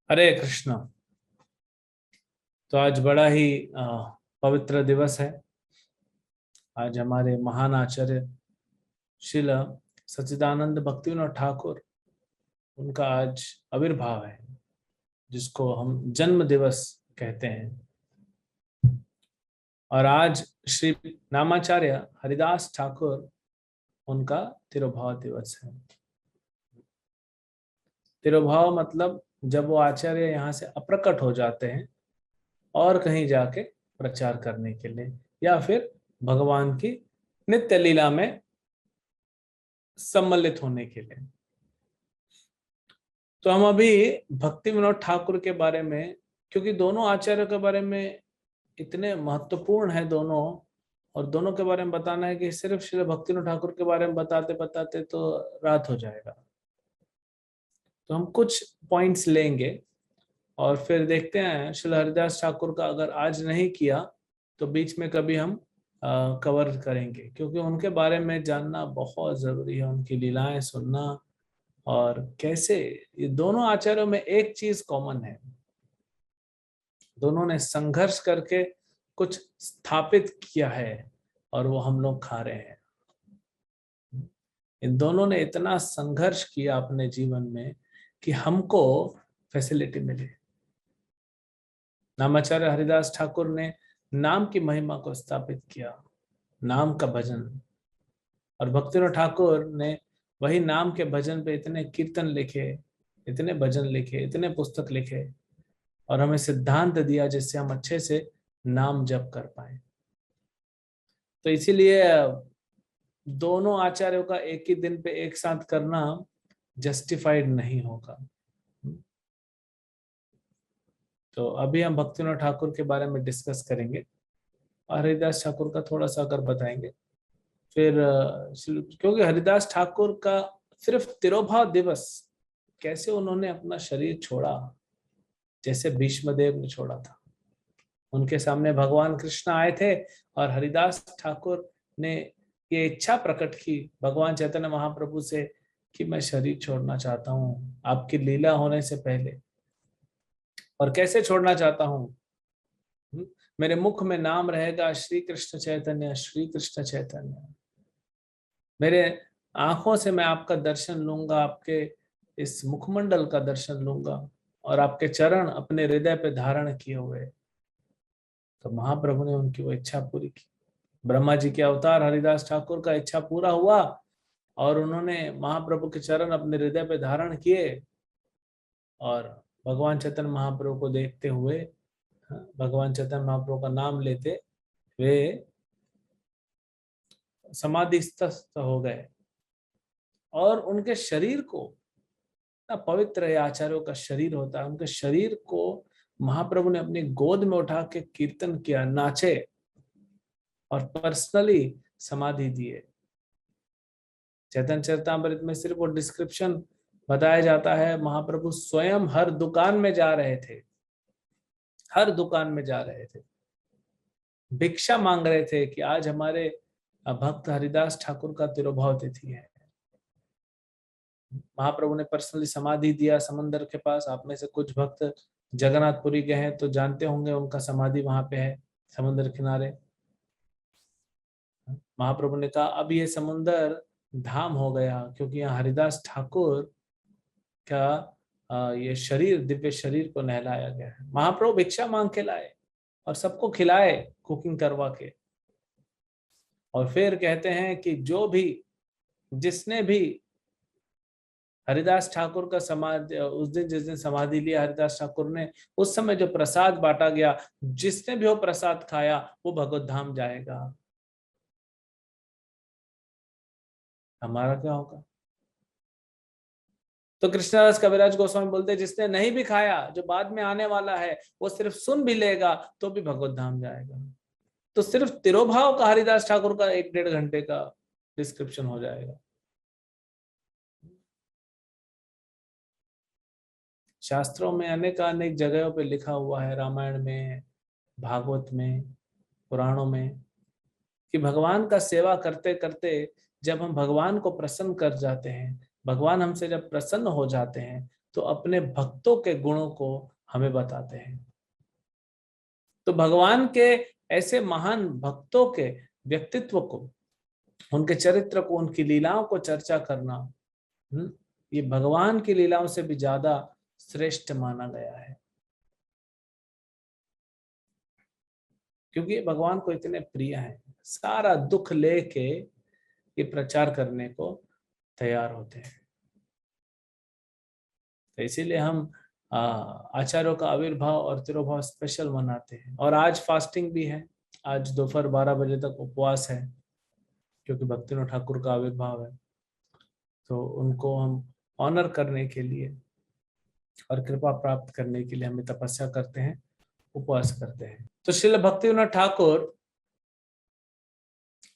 हरे कृष्णा। तो आज बड़ा ही पवित्र दिवस है। आज हमारे महान आचार्य श्रील सच्चिदानंद भक्तिविनोद ठाकुर, उनका आज आविर्भाव है, जिसको हम जन्म दिवस कहते हैं। और आज श्री नामाचार्य हरिदास ठाकुर, उनका तिरुभाव दिवस है। तिरुभाव मतलब जब वो आचार्य यहाँ से अप्रकट हो जाते हैं और कहीं जाके प्रचार करने के लिए, या फिर भगवान की नित्य लीला में सम्मिलित होने के लिए। तो हम अभी भक्ति विनोद ठाकुर के बारे में, क्योंकि दोनों आचार्यों के बारे में इतने महत्वपूर्ण है दोनों, और दोनों के बारे में बताना है कि सिर्फ श्री भक्ति विनोद ठाकुर के बारे में बताते बताते तो रात हो जाएगा। तो हम कुछ पॉइंट्स लेंगे और फिर देखते हैं श्री हरिदास ठाकुर का अगर आज नहीं किया तो बीच में कभी हम कवर करेंगे, क्योंकि उनके बारे में जानना बहुत जरूरी है, उनकी लीलाएं सुनना। और कैसे ये दोनों आचार्यों में एक चीज कॉमन है, दोनों ने संघर्ष करके कुछ स्थापित किया है और वो हम लोग खा रहे हैं। इन दोनों ने इतना संघर्ष किया अपने जीवन में कि हमको फैसिलिटी मिले। नामाचार्य हरिदास ठाकुर ने नाम की महिमा को स्थापित किया, नाम का भजन। और भक्तिविनोद ठाकुर ने वही नाम के भजन पे इतने कीर्तन लिखे, इतने भजन लिखे, इतने पुस्तक लिखे, और हमें सिद्धांत दिया जिससे हम अच्छे से नाम जप कर पाए। तो इसीलिए दोनों आचार्यों का एक ही दिन पे एक साथ करना जस्टिफाइड नहीं होगा। तो अभी हम भक्तिविनोद ठाकुर के बारे में डिस्कस करेंगे और हरिदास ठाकुर का थोड़ा सा अगर बताएंगे फिर, क्योंकि हरिदास ठाकुर का सिर्फ तिरुभाव दिवस, कैसे उन्होंने अपना शरीर छोड़ा, जैसे भीष्मदेव ने छोड़ा था। उनके सामने भगवान कृष्ण आए थे और हरिदास ठाकुर ने ये इच्छा प्रकट की भगवान चैतन्य महाप्रभु से कि मैं शरीर छोड़ना चाहता हूँ आपकी लीला होने से पहले। और कैसे छोड़ना चाहता हूँ? मेरे मुख में नाम रहेगा श्री कृष्ण चैतन्य, श्री कृष्ण चैतन्य। मेरे आंखों से मैं आपका दर्शन लूंगा, आपके इस मुखमंडल का दर्शन लूंगा, और आपके चरण अपने हृदय पे धारण किए हुए। तो महाप्रभु ने उनकी वो इच्छा पूरी की। ब्रह्मा जी के अवतार हरिदास ठाकुर का इच्छा पूरा हुआ और उन्होंने महाप्रभु के चरण अपने हृदय पे धारण किए, और भगवान चैतन्य महाप्रभु को देखते हुए, भगवान चैतन्य महाप्रभु का नाम लेते वे समाधिस्थ हो गए। और उनके शरीर को, ना पवित्र आचार्यों का शरीर होता है, उनके शरीर को महाप्रभु ने अपनी गोद में उठा के कीर्तन किया, नाचे और पर्सनली समाधि दिए। चैतन्य चरितामृत में सिर्फ वो डिस्क्रिप्शन बताया जाता है, महाप्रभु स्वयं हर दुकान में जा रहे थे, हर दुकान में जा रहे थे, भिक्षा मांग रहे थे कि आज हमारे भक्त हरिदास ठाकुर का तिरुभाव तिथि है। महाप्रभु ने पर्सनली समाधि दिया समंदर के पास। आप में से कुछ भक्त जगन्नाथपुरी गए हैं तो जानते होंगे, उनका समाधि वहां पे है समुद्र किनारे। महाप्रभु ने कहा अब ये समुंदर धाम हो गया, क्योंकि यहाँ हरिदास ठाकुर का ये शरीर, दिव्य शरीर को नहलाया गया है। महाप्रभु भिक्षा मांग के लाए और सबको खिलाए, कुकिंग करवा के। और फिर कहते हैं कि जो भी, जिसने भी हरिदास ठाकुर का समाधि, उस दिन जिस दिन समाधि लिया हरिदास ठाकुर ने, उस समय जो प्रसाद बांटा गया, जिसने भी वो प्रसाद खाया वो भगवत धाम जाएगा। हमारा क्या होगा? तो कृष्णदास कविराज गोस्वामी बोलते जिसने नहीं भी खाया, जो बाद में आने वाला है, वो सिर्फ सुन भी लेगा तो भी भगवत धाम जाएगा। तो सिर्फ तिरुभाव का हरिदास ठाकुर का 1-1.5 घंटे का डिस्क्रिप्शन हो जाएगा। शास्त्रों में अनेक जगहों पे लिखा हुआ है, रामायण में, भागवत में, पुराणों में, कि भगवान का सेवा करते करते जब हम भगवान को प्रसन्न कर जाते हैं, भगवान हमसे जब प्रसन्न हो जाते हैं, तो अपने भक्तों के गुणों को हमें बताते हैं। तो भगवान के ऐसे महान भक्तों के व्यक्तित्व को, उनके चरित्र को, उनकी लीलाओं को चर्चा करना, ये भगवान की लीलाओं से भी ज्यादा श्रेष्ठ माना गया है, क्योंकि ये भगवान को इतने प्रिय हैं, सारा दुख लेके ये प्रचार करने को तैयार होते हैं। तो इसीलिए हम आचार्यों का आविर्भाव और तिरुभाव स्पेशल मनाते हैं। और आज फास्टिंग भी है, आज दोपहर 12 बजे तक उपवास है, क्योंकि भक्तिनाथ ठाकुर का आविर्भाव है। तो उनको हम ऑनर करने के लिए और कृपा प्राप्त करने के लिए हमें तपस्या करते हैं, उपवास करते हैं। तो श्रील भक्तिनाथ ठाकुर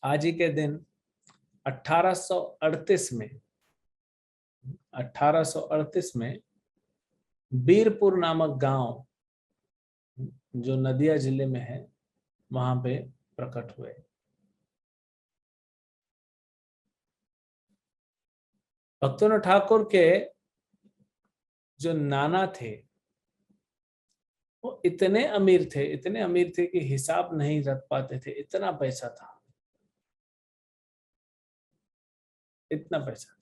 आज ही के दिन 1838 में 1838 में बीरपुर नामक गांव, जो नदिया जिले में है, वहां पे प्रकट हुए। भक्तिनाथ ठाकुर के जो नाना थे वो इतने अमीर थे, इतने अमीर थे कि हिसाब नहीं रख पाते थे, इतना पैसा था, इतना पैसा था।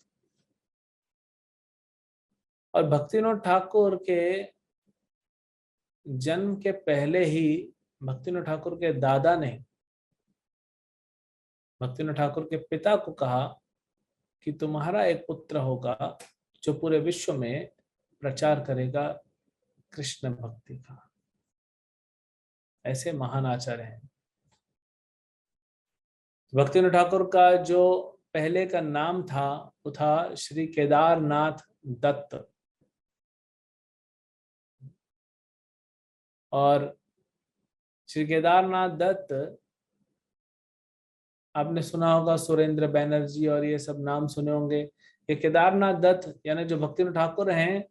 और भक्तिनाथ ठाकुर के जन्म के पहले ही भक्तिनाथ ठाकुर के दादा ने भक्तिनाथ ठाकुर के पिता को कहा कि तुम्हारा एक पुत्र होगा जो पूरे विश्व में प्रचार करेगा कृष्ण भक्ति का। ऐसे महान आचार्य हैं। भक्तिनाथ ठाकुर का जो पहले का नाम था वो था श्री केदारनाथ दत्त। और श्री केदारनाथ दत्त, आपने सुना होगा सुरेंद्र बैनर्जी और ये सब नाम सुने होंगे। ये केदारनाथ दत्त यानी जो भक्तिनाथ ठाकुर हैं,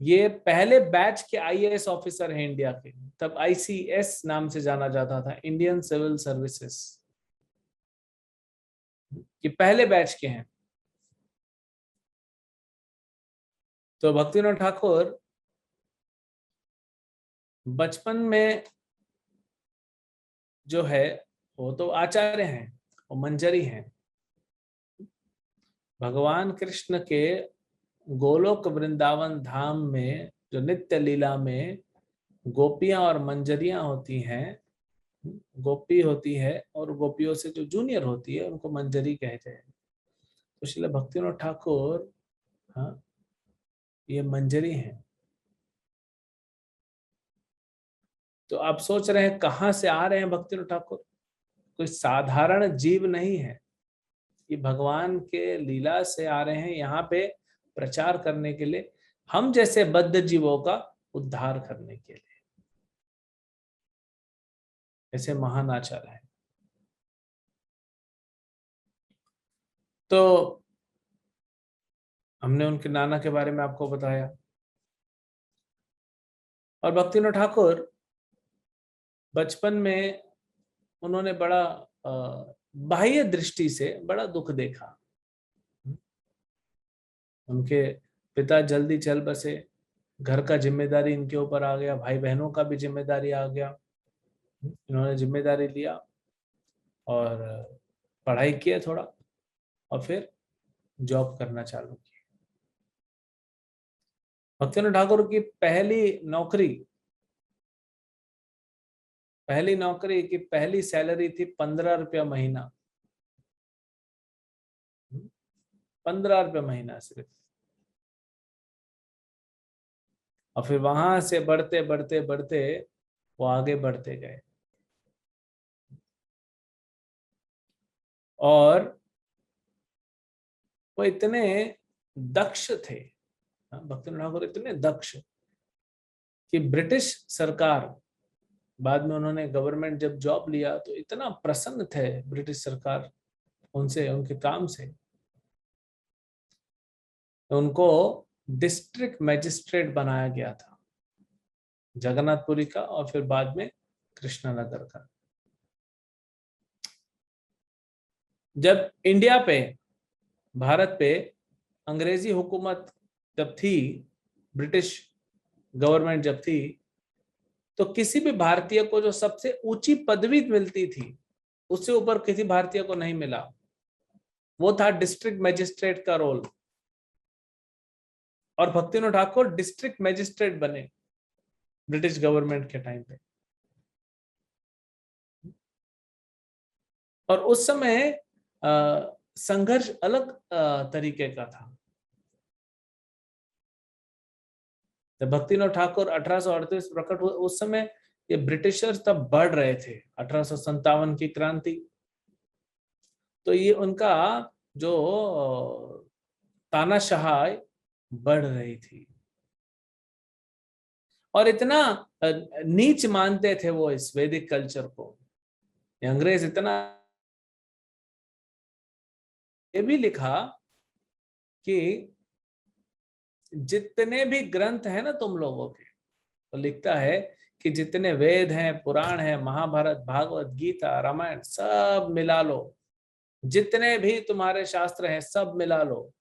ये पहले बैच के आईएएस ऑफिसर हैं इंडिया के। तब आईसीएस नाम से जाना जाता था, इंडियन सिविल सर्विसेज। ये पहले बैच के हैं। तो भक्तिनाथ ठाकुर बचपन में जो है वो तो आचार्य हैं, वो मंजरी हैं। भगवान कृष्ण के गोलोक वृंदावन धाम में जो नित्य लीला में गोपियां और मंजरियां होती हैं, गोपी होती है और गोपियों से जो जूनियर होती है उनको मंजरी कहते हैं। तो श्रील भक्तिनाथ ठाकुर, हाँ, ये मंजरी हैं। तो आप सोच रहे हैं कहाँ से आ रहे हैं भक्तिनाथ ठाकुर? कोई साधारण जीव नहीं है, ये भगवान के लीला से आ रहे हैं यहाँ पे प्रचार करने के लिए, हम जैसे बद्ध जीवों का उद्धार करने के लिए। ऐसे महान आचार्य है। तो हमने उनके नाना के बारे में आपको बताया। और भक्तिनाथ ठाकुर बचपन में उन्होंने बड़ा बाह्य दृष्टि से बड़ा दुख देखा। उनके पिता जल्दी चल बसे, घर का जिम्मेदारी इनके ऊपर आ गया, भाई बहनों का भी जिम्मेदारी आ गया। इन्होंने जिम्मेदारी लिया और पढ़ाई किया थोड़ा, और फिर जॉब करना चालू की। भक्तिनाथ ठाकुर की पहली नौकरी की पहली सैलरी थी 15 रुपया महीना। 15 रुपया महीना सिर्फ। और फिर वहां से बढ़ते बढ़ते बढ़ते वो आगे बढ़ते गए। और वो इतने दक्ष थे, भक्तिनाथ ठाकुर इतने दक्ष कि ब्रिटिश सरकार, बाद में उन्होंने गवर्नमेंट जब जॉब लिया तो इतना प्रसन्न थे ब्रिटिश सरकार उनसे, उनके काम से। उनको डिस्ट्रिक्ट मैजिस्ट्रेट बनाया गया था जगन्नाथपुरी का, और फिर बाद में कृष्णानगर का। जब इंडिया पे, भारत पे अंग्रेजी हुकूमत जब थी, ब्रिटिश गवर्नमेंट जब थी, तो किसी भी भारतीय को जो सबसे ऊंची पदवी मिलती थी उससे ऊपर किसी भारतीय को नहीं मिला, वो था डिस्ट्रिक्ट मजिस्ट्रेट का रोल। और भक्तिनोद ठाकुर डिस्ट्रिक्ट मजिस्ट्रेट बने ब्रिटिश गवर्नमेंट के टाइम पे। और उस समय संघर्ष अलग तरीके का था। जब भक्तिनोद ठाकुर 1838 प्रकट हुए, उस समय ये ब्रिटिशर्स तब बढ़ रहे थे, 1857 की क्रांति। तो ये उनका जो तानाशाह बढ़ रही थी, और इतना नीच मानते थे वो इस वैदिक कल्चर को। अंग्रेज इतना, ये भी लिखा कि जितने भी ग्रंथ हैं ना तुम लोगों के, तो लिखता है कि जितने वेद हैं, पुराण हैं, महाभारत, भागवत, गीता, रामायण, सब मिला लो, जितने भी तुम्हारे शास्त्र हैं सब मिला लो,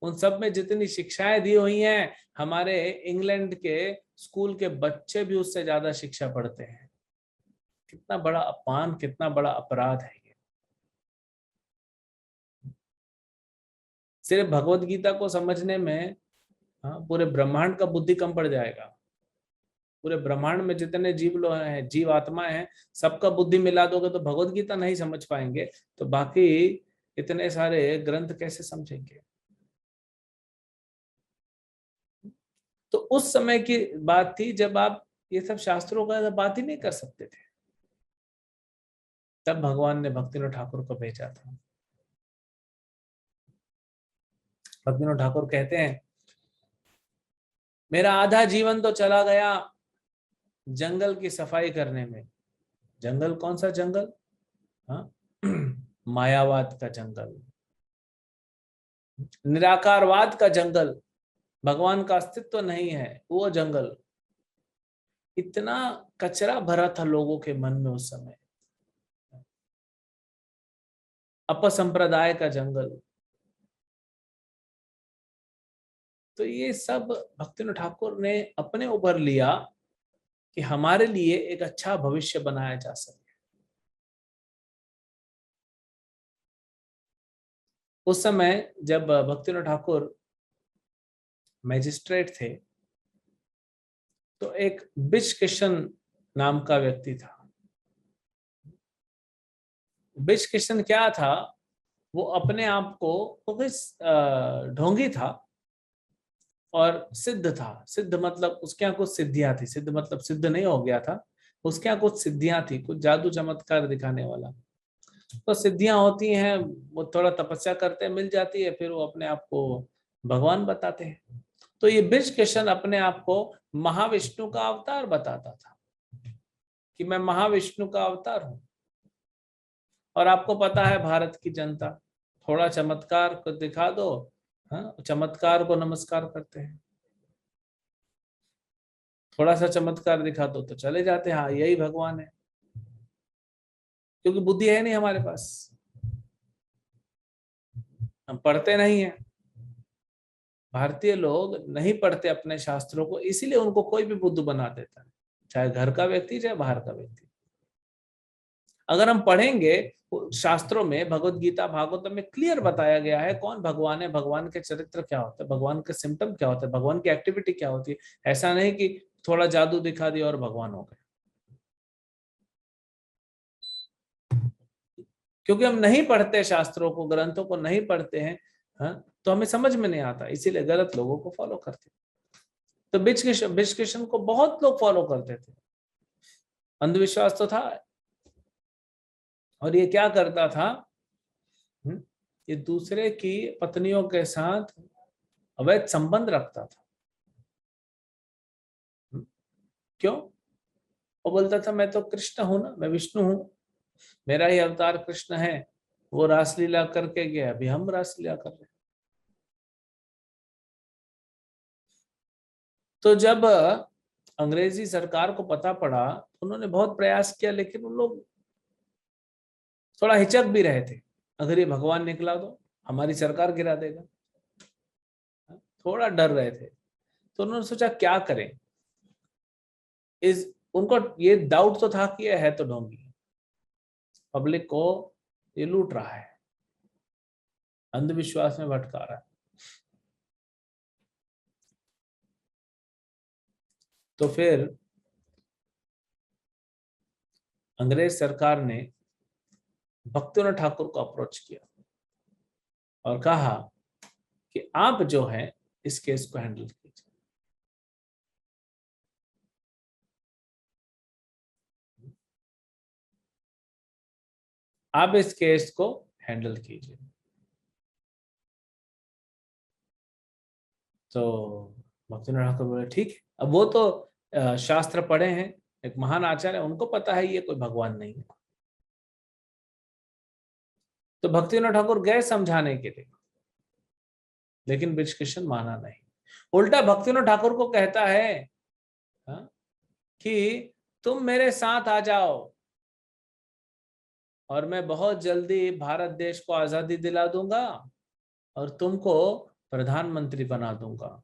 उन सब में जितनी शिक्षाएं दी हुई हैं, हमारे इंग्लैंड के स्कूल के बच्चे भी उससे ज्यादा शिक्षा पढ़ते हैं। कितना बड़ा अपमान, कितना बड़ा अपराध है ये। सिर्फ भगवत गीता को समझने में पूरे ब्रह्मांड का बुद्धि कम पड़ जाएगा। पूरे ब्रह्मांड में जितने जीव लोग हैं, जीव आत्मा है, सबका बुद्धि मिला दोगे तो भगवत गीता नहीं समझ पाएंगे, तो बाकी इतने सारे ग्रंथ कैसे समझेंगे। तो उस समय की बात थी जब आप ये सब शास्त्रों का बात ही नहीं कर सकते थे। तब भगवान ने भक्तिनोद ठाकुर को भेजा था। भक्तिनोद ठाकुर कहते हैं, मेरा आधा जीवन तो चला गया जंगल की सफाई करने में। जंगल कौन सा जंगल? हाँ मायावाद का जंगल, निराकारवाद का जंगल, भगवान का अस्तित्व नहीं है वो जंगल। इतना कचरा भरा था लोगों के मन में उस समय। अपसंप्रदाय का जंगल। तो ये सब भक्तिनोद ठाकुर ने अपने ऊपर लिया कि हमारे लिए एक अच्छा भविष्य बनाया जा सके। उस समय जब भक्तिनोद ठाकुर मैजिस्ट्रेट थे, तो एक बिच किशन नाम का व्यक्ति था। बिच किशन क्या था? वो अपने आप को, वो ढोंगी था और सिद्ध था। सिद्ध मतलब उसके यहाँ कुछ सिद्धियां थी। सिद्ध मतलब सिद्ध नहीं हो गया था, उसके यहाँ कुछ सिद्धियां थी, कुछ जादू चमत्कार दिखाने वाला। तो सिद्धियां होती हैं, वो थोड़ा तपस्या करते हैं, मिल जाती है, फिर वो अपने आप को भगवान बताते हैं। तो ये ब्रिज किशन अपने आप को महाविष्णु का अवतार बताता था कि मैं महाविष्णु का अवतार हूं। और आपको पता है भारत की जनता, थोड़ा चमत्कार को दिखा दो, हाँ, चमत्कार को नमस्कार करते हैं। थोड़ा सा चमत्कार दिखा दो तो चले जाते हैं, हाँ यही भगवान है, क्योंकि बुद्धि है नहीं हमारे पास, हम पढ़ते नहीं है। भारतीय लोग नहीं पढ़ते अपने शास्त्रों को, इसीलिए उनको कोई भी बुद्धू बना देता है, चाहे घर का व्यक्ति चाहे बाहर का व्यक्ति। अगर हम पढ़ेंगे शास्त्रों में, भगवत गीता भागवत में क्लियर बताया गया है कौन भगवान है, भगवान के चरित्र क्या होता है, भगवान के सिम्टम क्या होता है, भगवान की एक्टिविटी क्या होती है। ऐसा नहीं कि थोड़ा जादू दिखा दिया और भगवान हो गए। क्योंकि हम नहीं पढ़ते शास्त्रों को, ग्रंथों को नहीं पढ़ते हैं, तो हमें समझ में नहीं आता, इसीलिए गलत लोगों को फॉलो करते। तो ब्रिज किशन को बहुत लोग फॉलो करते थे, अंधविश्वास तो था। और ये क्या करता था, ये दूसरे की पत्नियों के साथ अवैध संबंध रखता था। क्यों? वो बोलता था मैं तो कृष्ण हूं ना, मैं विष्णु हूं, मेरा ही अवतार कृष्ण है, वो रासलीला करके गया, अभी हम रासलीला कर रहे हैं। तो जब अंग्रेजी सरकार को पता पड़ा, उन्होंने बहुत प्रयास किया, लेकिन उन लोग थोड़ा हिचक भी रहे थे। अगर ये भगवान निकला तो हमारी सरकार गिरा देगा, थोड़ा डर रहे थे। तो उन्होंने सोचा क्या करें। उनको ये डाउट तो था कि ये है तो ढोंगी, पब्लिक को ये लूट रहा है, अंधविश्वास में भटका रहा है। तो फिर अंग्रेज सरकार ने भक्तिविनोद ठाकुर को अप्रोच किया और कहा कि आप जो है इस केस को हैंडल कीजिए। आप इस केस को हैंडल कीजिए। तो भक्तिविनोद ठाकुर बोले ठीक है। अब वो तो शास्त्र पढ़े हैं, एक महान आचार्य, उनको पता है ये कोई भगवान नहीं है। तो भक्तिविनोद ठाकुर गए समझाने के लिए, लेकिन बृजकिशन माना नहीं। उल्टा भक्तिविनोद ठाकुर को कहता है कि तुम मेरे साथ आ जाओ और मैं बहुत जल्दी भारत देश को आजादी दिला दूंगा और तुमको प्रधानमंत्री बना दूंगा।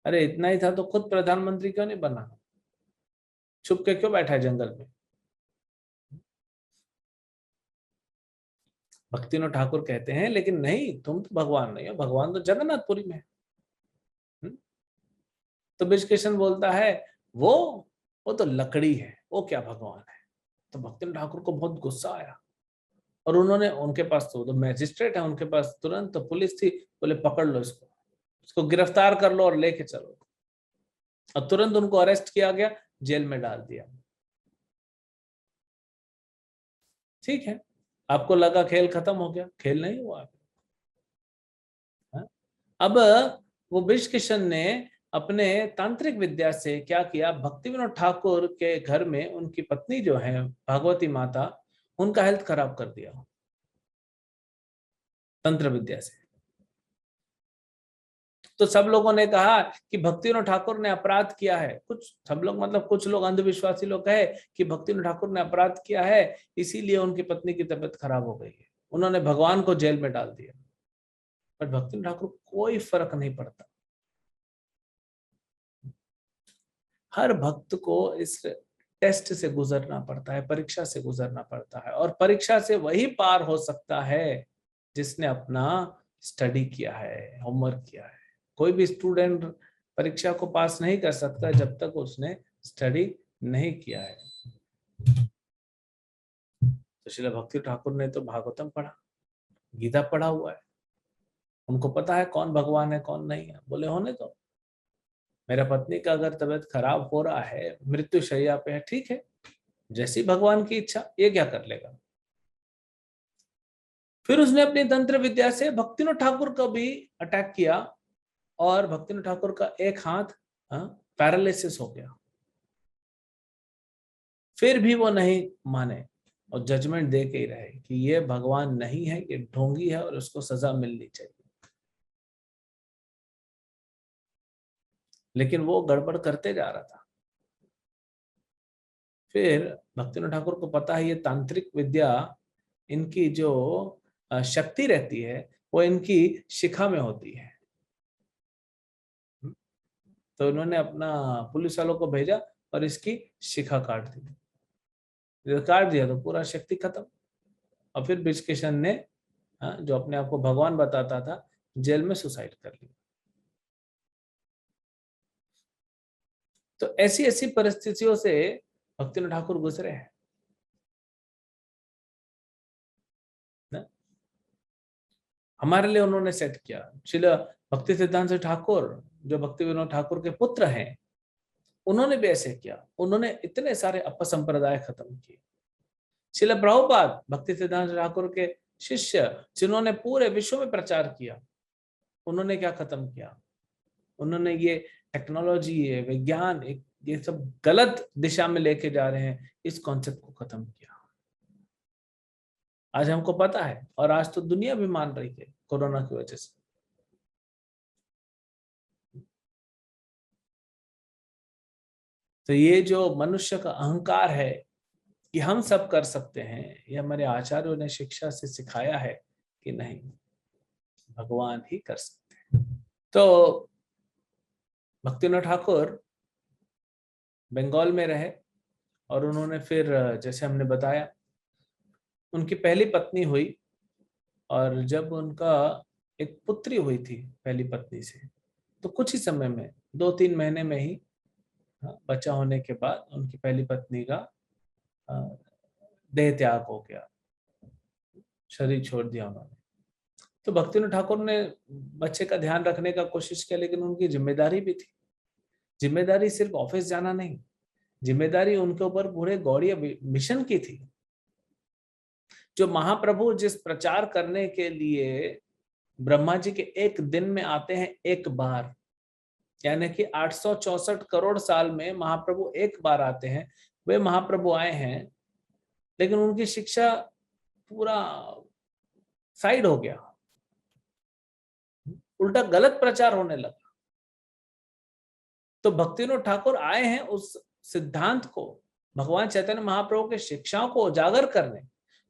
अरे इतना ही था तो खुद प्रधानमंत्री क्यों नहीं बना? छुप के क्यों बैठा है जंगल में? भक्तिविनोद ठाकुर कहते हैं लेकिन नहीं, तुम तो भगवान नहीं हो, भगवान तो जगन्नाथपुरी में है। तो बृजकिशन बोलता है वो तो लकड़ी है, वो क्या भगवान है। तो भक्तिविनोद ठाकुर को बहुत गुस्सा आया और उन्होंने, उनके पास तो मैजिस्ट्रेट है, उनके पास तुरंत तो पुलिस थी, बोले पकड़ लो इसको गिरफ्तार कर लो और लेके चलो। और तुरंत उनको अरेस्ट किया गया, जेल में डाल दिया। ठीक है, आपको लगा खेल खत्म हो गया, खेल नहीं हुआ। अब वो बृजकिशन ने अपने तांत्रिक विद्या से क्या किया, भक्तिविनोद ठाकुर के घर में उनकी पत्नी जो है भगवती माता, उनका हेल्थ खराब कर दिया तंत्र विद्या से। तो सब लोगों ने कहा कि भक्तिविनोद ठाकुर ने अपराध किया है। कुछ सब लोग मतलब कुछ लोग अंधविश्वासी लोग कहे कि भक्तिविनोद ठाकुर ने अपराध किया है, इसीलिए उनकी पत्नी की तबीयत खराब हो गई है, उन्होंने भगवान को जेल में डाल दिया। पर भक्तिविनोद ठाकुर कोई फर्क नहीं पड़ता। हर भक्त को इस टेस्ट से गुजरना पड़ता है, परीक्षा से गुजरना पड़ता है, और परीक्षा से वही पार हो सकता है जिसने अपना स्टडी किया है, होमवर्क किया है। कोई भी स्टूडेंट परीक्षा को पास नहीं कर सकता जब तक उसने स्टडी नहीं किया है। तो श्रील भक्ति ठाकुर ने तो भागवतम पढ़ा, गीता पढ़ा हुआ है, उनको पता है कौन भगवान है कौन नहीं है। बोले होने दो, मेरा पत्नी का अगर तबीयत खराब हो रहा है, मृत्यु शैया पे है, ठीक है, जैसी भगवान की इच्छा, ये क्या कर लेगा। फिर उसने अपनी तंत्र विद्या से भक्तिविनोद ठाकुर को भी अटैक किया और भक्तिविनोद ठाकुर का एक हाथ पैरालिसिस हो गया। फिर भी वो नहीं माने और जजमेंट दे के ही रहे कि ये भगवान नहीं है, ये ढोंगी है और उसको सजा मिलनी चाहिए। लेकिन वो गड़बड़ करते जा रहा था। फिर भक्तिविनोद ठाकुर को पता है ये तांत्रिक विद्या, इनकी जो शक्ति रहती है वो इनकी शिखा में होती है। तो उन्होंने अपना पुलिस वालों को भेजा और इसकी शिखा काट दी। जब काट दिया तो पूरा शक्ति खत्म। और फिर बृजकिशन ने जो अपने आप को भगवान बताता था, जेल में सुसाइड कर लिया। तो ऐसी ऐसी परिस्थितियों से भक्तिविनोद ठाकुर गुजरे हैं ना। हमारे लिए उन्होंने सेट किया। श्रील भक्ति सिद्धांत ठाकुर जो भक्तिविनोद ठाकुर के पुत्र हैं, उन्होंने भी ऐसे किया। उन्होंने इतने सारे अपसंप्रदाय खत्म किए। श्रील प्रभुपाद भक्ति सिद्धांत ठाकुर के शिष्य, जिन्होंने पूरे विश्व में प्रचार किया, उन्होंने क्या खत्म किया? उन्होंने ये टेक्नोलॉजी, ये विज्ञान, ये सब गलत दिशा में लेके जा रहे हैं, इस कॉन्सेप्ट को खत्म किया। आज हमको पता है और आज तो दुनिया भी मान रही है कोरोना की वजह से। तो ये जो मनुष्य का अहंकार है कि हम सब कर सकते हैं, ये हमारे आचार्यों ने शिक्षा से सिखाया है कि नहीं, भगवान ही कर सकते हैं। तो भक्तिनाथ ठाकुर बंगाल में रहे और उन्होंने फिर जैसे हमने बताया उनकी पहली पत्नी हुई, और जब उनका एक पुत्री हुई थी पहली पत्नी से, तो कुछ ही समय में 2-3 महीने में ही बच्चा होने के बाद उनकी पहली पत्नी का देह त्याग हो गया, शरीर छोड़ दिया उन्होंने। तो भक्तिनाथ ठाकुर ने बच्चे का ध्यान रखने का कोशिश किया, लेकिन उनकी जिम्मेदारी भी थी। जिम्मेदारी सिर्फ ऑफिस जाना नहीं, जिम्मेदारी उनके ऊपर पूरे गौड़ीय मिशन की थी। जो महाप्रभु जिस प्रचार करने के लिए ब्रह्मा जी के एक दिन में आते हैं एक बार, यानी कि 864 करोड़ साल में महाप्रभु एक बार आते हैं, वे महाप्रभु आए हैं, लेकिन उनकी शिक्षा पूरा साइड हो गया, उल्टा गलत प्रचार होने लगा। तो भक्तिनाथ ठाकुर आए हैं उस सिद्धांत को, भगवान चैतन्य महाप्रभु के शिक्षाओं को उजागर करने,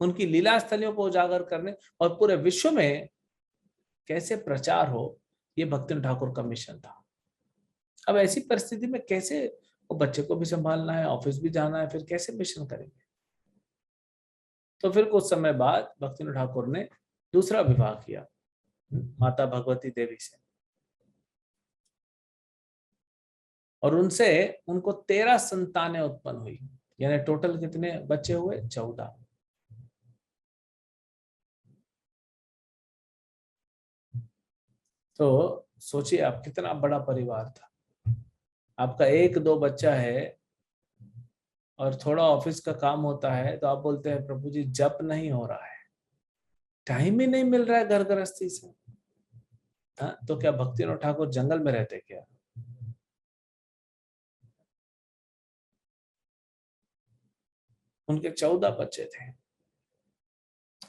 उनकी लीला स्थलियों को उजागर करने, और पूरे विश्व में कैसे प्रचार हो, ये भक्तिनाथ ठाकुर का मिशन था। अब ऐसी परिस्थिति में कैसे, वो बच्चे को भी संभालना है, ऑफिस भी जाना है, फिर कैसे मिशन करेंगे। तो फिर कुछ समय बाद भक्तिनाथ ठाकुर ने दूसरा विवाह किया माता भगवती देवी से, और उनसे उनको 13 संतानें उत्पन्न हुई, यानी टोटल कितने बच्चे हुए? 14। तो सोचिए आप, कितना बड़ा परिवार था। आपका 1-2 बच्चा है और थोड़ा ऑफिस का काम होता है, तो आप बोलते हैं प्रभु जी जप नहीं हो रहा है, टाइम ही नहीं मिल रहा है घर गृहस्थी से। हाँ, तो क्या भक्तिनाथ ठाकुर जंगल में रहते क्या? उनके 14 बच्चे थे,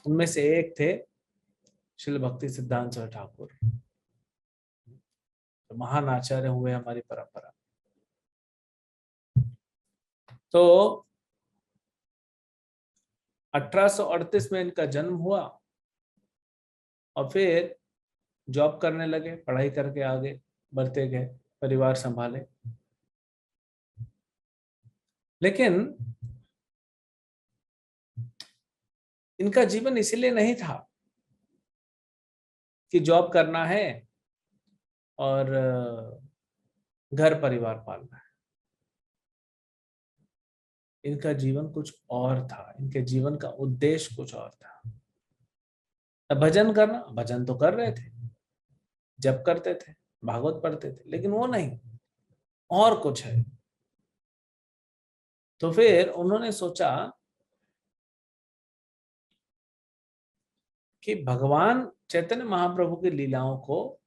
उनमें से एक थे श्रील भक्ति सिद्धांत सरस्वती ठाकुर, तो महान आचार्य हुए हमारी परंपरा। तो 1838 में इनका जन्म हुआ, और फिर जॉब करने लगे, पढ़ाई करके आगे बढ़ते गए, परिवार संभाले। लेकिन इनका जीवन इसलिए नहीं था कि जॉब करना है और घर परिवार पालना है। इनका जीवन कुछ और था, इनके जीवन का उद्देश्य कुछ और था। भजन करना, भजन तो कर रहे थे, जप करते थे, भागवत पढ़ते थे, लेकिन वो नहीं, और कुछ है। तो फिर उन्होंने सोचा कि भगवान चैतन्य महाप्रभु की लीलाओं को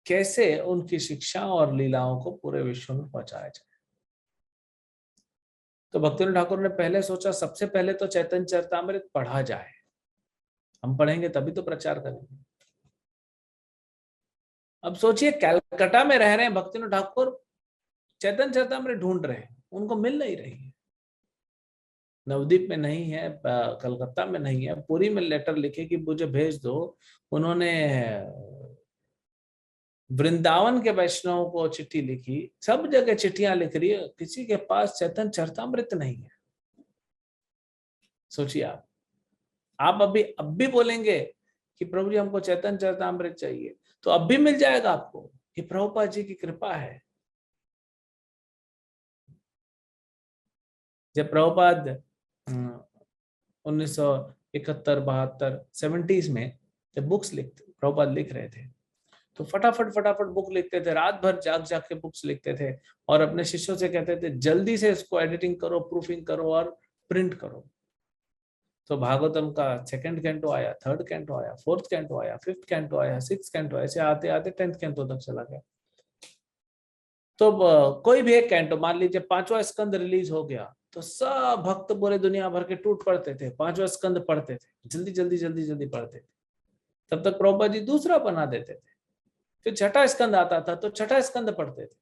कैसे, उनकी शिक्षा और लीलाओं को पूरे विश्व में पहुंचाया जाए। तो भक्तिनाथ ठाकुर ने पहले सोचा सबसे पहले तो चैतन्य चरितामृत पढ़ा जाए, हम पढ़ेंगे तभी तो प्रचार करेंगे। अब सोचिए, कलकत्ता में रह रहे हैं भक्तिनाथ ठाकुर, चैतन्य चरितामृत ढूंढ रहे हैं, उनको मिल नहीं रही है। नवदीप में नहीं है, कलकत्ता में नहीं है, पुरी में लेटर लिखे कि मुझे भेज दो। उन्होंने वृंदावन के वैष्णव को चिट्ठी लिखी, सब जगह चिट्ठियां लिख रही है, किसी के पास चैतन्य चरितामृत नहीं है। सोचिए आप अभी अब भी बोलेंगे कि प्रभु जी हमको चैतन्य चरितामृत चाहिए, तो अब भी मिल जाएगा आपको, कि प्रभुपाद जी की कृपा है। जब प्रभुपाद 1971-72 70s में जब बुक्स लिखते, प्रभुपाद लिख रहे थे, तो फटाफट फटाफट बुक लिखते थे, रात भर जाग जाग के बुक्स लिखते थे, और अपने शिष्यों से कहते थे जल्दी से इसको एडिटिंग करो, प्रूफिंग करो और प्रिंट करो। तो भागवतम का 2nd कैंटो आया, 3rd कैंटो आया, 4th कैंटो आया, 5th कैंटो आया, 6th कैंटो, ऐसे आते आते 10th कैंटो तक चला गया। तो कोई भी एक कैंटो, मान लीजिए 5वां स्कंद रिलीज हो गया, तो सब भक्त पूरे दुनिया भर के टूट पड़ते थे, 5वां स्कंद पढ़ते थे, जल्दी जल्दी जल्दी जल्दी पढ़ते थे। तब तक प्रभुपाद जी दूसरा बना देते थे, फिर 6ठा स्कंद आता था तो 6ठा स्कंद पढ़ते थे।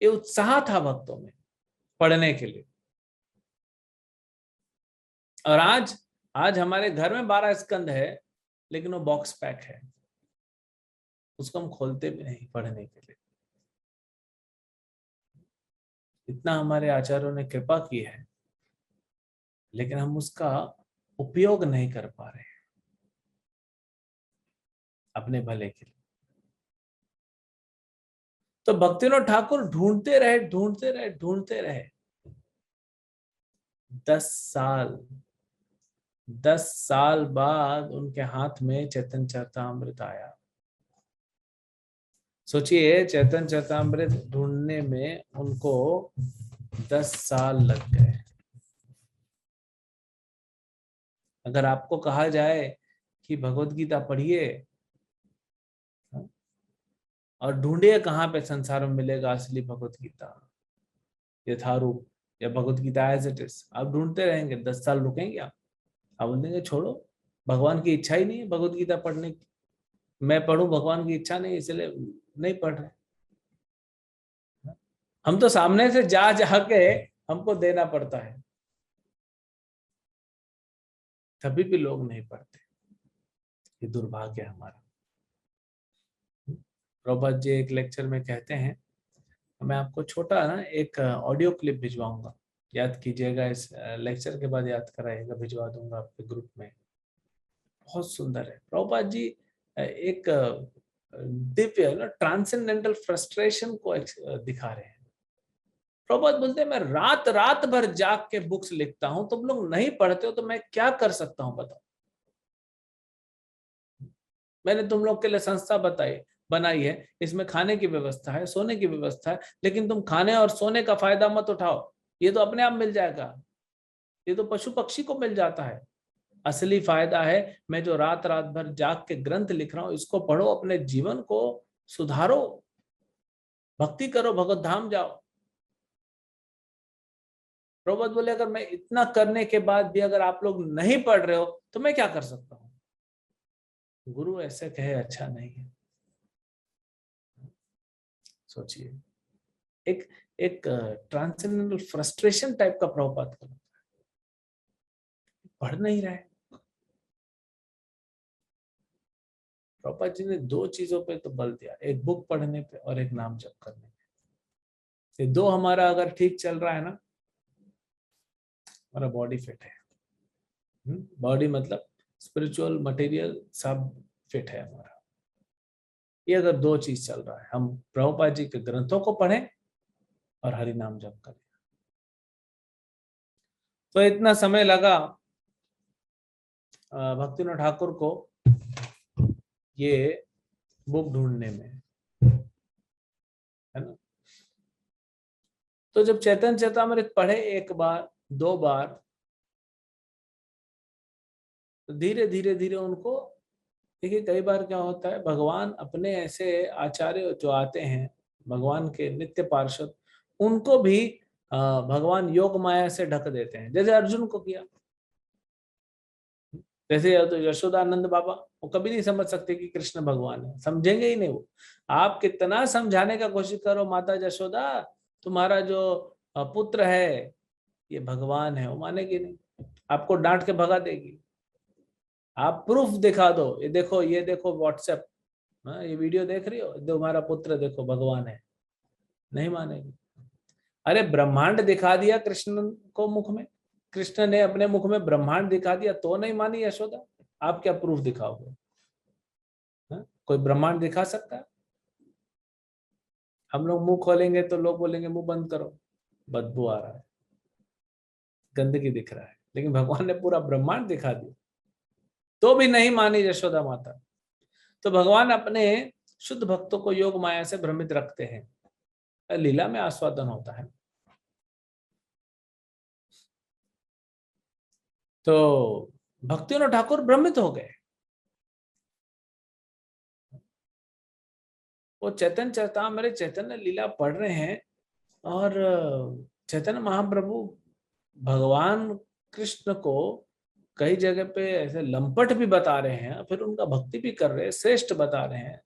ये उत्साह था भक्तों में पढ़ने के लिए। और आज, हमारे घर में 12 स्कंद है, लेकिन वो बॉक्स पैक है, उसको हम खोलते भी नहीं पढ़ने के लिए। इतना हमारे आचार्यों ने कृपा की है, लेकिन हम उसका उपयोग नहीं कर पा रहे हैं अपने भले के लिए। तो भक्तिविनोद ठाकुर ढूंढते रहे ढूंढते रहे ढूंढते रहे। 10 साल, 10 साल बाद उनके हाथ में चैतन्य चरितामृत आया। सोचिए, चैतन्य चरितामृत ढूंढने में उनको 10 साल लग गए। अगर आपको कहा जाए कि भगवत गीता पढ़िए और ढूंढिए कहाँ पे संसार में मिलेगा असली भगवत गीता, यथारूप या Bhagavad Gita as it is, आप ढूंढते रहेंगे, 10 साल रुकेंगे आप बोलेंगे छोड़ो, भगवान की इच्छा ही नहीं है भगवत गीता पढ़ने की, मैं पढ़ूं, भगवान की इच्छा नहीं इसलिए नहीं पढ़ रहे। हम तो सामने से जा जा के हमको देना पड़ता है, तभी भी लोग नहीं पढ़ते। ये दुर्भाग्य है हमारा। प्रभुपाद जी एक लेक्चर में कहते हैं, मैं आपको छोटा ना एक ऑडियो क्लिप भिजवाऊंगा, याद कीजिएगा, इस लेक्चर के बाद याद कराइएगा, भिजवा दूंगा आपके ग्रुप में। बहुत सुंदर है। प्रभुपाद जी एक दिव्य ना ट्रांसेंडेंटल फ्रस्ट्रेशन को दिखा रहे हैं। प्रभुपाद बोलते हैं, मैं रात रात भर जाग के बुक्स लिखता हूं, तुम लोग नहीं पढ़ते हो तो मैं क्या कर सकता हूं बताओ। मैंने तुम लोग के लिए संस्था बनाई है, इसमें खाने की व्यवस्था है, सोने की व्यवस्था है, लेकिन तुम खाने और सोने का फायदा मत उठाओ, ये तो अपने आप मिल जाएगा, ये तो पशु पक्षी को मिल जाता है। असली फायदा है मैं जो रात रात भर जाग के ग्रंथ लिख रहा हूं, इसको पढ़ो, अपने जीवन को सुधारो, भक्ति करो, भगवत धाम जाओ। प्रभुपाद बोले, अगर मैं इतना करने के बाद भी अगर आप लोग नहीं पढ़ रहे हो तो मैं क्या कर सकता हूं। गुरु ऐसे कहे अच्छा नहीं है। सोचिए, एक एक ट्रांसेंडेंटल फ्रस्ट्रेशन टाइप का प्रभुपाद का, पढ़ नहीं रहे। प्रभुपाद जी ने 2 चीजों पे तो बल दिया, एक बुक पढ़ने पे और एक नाम जप करने पे। ये 2 हमारा अगर ठीक चल रहा है ना, हमारा बॉडी फिट है। बॉडी मतलब स्पिरिचुअल मटेरियल सब फिट है हमारा। ये अगर 2 चीज चल रहा है, हम प्रभुपाद जी के ग्रंथों को पढ़ें और हरि नाम जप करें। तो इतना समय लगा भक्तिविनोद ठाकुर को ये बुक ढूंढने में, है ना। तो जब चैतन्य चरितामृत पढ़े 1 बार 2 बार, तो धीरे धीरे धीरे उनको, देखिए कई बार क्या होता है, भगवान अपने ऐसे आचार्य जो आते हैं, भगवान के नित्य पार्षद, उनको भी भगवान योग माया से ढक देते हैं, जैसे अर्जुन को किया। जैसे तो यशोदानंद बाबा, वो कभी नहीं समझ सकते कि कृष्ण भगवान है, समझेंगे ही नहीं वो। आप कितना समझाने का कोशिश करो, माता यशोदा तुम्हारा जो पुत्र है ये भगवान है, वो मानेगी नहीं, आपको डांट के भगा देगी। आप प्रूफ दिखा दो, ये देखो व्हाट्सएप, ये वीडियो देख रही हो, तुम्हारा पुत्र देखो भगवान है, नहीं मानेगी। अरे ब्रह्मांड दिखा दिया कृष्ण को मुख में, कृष्ण ने अपने मुख में ब्रह्मांड दिखा दिया तो नहीं मानी यशोदा। आप क्या प्रूफ दिखाओगे। कोई ब्रह्मांड दिखा सकता है। हम लोग मुंह खोलेंगे तो लोग बोलेंगे मुंह बंद करो, बदबू आ रहा है, गंदगी दिख रहा है, लेकिन भगवान ने पूरा ब्रह्मांड दिखा दिया तो भी नहीं मानी यशोदा माता। तो भगवान अपने शुद्ध भक्तों को योग माया से भ्रमित रखते हैं, लीला में आस्वादन होता है। तो भक्तिविनोद ठाकुर भ्रमित हो गए। वो चैतन्य चरितामृत चैतन्य लीला पढ़ रहे हैं और चैतन्य महाप्रभु भगवान कृष्ण को कई जगह पे ऐसे लंपट भी बता रहे हैं, फिर उनका भक्ति भी कर रहे हैं, श्रेष्ठ बता रहे हैं।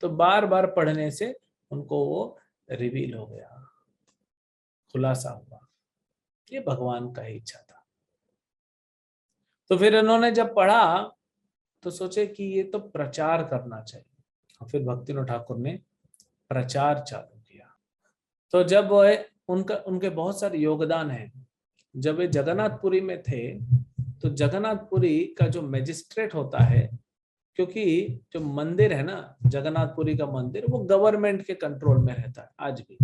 तो बार बार पढ़ने से उनको वो रिवील हो गया, खुलासा हुआ, ये भगवान का ही इच्छा था। तो फिर इन्होंने जब पढ़ा तो सोचे कि ये तो प्रचार करना चाहिए, और फिर भक्तिविनोद ठाकुर ने प्रचार चालू किया। तो जब उनके बहुत सारे योगदान हैं। जब वे जगन्नाथपुरी में थे तो जगन्नाथपुरी का जो मजिस्ट्रेट होता है, क्योंकि जो मंदिर है ना जगन्नाथपुरी का मंदिर, वो गवर्नमेंट के कंट्रोल में रहता है। आज भी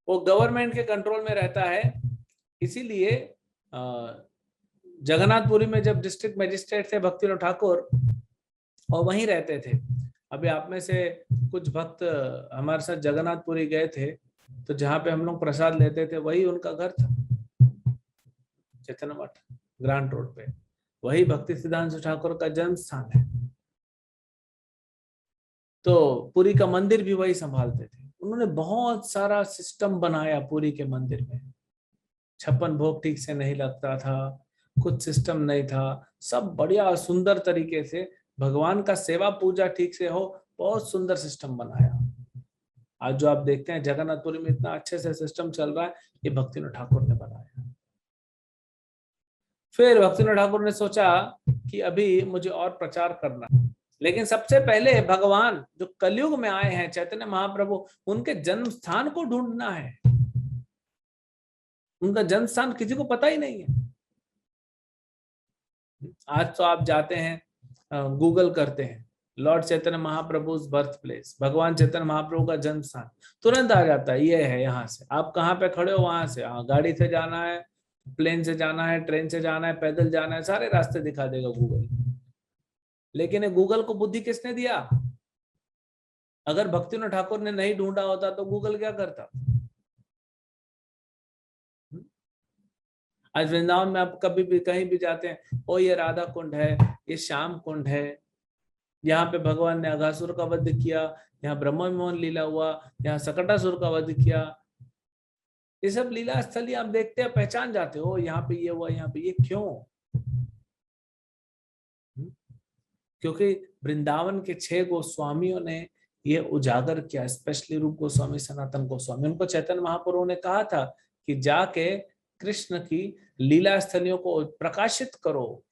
वो गवर्नमेंट के कंट्रोल में रहता है। इसीलिए जगन्नाथपुरी में जब डिस्ट्रिक्ट मजिस्ट्रेट थे भक्तिविनोद ठाकुर, और वहीं रहते थे। अभी आप में से कुछ भक्त हमारे साथ जगन्नाथपुरी गए थे, तो जहाँ पे हम लोग प्रसाद लेते थे वही उनका घर था, चैतन्य मठ ग्रांट रोड पे। वही भक्ति सिद्धांत ठाकुर का जन्म स्थान है। तो पुरी का मंदिर भी वही संभालते थे। उन्होंने बहुत सारा सिस्टम बनाया पुरी के मंदिर में। 56 भोग ठीक से नहीं लगता था, कुछ सिस्टम नहीं था, सब बढ़िया सुंदर तरीके से भगवान का सेवा पूजा ठीक से हो, बहुत सुंदर सिस्टम बनाया। आज जो आप देखते हैं जगन्नाथपुरी में इतना अच्छे से सिस्टम चल रहा है, ये भक्तिविनोद ठाकुर ने बनाया। फिर भक्तिविनोद ठाकुर ने सोचा कि अभी मुझे और प्रचार करना, लेकिन सबसे पहले भगवान जो कलयुग में आए हैं चैतन्य महाप्रभु, उनके जन्म स्थान को ढूंढना है। उनका जन्म स्थान किसी को पता ही नहीं है। आज तो आप जाते हैं, गूगल करते हैं Lord Chaitanya Mahaprabhu birth place, भगवान चैतन्य महाप्रभु का जन्म स्थान, तुरंत आ जाता है ये है। यहाँ से आप कहाँ पे खड़े हो, वहां से, हाँ गाड़ी से जाना है, प्लेन से जाना है, ट्रेन से जाना है, पैदल जाना है, सारे रास्ते दिखा देगा गूगल। लेकिन गूगल को बुद्धि किसने दिया? अगर भक्तिविनोद ठाकुर ने नहीं ढूंढा होता तो गूगल क्या करता? आज वृंदावन में आप कभी भी कहीं भी जाते हैं, ओ ये राधा कुंड है, ये श्याम कुंड है, यहाँ पे भगवान ने अघासुर का वध किया, यहाँ ब्रह्म मोहन लीला हुआ, यहाँ सकटासुर का वध किया। ये सब लीला स्थली आप देखते हैं, पहचान जाते हो, यहाँ पे ये हुआ, यहाँ पे ये। क्यों? क्योंकि वृंदावन के 6 गोस्वामियों ने ये उजागर किया, स्पेशली रूप गोस्वामी, सनातन गोस्वामी। उनको चैतन्य महाप्रभु ने कहा था कि जाके कृष्ण की लीला स्थलियों को प्रकाशित करो।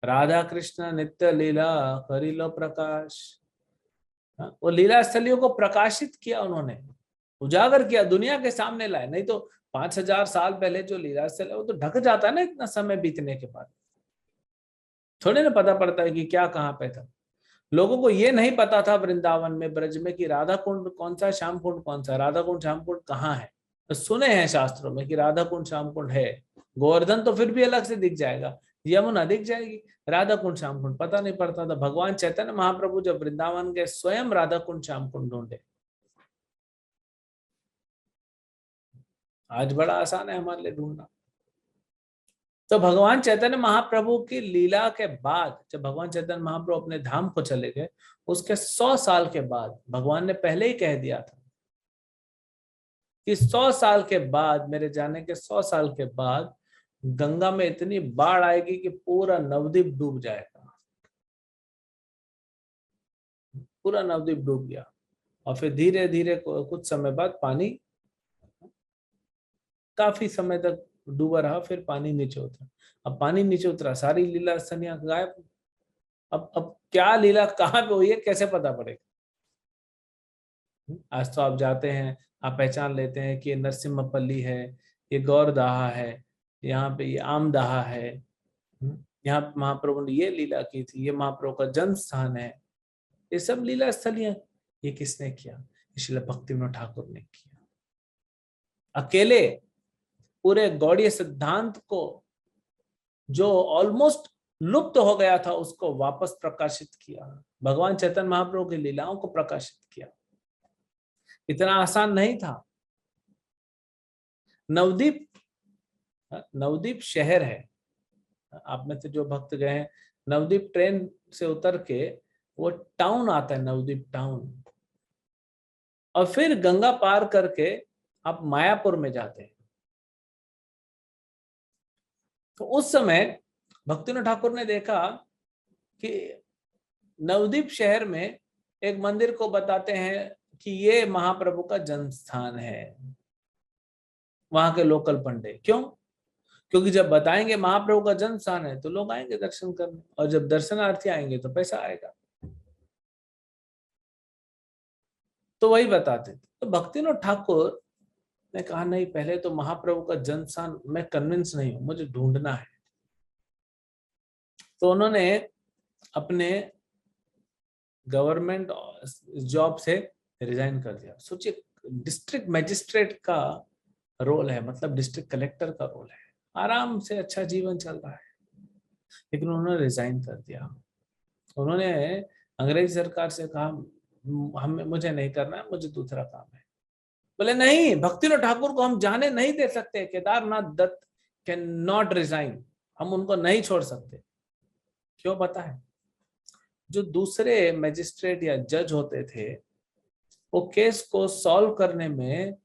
राधा कृष्ण नित्य लीला करिलो प्रकाश। वो लीला स्थलियों को प्रकाशित किया, उन्होंने उजागर किया, दुनिया के सामने लाए। नहीं तो 5000 साल पहले जो लीला स्थल है वो तो ढक जाता है ना, इतना समय बीतने के बाद थोड़े ना पता पड़ता है कि क्या कहाँ पे था। लोगों को ये नहीं पता था वृंदावन में, ब्रज में, कि राधा कुंड कौन सा, श्याम कुंड कौन सा, राधा कुंड श्याम कुंड कहाँ है। तो सुने हैं शास्त्रों में कि राधा कुंड श्याम कुंड है। गोवर्धन तो फिर भी अलग से दिख जाएगा, यमुना दिख जाएगी, राधा कुंड श्याम कुंड पता नहीं पड़ता था। भगवान चैतन्य महाप्रभु जब वृंदावन गए, स्वयं राधा कुंड श्याम कुंड ढूंढे। आज बड़ा आसान है हमारे लिए ढूंढना। तो भगवान चैतन्य महाप्रभु की लीला के बाद, जब भगवान चैतन्य महाप्रभु अपने धाम को चले गए, उसके 100 साल के बाद, भगवान ने पहले ही कह दिया था कि 100 साल के बाद, मेरे जाने के 100 साल के बाद गंगा में इतनी बाढ़ आएगी कि पूरा नवद्वीप डूब जाएगा। पूरा नवद्वीप डूब गया, और फिर धीरे धीरे कुछ समय बाद पानी, काफी समय तक डूबा रहा, फिर पानी नीचे उतरा। अब पानी नीचे उतरा, सारी लीला स्थलियां गायब। अब क्या लीला कहाँ पे हुई है, कैसे पता पड़ेगा? आज तो आप जाते हैं, आप पहचान लेते हैं कि ये नरसिम्हपल्ली है, ये गौरदाहा है, यहाँ पे ये आमदाहा है, यहाँ महाप्रभु ने ये लीला की थी, ये महाप्रभु का जन्म स्थान है। ये सब लीला स्थलियां, ये किसने किया? इसलिए भक्तिविनोद ठाकुर ने किया। अकेले पूरे गौड़ीय सिद्धांत को, जो ऑलमोस्ट लुप्त हो गया था, उसको वापस प्रकाशित किया। भगवान चैतन्य महाप्रभु की लीलाओं को प्रकाशित किया। इतना आसान नहीं था। नवद्वीप, नवद्वीप शहर है, आप में से जो भक्त गए हैं, नवद्वीप ट्रेन से उतर के वो टाउन आता है, नवद्वीप टाउन, और फिर गंगा पार करके आप मायापुर में जाते हैं। तो उस समय भक्तिविनोद ठाकुर ने देखा कि नवद्वीप शहर में एक मंदिर को बताते हैं कि ये महाप्रभु का जन्म स्थान है। वहां के लोकल पंडे, क्यों? क्योंकि जब बताएंगे महाप्रभु का जन्म स्थान है तो लोग आएंगे दर्शन करने, और जब दर्शनार्थी आएंगे तो पैसा आएगा। तो वही बताते थे। तो भक्तिनाथ ठाकुर ने कहा नहीं, पहले तो महाप्रभु का जन्म स्थान, मैं कन्विंस नहीं हूं, मुझे ढूंढना है। तो उन्होंने अपने गवर्नमेंट जॉब से रिजाइन कर दिया। सोचिए, डिस्ट्रिक्ट मजिस्ट्रेट का रोल है, मतलब डिस्ट्रिक्ट कलेक्टर का रोल है, आराम से अच्छा जीवन चल रहा है, लेकिन उन्होंने रिजाइन कर दिया। उन्होंने अंग्रेज सरकार से कहा हम मुझे नहीं करना है, मुझे दूसरा काम है। बोले नहीं, भक्तिनाथ ठाकुर को हम जाने नहीं दे सकते, Kedarnath Dutt can not resign, हम उनको नहीं छोड़ सकते। क्यों पता है? जो दूसरे मजिस्ट्रेट या जज होते थे, वो केस को सॉल्व करने में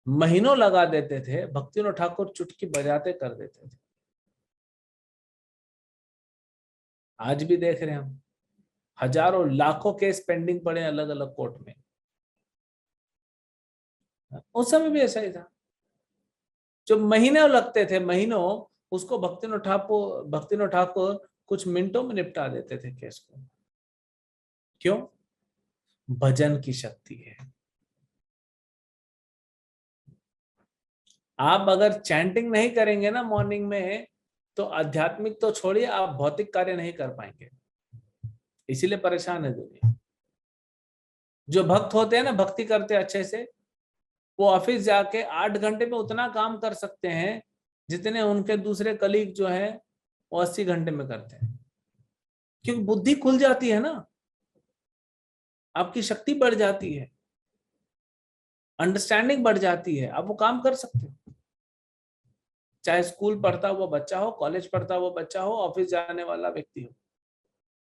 महीनों लगा देते थे, भक्तिनाथ ठाकुर चुटकी बजाते कर देते थे। आज भी देख रहे हैं हम, हजारों लाखों केस पेंडिंग पड़े अलग अलग कोर्ट में। उस समय भी ऐसा ही था, जो महीनों लगते थे, महीनों, उसको भक्तिनाथ ठाकुर कुछ मिनटों में निपटा देते थे केस को। क्यों? भजन की शक्ति है। आप अगर चैंटिंग नहीं करेंगे ना मॉर्निंग में, तो आध्यात्मिक तो छोड़िए, आप भौतिक कार्य नहीं कर पाएंगे। इसीलिए परेशान है दुनिया। जो भक्त होते हैं ना, भक्ति करते हैं अच्छे से, वो ऑफिस जाके 8 घंटे में उतना काम कर सकते हैं जितने उनके दूसरे कलीग जो है वो 80 घंटे में करते हैं। क्योंकि बुद्धि खुल जाती है ना, आपकी शक्ति बढ़ जाती है, अंडरस्टैंडिंग बढ़ जाती है, आप वो काम कर सकते हो। चाहे स्कूल पढ़ता हुआ बच्चा हो, कॉलेज पढ़ता हुआ बच्चा हो, ऑफिस जाने वाला व्यक्ति हो,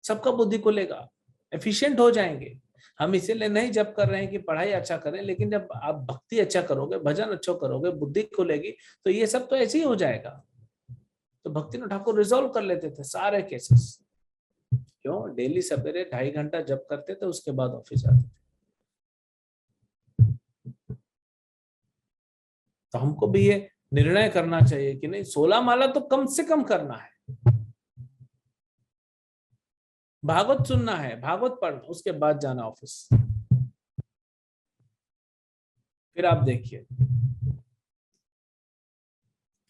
सबका बुद्धि खुलेगा, एफिशिएंट हो जाएंगे। हम इसीलिए नहीं जब कर रहे हैं कि पढ़ाई अच्छा करें, लेकिन जब आप भक्ति अच्छा करोगे, भजन अच्छा करोगे, बुद्धि खुलेगी, तो ये सब तो ऐसे ही हो जाएगा। तो भक्तिनाथ ठाकुर रिजॉल्व कर लेते थे सारे केसेस। क्यों? डेली सवेरे 2.5 घंटा जब करते थे, उसके बाद ऑफिस जाते थे। तो हमको भी ये निर्णय करना चाहिए कि नहीं, 16 माला तो कम से कम करना है, भागवत सुनना है, भागवत पढ़ना, उसके बाद जाना ऑफिस। फिर आप देखिए,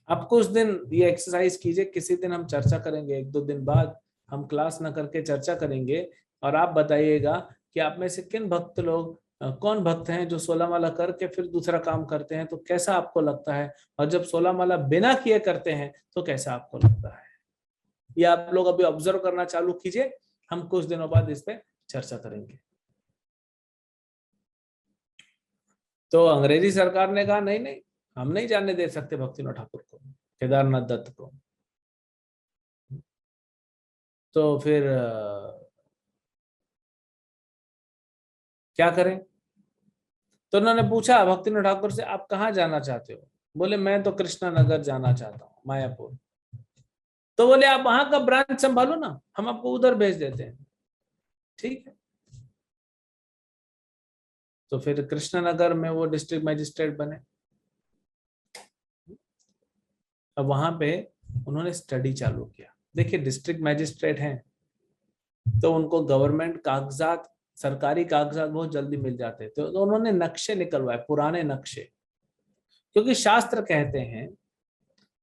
आप कुछ दिन ये एक्सरसाइज कीजिए, किसी दिन हम चर्चा करेंगे, 1-2 दिन बाद हम क्लास ना करके चर्चा करेंगे, और आप बताइएगा कि आप में से किन भक्त लोग, कौन भक्त हैं जो 16 माला करके फिर दूसरा काम करते हैं, तो कैसा आपको लगता है, और जब 16 माला बिना किए करते हैं तो कैसा आपको लगता है। ये आप लोग अभी ऑब्जर्व करना चालू कीजिए, हम कुछ दिनों बाद इस पे चर्चा करेंगे। तो अंग्रेजी सरकार ने कहा नहीं नहीं, हम नहीं जाने दे सकते भक्तिनाथ ठाकुर को, केदारनाथ दत्त को। तो फिर क्या करें? तो उन्होंने पूछा भक्तिनाथ ठाकुर से, आप कहाँ जाना चाहते हो? बोले मैं तो कृष्णा नगर जाना चाहता हूँ, मायापुर। तो बोले आप वहां का ब्रांच संभालो ना, हम आपको उधर भेज देते हैं। ठीक है। तो फिर कृष्णनगर में वो डिस्ट्रिक्ट मजिस्ट्रेट बने। अब वहां पे उन्होंने स्टडी चालू किया। देखिए, डिस्ट्रिक्ट मजिस्ट्रेट हैं तो उनको गवर्नमेंट कागजात, सरकारी कागजात बहुत जल्दी मिल जाते थे, तो उन्होंने नक्शे निकलवाए, पुराने नक्शे। क्योंकि शास्त्र कहते हैं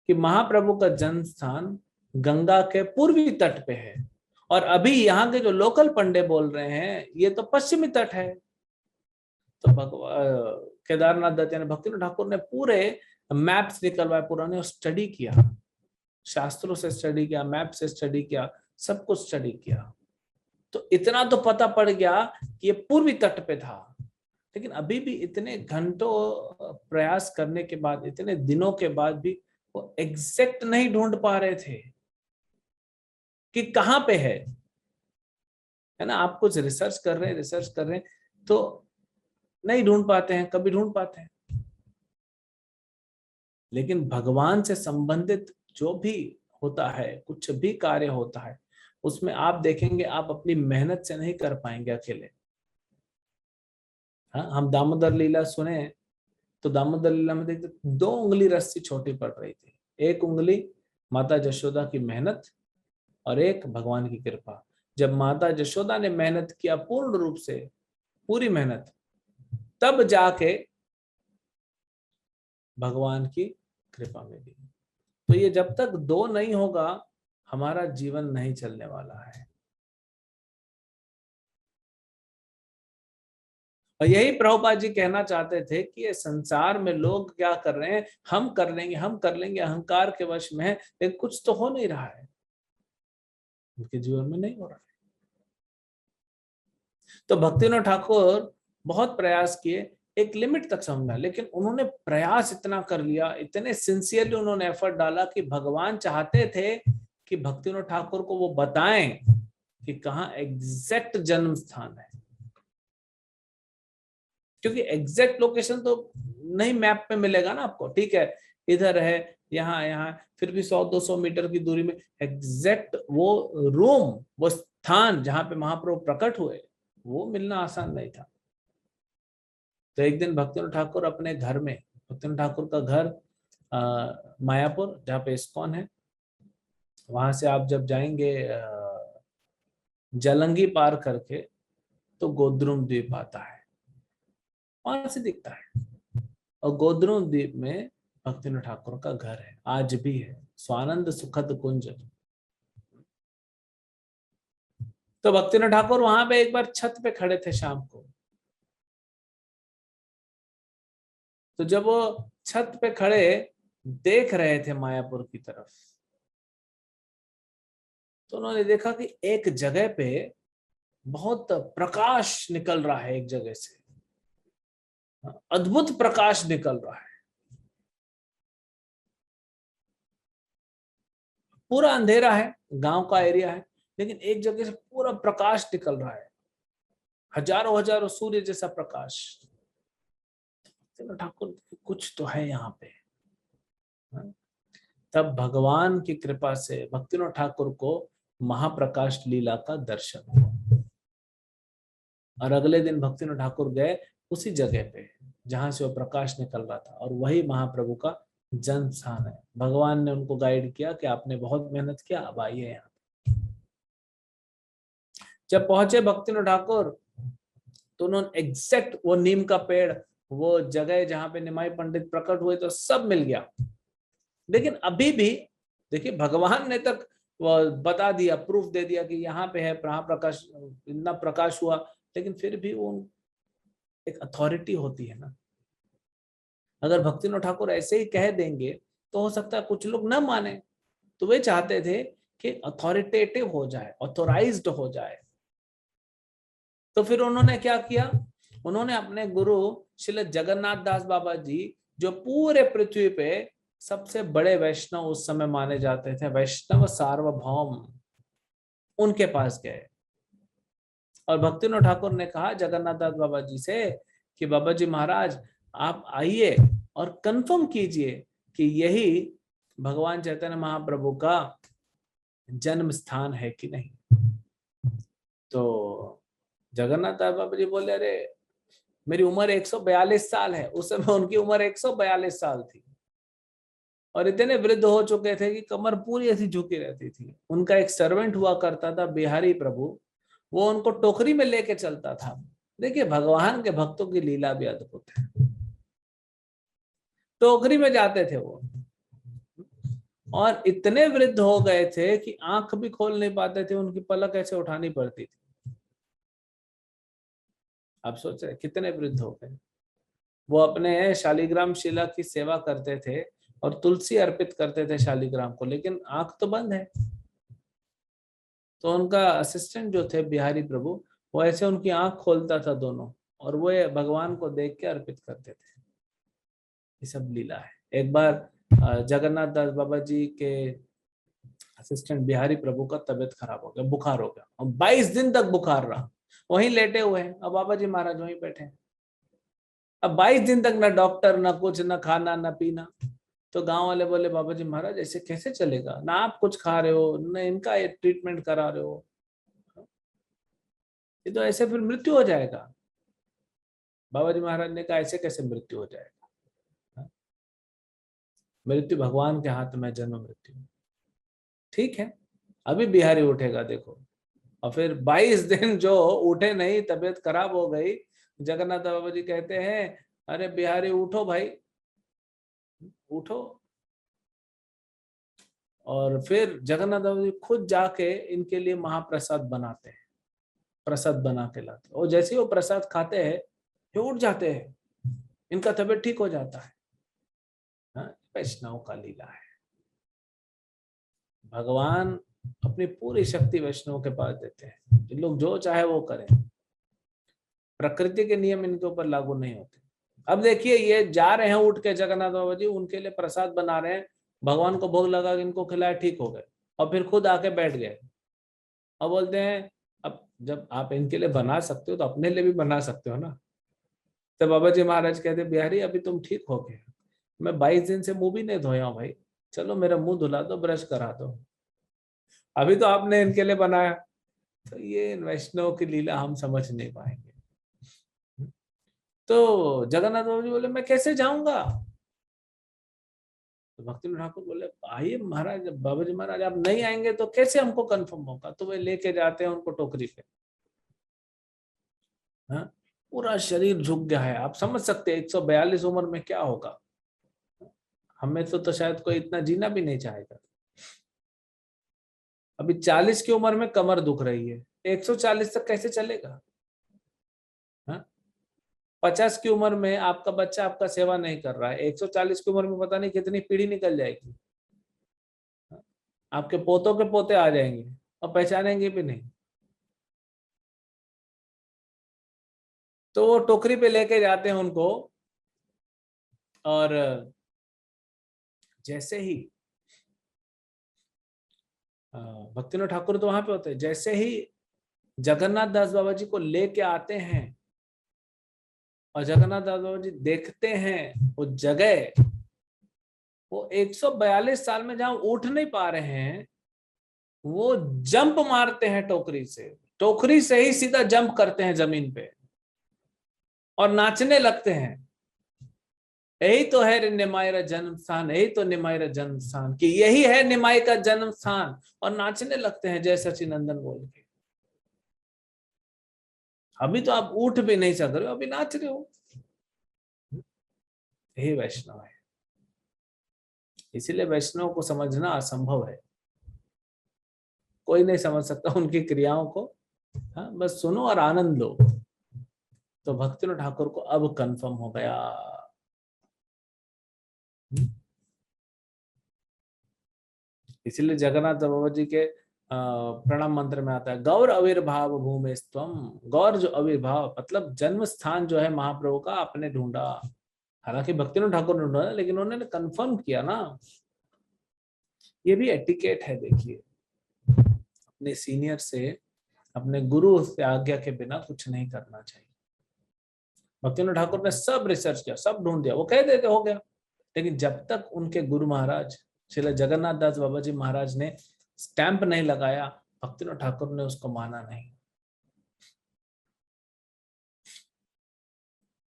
कि महाप्रभु का जन्म स्थान गंगा के पूर्वी तट पे है, और अभी यहाँ के जो लोकल पंडे बोल रहे हैं ये तो पश्चिमी तट है। तो केदारनाथ दत्त यानी भक्तिनाथ ठाकुर ने पूरे मैप्स निकलवाए पुराने, और स्टडी किया, शास्त्रों से स्टडी किया, मैप से स्टडी किया, सब कुछ स्टडी किया। तो इतना तो पता पड़ गया कि ये पूर्वी तट पे था। लेकिन अभी भी इतने घंटों प्रयास करने के बाद, इतने दिनों के बाद भी वो एग्जैक्ट नहीं ढूंढ पा रहे थे कि कहां पे है ना। आप कुछ रिसर्च कर रहे हैं, तो नहीं ढूंढ पाते हैं, कभी ढूंढ पाते हैं। लेकिन भगवान से संबंधित जो भी होता है, कुछ भी कार्य होता है, उसमें आप देखेंगे आप अपनी मेहनत से नहीं कर पाएंगे अकेले। हाँ, हम दामोदर लीला सुने तो दामोदर लीला में देखते 2 उंगली रस्सी छोटी पड़ रही थी, एक उंगली माता जशोदा की मेहनत और एक भगवान की कृपा। जब माता जशोदा ने मेहनत किया पूर्ण रूप से, पूरी मेहनत, तब जाके भगवान की कृपा मिली। तो ये जब तक दो नहीं होगा, हमारा जीवन नहीं चलने वाला है। और यही प्रभुपाद जी कहना चाहते थे कि ये संसार में लोग क्या कर रहे हैं, हम कर लेंगे हम कर लेंगे, अहंकार के वश में है, लेकिन कुछ तो हो नहीं रहा है, उनके जीवन में नहीं हो रहा है। तो भक्तिविनोद ठाकुर बहुत प्रयास किए, एक लिमिट तक समझा, लेकिन उन्होंने प्रयास इतना कर लिया, इतने सिंसियरली उन्होंने एफर्ट डाला कि भगवान चाहते थे कि भक्तिविनोद ठाकुर को वो बताएं कि कहाँ एग्जैक्ट जन्म स्थान है, क्योंकि एग्जैक्ट लोकेशन तो नहीं मैप में मिलेगा ना आपको। ठीक है, इधर है, यहाँ यहाँ, फिर भी 100-200 मीटर की दूरी में एग्जैक्ट वो रूम, वो स्थान जहां पे महाप्रभु प्रकट हुए, वो मिलना आसान नहीं था। तो एक दिन भक्तिविनोद ठाकुर अपने घर में, भक्तिविनोद ठाकुर का घर मायापुर, जहाँ पे इस्कॉन है, वहां से आप जब जाएंगे जलंगी पार करके, तो गोद्रुम द्वीप आता है, वहां से दिखता है। और गोद्रुम द्वीप में भक्तिविनोद ठाकुर का घर है, आज भी है, स्वानंद सुखद कुंज। तो भक्तिविनोद ठाकुर वहां पे एक बार छत पे खड़े थे शाम को। तो जब वो छत पे खड़े देख रहे थे मायापुर की तरफ, तो उन्होंने देखा कि एक जगह पे बहुत प्रकाश निकल रहा है, एक जगह से अद्भुत प्रकाश निकल रहा है। पूरा अंधेरा है, गांव का एरिया है, लेकिन एक जगह से पूरा प्रकाश निकल रहा है, हजारों हजारों सूर्य जैसा प्रकाश। ठाकुर कुछ तो है यहाँ पे। तब भगवान की कृपा से भक्तिविनोद ठाकुर को महाप्रकाश लीला का दर्शन हुआ, और अगले दिन भक्तिविनोद ठाकुर गए उसी जगह पे जहां से वो प्रकाश निकल रहा था, और वही महाप्रभु का जन्म स्थान है। भगवान ने उनको गाइड किया कि आपने बहुत मेहनत किया, अब आइए यहाँ। जब पहुंचे भक्तिविनोद ठाकुर, तो उन्होंने एग्जैक्ट वो नीम का पेड़, वो जगह जहां पे निमाई पंडित प्रकट हुए, तो सब मिल गया। लेकिन अभी भी देखिए, भगवान ने तक वो बता दिया, प्रूफ दे दिया कि यहाँ पे है प्रकाश, इतना प्रकाश हुआ, लेकिन फिर भी वो एक अथॉरिटी होती है ना। अगर भक्तिविनोद ठाकुर ऐसे ही कह देंगे तो हो सकता है कुछ लोग ना माने। तो वे चाहते थे कि अथॉरिटेटिव हो जाए, ऑथोराइज्ड हो जाए। तो फिर उन्होंने क्या किया, उन्होंने अपने गुरु श्रील जगन्नाथ दास बाबा जी, जो पूरे पृथ्वी पे सबसे बड़े वैष्णव उस समय माने जाते थे, वैष्णव सार्वभौम, उनके पास गए। और भक्तिविनोद ठाकुर ने कहा जगन्नाथ दास बाबा जी से कि बाबा जी महाराज, आप आइए और कंफर्म कीजिए कि यही भगवान चैतन्य महाप्रभु का जन्म स्थान है कि नहीं। तो जगन्नाथ दास बाबा जी बोले, अरे मेरी उम्र 142 साल है, उस समय उनकी उम्र 142 साल थी, और इतने वृद्ध हो चुके थे कि कमर पूरी ऐसी झुकी रहती थी। उनका एक सर्वेंट हुआ करता था बिहारी प्रभु, वो उनको टोकरी में लेके चलता था। देखिए, भगवान के भक्तों की लीला भी अद्भुत है। टोकरी में जाते थे वो, और इतने वृद्ध हो गए थे कि आंख भी खोल नहीं पाते थे, उनकी पलक ऐसे उठानी पड़ती थी। आप सोच रहे कितने वृद्ध हो गए। वो अपने शालिग्राम शिला की सेवा करते थे और तुलसी अर्पित करते थे शालिग्राम को, लेकिन आंख तो बंद है। तो उनका असिस्टेंट जो थे बिहारी प्रभु, वो ऐसे उनकी आंख खोलता था दोनों, और वो भगवान को देख के अर्पित करते थे। ये सब लीला है। एक बार जगन्नाथ दास बाबा जी के असिस्टेंट बिहारी प्रभु का तबीयत खराब हो गया, बुखार हो गया, और 22 दिन तक बुखार रहा, वहीं लेटे हुए हैं, अब बाबा जी महाराज वहीं बैठे हैं। अब 22 दिन तक ना डॉक्टर, ना कुछ, ना खाना ना पीना। तो गांव वाले बोले, बाबा जी महाराज ऐसे कैसे चलेगा, ना आप कुछ खा रहे हो, ना इनका ये ट्रीटमेंट करा रहे हो, ये तो ऐसे फिर मृत्यु हो जाएगा। बाबा जी महाराज ने कहा, ऐसे कैसे मृत्यु हो जाएगा। मृत्यु भगवान के हाथ में, जन्म मृत्यु। ठीक है, अभी बिहारी उठेगा देखो। और फिर 22 दिन जो उठे नहीं, तबीयत खराब हो गई, जगन्नाथ बाबा जी कहते हैं अरे बिहारी उठो भाई, उठो। और फिर जगन्नाथ बाबा जी खुद जाके इनके लिए महाप्रसाद बनाते हैं, प्रसाद बना के लाते हैं। और जैसे ही वो प्रसाद खाते हैं ये उठ जाते हैं, इनका तबीयत ठीक हो जाता है। हाँ, वैष्णव का लीला है। भगवान अपनी पूरी शक्ति वैष्णव के पास देते हैं, इन लोग जो चाहे वो करें, प्रकृति के नियम इनके ऊपर लागू नहीं होते। अब देखिए ये जा रहे हैं उठ के, जगन्नाथ बाबा जी उनके लिए प्रसाद बना रहे हैं, भगवान को भोग लगा, इनको खिलाया, ठीक हो गए, और फिर खुद आके बैठ गए। और बोलते हैं अब जब आप इनके लिए बना सकते हो तो अपने लिए भी बना सकते हो ना। तो बाबा जी महाराज कहते बिहारी अभी तुम ठीक हो गए, मैं 22 दिन से मुंह भी नहीं धोया हूं भाई, चलो मेरा मुंह धुला दो, ब्रश करा दो, अभी तो आपने इनके लिए बनाया। तो ये वैष्णव की लीला हम समझ नहीं पाएंगे। तो जगन्नाथ बाबू जी बोले मैं कैसे जाऊंगा? तो भक्ति ठाकुर बोले आइए महाराज, बाबा जी महाराज आप नहीं आएंगे तो कैसे हमको कंफर्म होगा? तो वे लेके जाते हैं उनको टोकरी पे। हाँ, पूरा शरीर झुक गया है, आप समझ सकते हैं 142 उम्र में क्या होगा। हमें तो शायद कोई इतना जीना भी नहीं चाहेगा। अभी 40 की उम्र में कमर दुख रही है, 140 तक कैसे चलेगा? हाँ, 50 की उम्र में आपका बच्चा आपका सेवा नहीं कर रहा है, 140 की उम्र में पता नहीं कितनी पीढ़ी निकल जाएगी। आपके पोतों के पोते आ जाएंगे और पहचानेंगे भी नहीं। तो वो टोकरी पे लेके जाते हैं उनको, और जैसे ही भक्तिनाथ ठाकुर तो वहां पे होते हैं, जैसे ही जगन्नाथ दास बाबा जी को लेके आते हैं और जगन्नाथ दास बाबा जी देखते हैं वो जगह, वो 142 साल में जहां उठ नहीं पा रहे हैं, वो जंप मारते हैं टोकरी से, टोकरी से ही सीधा जंप करते हैं जमीन पे और नाचने लगते हैं। यही तो है निमाई का जन्म स्थान, यही तो निमाई का जन्म स्थान, कि यही है निमाई का जन्म स्थान। और नाचने लगते हैं जय सचिनंदन बोल के। अभी तो आप उठ भी नहीं सक रहे हो, अभी नाच रहे हो। यही वैष्णव है। इसीलिए वैष्णव को समझना असंभव है, कोई नहीं समझ सकता उनकी क्रियाओं को। हाँ, बस सुनो और आनंद लो। तो भक्तिनाथ ठाकुर को अब कंफर्म हो गया। इसीलिए जगन्नाथ बाबा जी के प्रणाम मंत्र में आता है गौर आविर्भाव भूमि स्तम। गौर जो आविर्भाव मतलब जन्म स्थान जो है महाप्रभु का आपने ढूंढा। हालांकि भक्तिनाथ ठाकुर ने ढूंढा, लेकिन उन्होंने कंफर्म किया ना। ये भी एटिकेट है, देखिए अपने सीनियर से, अपने गुरु से आज्ञा के बिना कुछ नहीं करना चाहिए। भक्तिनाथ ठाकुर ने सब रिसर्च किया, सब ढूंढ दिया, वो कह देते हो गया, लेकिन जब तक उनके गुरु महाराज श्री जगन्नाथ दास बाबा जी महाराज ने स्टैंप नहीं लगाया, भक्तिनाथ ठाकुर ने उसको माना नहीं।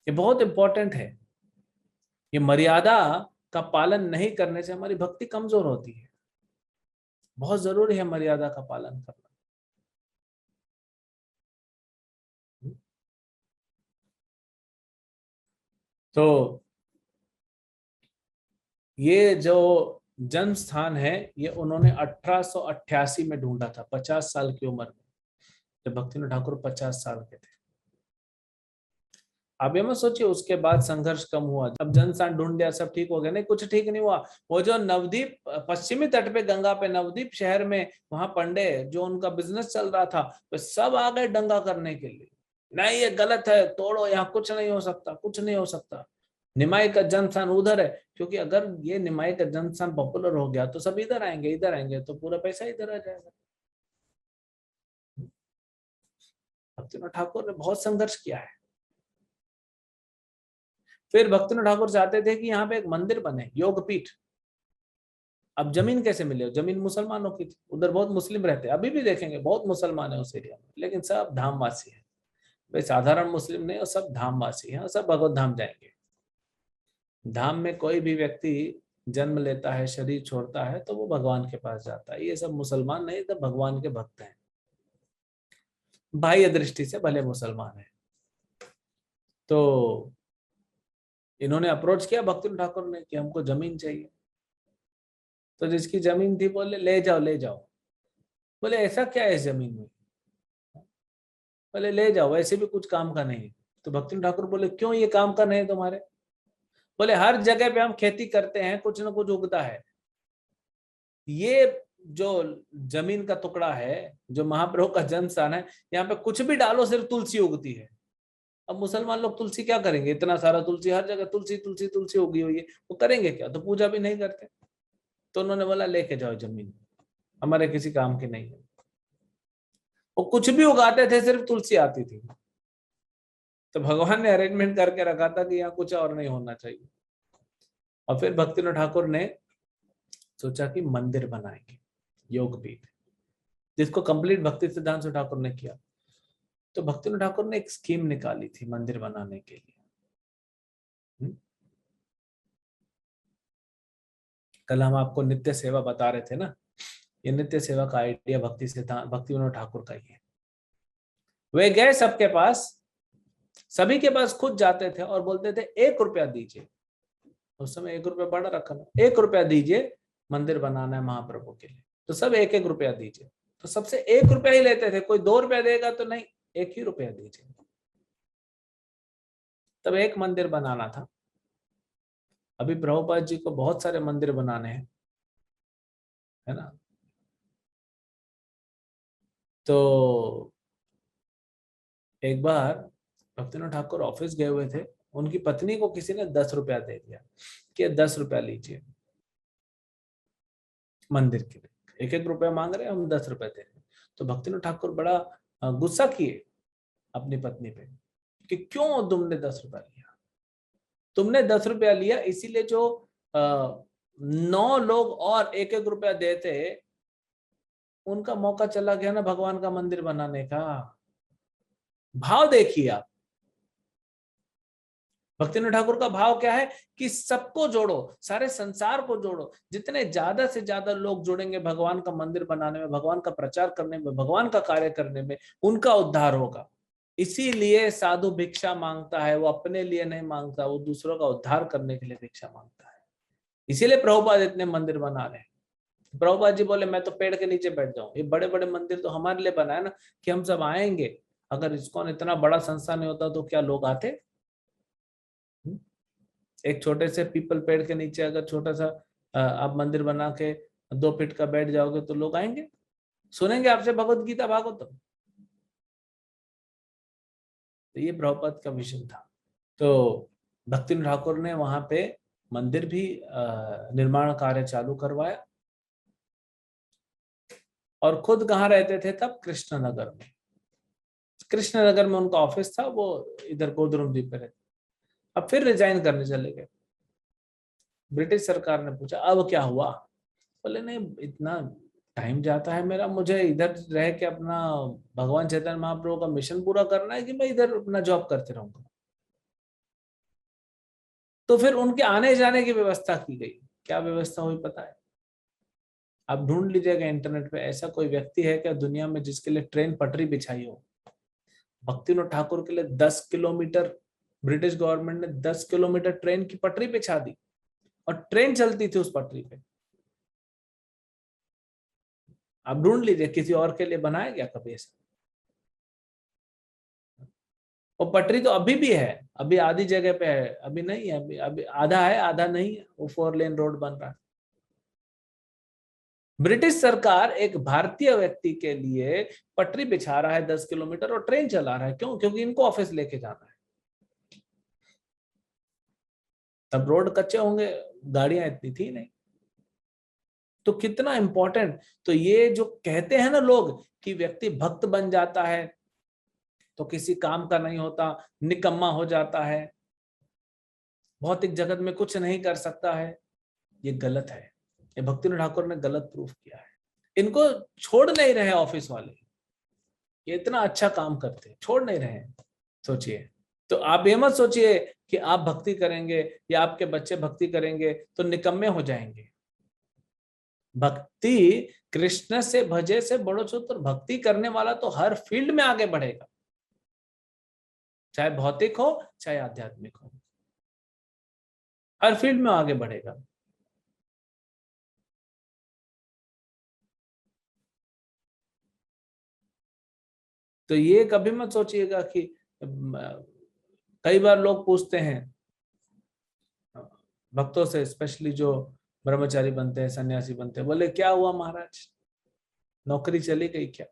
ये बहुत इंपॉर्टेंट है। ये मर्यादा का पालन नहीं करने से हमारी भक्ति कमजोर होती है। बहुत जरूरी है मर्यादा का पालन करना। तो ये जो जन्म स्थान है, ये उन्होंने 1888 में ढूंढा था, 50 साल की उम्र में, जब भक्तिनाथ ठाकुर 50 साल के थे। अब ये मत सोचिए उसके बाद संघर्ष कम हुआ, अब जन स्थान ढूंढ लिया सब ठीक हो गया, नहीं, कुछ ठीक नहीं हुआ। वो जो नवद्वीप पश्चिमी तट पे गंगा पे नवद्वीप शहर में, वहां पंडे जो उनका बिजनेस चल रहा था, वे सब आ गए दंगा करने के लिए, नहीं ये गलत है, तोड़ो, यहाँ कुछ नहीं हो सकता, कुछ नहीं हो सकता। निमाई का जन स्थान उधर है, क्योंकि अगर ये निमाई का जन स्थान पॉपुलर हो गया तो सब इधर आएंगे, इधर आएंगे तो पूरा पैसा इधर आ जाएगा। भक्तिनाथ ठाकुर ने बहुत संघर्ष किया है। फिर भक्तिनाथ ठाकुर चाहते थे कि यहाँ पे एक मंदिर बने, योगपीठ। अब जमीन कैसे मिले? जमीन मुसलमानों की थी, उधर बहुत मुस्लिम रहते हैं, अभी भी देखेंगे बहुत मुसलमान है उस एरिया में, लेकिन सब धामवासी है। भाई साधारण मुस्लिम नहीं, और सब धामवासी हैं, सब भगवत धाम जाएंगे। धाम में कोई भी व्यक्ति जन्म लेता है, शरीर छोड़ता है, तो वो भगवान के पास जाता है। ये सब मुसलमान नहीं, तो भगवान के भक्त हैं, बाह्य दृष्टि से भले मुसलमान है। तो इन्होंने अप्रोच किया भक्तिन ठाकुर ने कि हमको जमीन चाहिए। तो जिसकी जमीन थी बोले ले जाओ ले जाओ। बोले ऐसा क्या है इस जमीन में? बोले ले जाओ, वैसे भी कुछ काम का नहीं है। तो भक्तिन ठाकुर बोले क्यों, ये काम का नहीं है तुम्हारे? बोले हर जगह पे हम खेती करते हैं, कुछ ना कुछ उगता है। ये जो जमीन का टुकड़ा है, जो महाप्रभु का जन्म स्थान है, यहाँ पे कुछ भी डालो सिर्फ तुलसी उगती है। अब मुसलमान लोग तुलसी क्या करेंगे? इतना सारा तुलसी, हर जगह तुलसी तुलसी तुलसी उगी हुई है, वो करेंगे क्या? तो पूजा भी नहीं करते। तो उन्होंने बोला लेके जाओ जमीन, हमारे किसी काम की नहीं है। वो कुछ भी उगाते थे, सिर्फ तुलसी आती थी। तो भगवान ने अरेंजमेंट करके रखा था कि यहाँ कुछ और नहीं होना चाहिए। और फिर भक्तिनाथ ठाकुर ने सोचा कि मंदिर बनाएंगे, योगपीठ, जिसको कंप्लीट भक्ति सिद्धांत ठाकुर ने किया। तो भक्तिनाथ ठाकुर ने एक स्कीम निकाली थी मंदिर बनाने के लिए। कल हम आपको नित्य सेवा बता रहे थे ना, ये नित्य सेवा का आइडिया भक्ति सिद्धांत भक्तिनाथ ठाकुर का ही है। वे गए सबके पास, सभी के पास खुद जाते थे और बोलते थे 1 रुपया दीजिए। उस समय 1 रुपया बड़ा रकम है। 1 रुपया दीजिए, मंदिर बनाना है महाप्रभु के लिए। तो सब 1-1 रुपया दीजिए। तो सबसे 1 रुपया ही लेते थे, कोई 2 रुपया देगा तो नहीं, 1 ही रुपया दीजिए। तब एक मंदिर बनाना था। अभी प्रभुपाद जी को बहुत सारे मंदिर बनाने हैं, है ना। तो एक बार भक्तिनाथ ठाकुर ऑफिस गए हुए थे, उनकी पत्नी को किसी ने 10 रुपया दे दिया कि 10 रुपया लीजिए मंदिर के लिए। 1-1 रुपया मांग रहे हैं, हम 10 रुपया दे रहे हैं। तो भक्तिनाथ ठाकुर बड़ा गुस्सा किए अपनी पत्नी पे कि क्यों तुमने 10 रुपया लिया? तुमने 10 रुपया लिया इसीलिए जो 9 लोग और 1-1 रुपया देते, उनका मौका चला गया ना भगवान का मंदिर बनाने का। भाव देखिए आप, भक्तिनाथ ठाकुर का भाव क्या है कि सबको जोड़ो, सारे संसार को जोड़ो। जितने ज्यादा से ज्यादा लोग जुड़ेंगे भगवान का मंदिर बनाने में, भगवान का प्रचार करने में, भगवान का कार्य करने में, उनका उद्धार होगा। इसीलिए साधु भिक्षा मांगता है, वो अपने लिए नहीं मांगता, वो दूसरों का उद्धार करने के लिए भिक्षा मांगता है। इसीलिए प्रभुपाद इतने मंदिर बना रहे हैं। प्रभुपाद जी बोले मैं तो पेड़ के नीचे बैठ जाऊं, ये बड़े बड़े मंदिर तो हमारे लिए बना है ना कि हम सब आएंगे। अगर इस्कॉन इतना बड़ा संस्था नहीं होता तो क्या लोग आते? एक छोटे से पीपल पेड़ के नीचे अगर छोटा सा आप मंदिर बना के 2 फीट का बैठ जाओगे तो लोग आएंगे, सुनेंगे आपसे भगवत गीता भागवतम। तो ये प्रभुपाद का विजन था। तो भक्तिनाथ ठाकुर ने वहां पे मंदिर भी निर्माण कार्य चालू करवाया। और खुद कहाँ रहते थे तब? कृष्णनगर में। कृष्णनगर में उनका ऑफिस था, वो इधर गोदरुम द्वीप पे रहते। अब फिर रिजाइन करने चले गए। ब्रिटिश सरकार ने पूछा अब क्या हुआ? बोले नहीं, इतना टाइम जाता है मेरा, मुझे इधर रह के अपना भगवान चैतन्य महाप्रभु का मिशन पूरा करना है कि मैं इधर अपना जॉब करते रहूंगा। तो फिर उनके आने जाने की व्यवस्था की गई। क्या व्यवस्था हुई पता है? आप ढूंढ लीजिएगा इंटरनेट पे, ऐसा कोई व्यक्ति है क्या दुनिया में जिसके लिए ट्रेन पटरी बिछाई हो? भक्तिनाथ ठाकुर के लिए 10 किलोमीटर ब्रिटिश गवर्नमेंट ने 10 किलोमीटर ट्रेन की पटरी बिछा दी, और ट्रेन चलती थी उस पटरी पे। आप ढूंढ लीजिए किसी और के लिए बनाया गया कभी ऐसा? वो पटरी तो अभी भी है, अभी आधी जगह पे है, अभी नहीं है, अभी अभी आधा है आधा नहीं है, वो 4 लेन रोड बन रहा है। ब्रिटिश सरकार एक भारतीय व्यक्ति के लिए पटरी बिछा रहा है 10 किलोमीटर और ट्रेन चला रहा है। क्यों? क्योंकि इनको ऑफिस लेके जाना है। तब रोड कच्चे होंगे, गाड़ियां इतनी थी नहीं। तो कितना इंपॉर्टेंट। तो ये जो कहते हैं ना लोग कि व्यक्ति भक्त बन जाता है तो किसी काम का नहीं होता, निकम्मा हो जाता है, भौतिक जगत में कुछ नहीं कर सकता है, ये गलत है। ये भक्तिनाथ ठाकुर ने गलत प्रूफ किया है। इनको छोड़ नहीं रहे ऑफिस वाले, ये इतना अच्छा काम करते हैं, छोड़ नहीं रहे हैं। सोचिए, तो आप ये मत सोचिए कि आप भक्ति करेंगे या आपके बच्चे भक्ति करेंगे तो निकम्मे हो जाएंगे। भक्ति कृष्ण से भजे से बड़ो छो, तो भक्ति करने वाला तो हर फील्ड में आगे बढ़ेगा, चाहे भौतिक हो चाहे आध्यात्मिक हो, हर फील्ड में आगे बढ़ेगा। तो ये कभी मत सोचिएगा कि कई बार लोग पूछते हैं भक्तों से, स्पेशली जो ब्रह्मचारी बनते हैं, सन्यासी बनते हैं, बोले क्या हुआ महाराज, नौकरी चली गई क्या,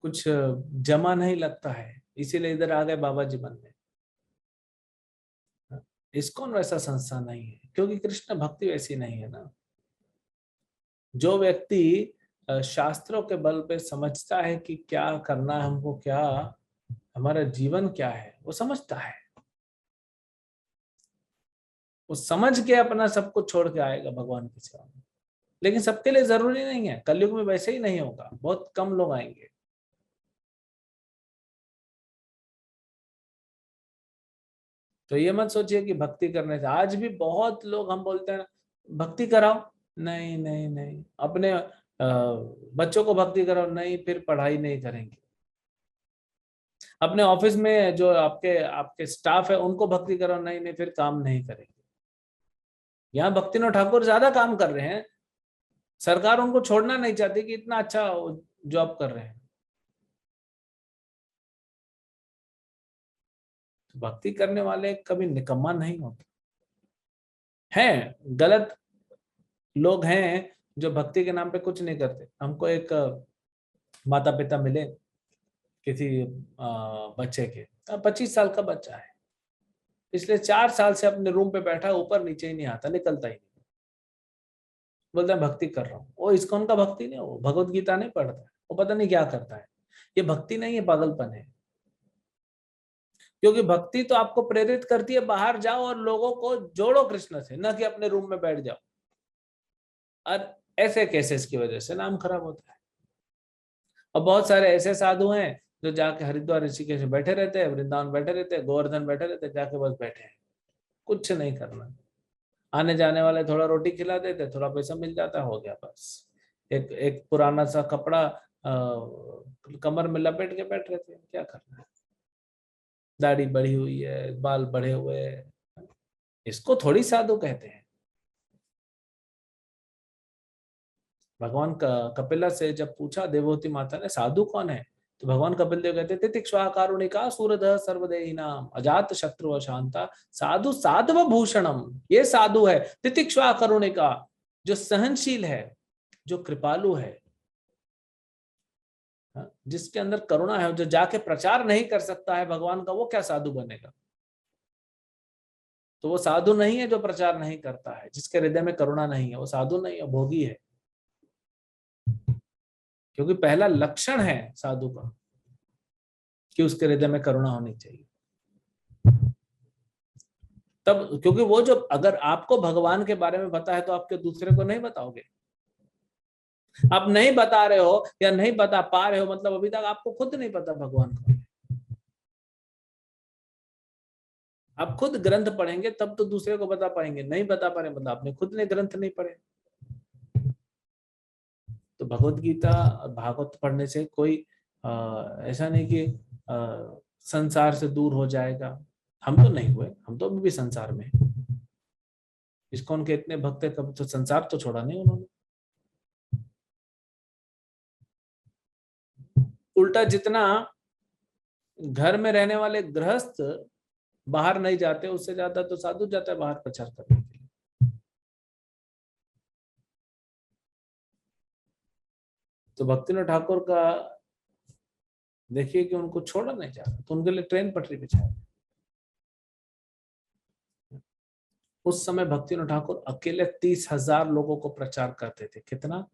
कुछ जमा नहीं लगता है इसीलिए इधर आ गए बाबा जी बनने। इस्कॉन वैसा संस्था नहीं है, क्योंकि कृष्ण भक्ति वैसी नहीं है ना। जो व्यक्ति शास्त्रों के बल पे समझता है कि क्या करना है हमको, क्या हमारा जीवन क्या है, वो समझता है, वो समझ के अपना सब कुछ छोड़ के आएगा भगवान की सेवा में। लेकिन सबके लिए जरूरी नहीं है, कलयुग में वैसे ही नहीं होगा, बहुत कम लोग आएंगे। तो ये मत सोचिए कि भक्ति करने से, आज भी बहुत लोग हम बोलते हैं भक्ति कराओ, नहीं नहीं नहीं, अपने बच्चों को भक्ति कराओ, नहीं फिर पढ़ाई नहीं करेंगे। अपने ऑफिस में जो आपके आपके स्टाफ है उनको भक्ति कराओ, नहीं नहीं फिर काम नहीं करेंगे। यहाँ भक्तिनाथ ठाकुर ज्यादा काम कर रहे हैं, सरकार उनको छोड़ना नहीं चाहती कि इतना अच्छा जॉब कर रहे हैं। तो भक्ति करने वाले कभी निकम्मा नहीं होते हैं। गलत लोग हैं जो भक्ति के नाम पे कुछ नहीं करते। हमको एक माता पिता मिले किसी बच्चे के, 25 साल का बच्चा है, पिछले 4 साल से अपने रूम पे बैठा, ऊपर नीचे ही नहीं आता, निकलता ही नहीं। बोलता है भक्ति कर रहा हूँ। वो इस्कॉन का भक्ति नहीं, वो भगवत गीता नहीं पढ़ता है, वो पता नहीं क्या करता है। ये भक्ति नहीं है, पागलपन है। क्योंकि भक्ति तो आपको प्रेरित करती है बाहर जाओ और लोगों को जोड़ो कृष्ण से, न कि अपने रूम में बैठ जाओ। और ऐसे केसेस की वजह से नाम खराब होता है। और बहुत सारे ऐसे साधु हैं जो जाके हरिद्वार ऋषिकेश में बैठे रहते हैं, वृंदावन बैठे रहते हैं, गोवर्धन बैठे रहते हैं, जाके बस बैठे हैं, कुछ नहीं करना। आने जाने वाले थोड़ा रोटी खिला देते, थोड़ा पैसा मिल जाता, हो गया बस। एक एक पुराना सा कपड़ा कमर में लपेट के बैठ रहते हैं, क्या करना है। दाढ़ी बढ़ी हुई है, बाल बढ़े हुए हैं, इसको थोड़ी साधु कहते हैं। भगवान का कपिला से जब पूछा देवहूति माता ने साधु कौन है, तो भगवान कपिल देव कहते तितिक्षा कारुणिका सूरध सर्वदेही नाम अजात शत्रु अशांता साधु साधव भूषणम। ये साधु है तितिक्षा करुणिका, जो सहनशील है, जो कृपालु है, जिसके अंदर करुणा है, जो जाके प्रचार नहीं कर सकता है भगवान का, वो क्या साधु बनेगा। तो वो साधु नहीं है जो प्रचार नहीं करता है, जिसके हृदय में करुणा नहीं है, वो साधु नहीं है, भोगी है। क्योंकि पहला लक्षण है साधु का कि उसके हृदय में करुणा होनी चाहिए। तब क्योंकि वो जो, अगर आपको भगवान के बारे में पता है तो आपके दूसरे को नहीं बताओगे। आप नहीं बता रहे हो या नहीं बता पा रहे हो, मतलब अभी तक आपको खुद नहीं पता भगवान को। आप खुद ग्रंथ पढ़ेंगे तब तो दूसरे को बता पाएंगे, नहीं बता पा रहे मतलब आपने खुद ने ग्रंथ नहीं पढ़े। तो भगवत गीता भागवत पढ़ने से कोई ऐसा नहीं कि संसार से दूर हो जाएगा। हम तो नहीं हुए, हम तो अभी भी संसार में। इस्कॉन के इतने भक्त है, कब तो संसार तो छोड़ा नहीं उन्होंने। उल्टा जितना घर में रहने वाले गृहस्थ बाहर नहीं जाते, उससे ज्यादा तो साधु जाता है बाहर प्रचार करने के लिए। तो भक्तिनाथ ठाकुर का देखिए कि उनको छोड़ा नहीं जा रहा, तो उनके लिए ट्रेन पटरी बिछाया। उस समय भक्तिनाथ ठाकुर अकेले 30,000 लोगों को प्रचार करते थे। कितना?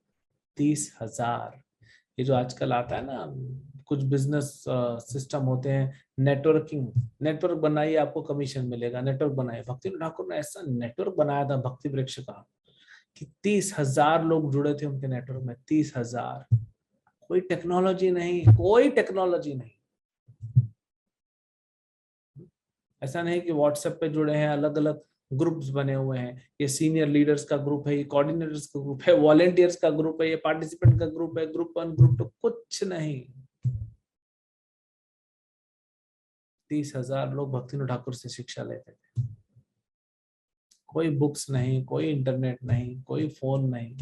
30,000। ये जो आजकल आता है ना, कुछ बिजनेस सिस्टम होते हैं, नेटवर्किंग, नेटवर्क बनाइए आपको कमीशन मिलेगा, नेटवर्क बनाइए। भक्तिनाथ ठाकुर ने ऐसा नेटवर्क बनाया था भक्ति वृक्ष का कि 30,000 लोग जुड़े थे उनके नेटवर्क में। 30,000। कोई टेक्नोलॉजी नहीं, कोई टेक्नोलॉजी नहीं। ऐसा नहीं कि व्हाट्सएप पे जुड़े हैं, अलग अलग ग्रुप्स बने हुए हैं, ये सीनियर लीडर्स का ग्रुप है, ये कोऑर्डिनेटर्स का ग्रुप है, वॉलेंटियर्स का ग्रुप है, ये पार्टिसिपेंट का ग्रुप है, ग्रुप 1 ग्रुप 2, कुछ नहीं। 30,000 लोग भक्तिनोद ठाकुर से शिक्षा लेते थे। कोई बुक्स नहीं, कोई इंटरनेट नहीं, कोई फोन नहीं,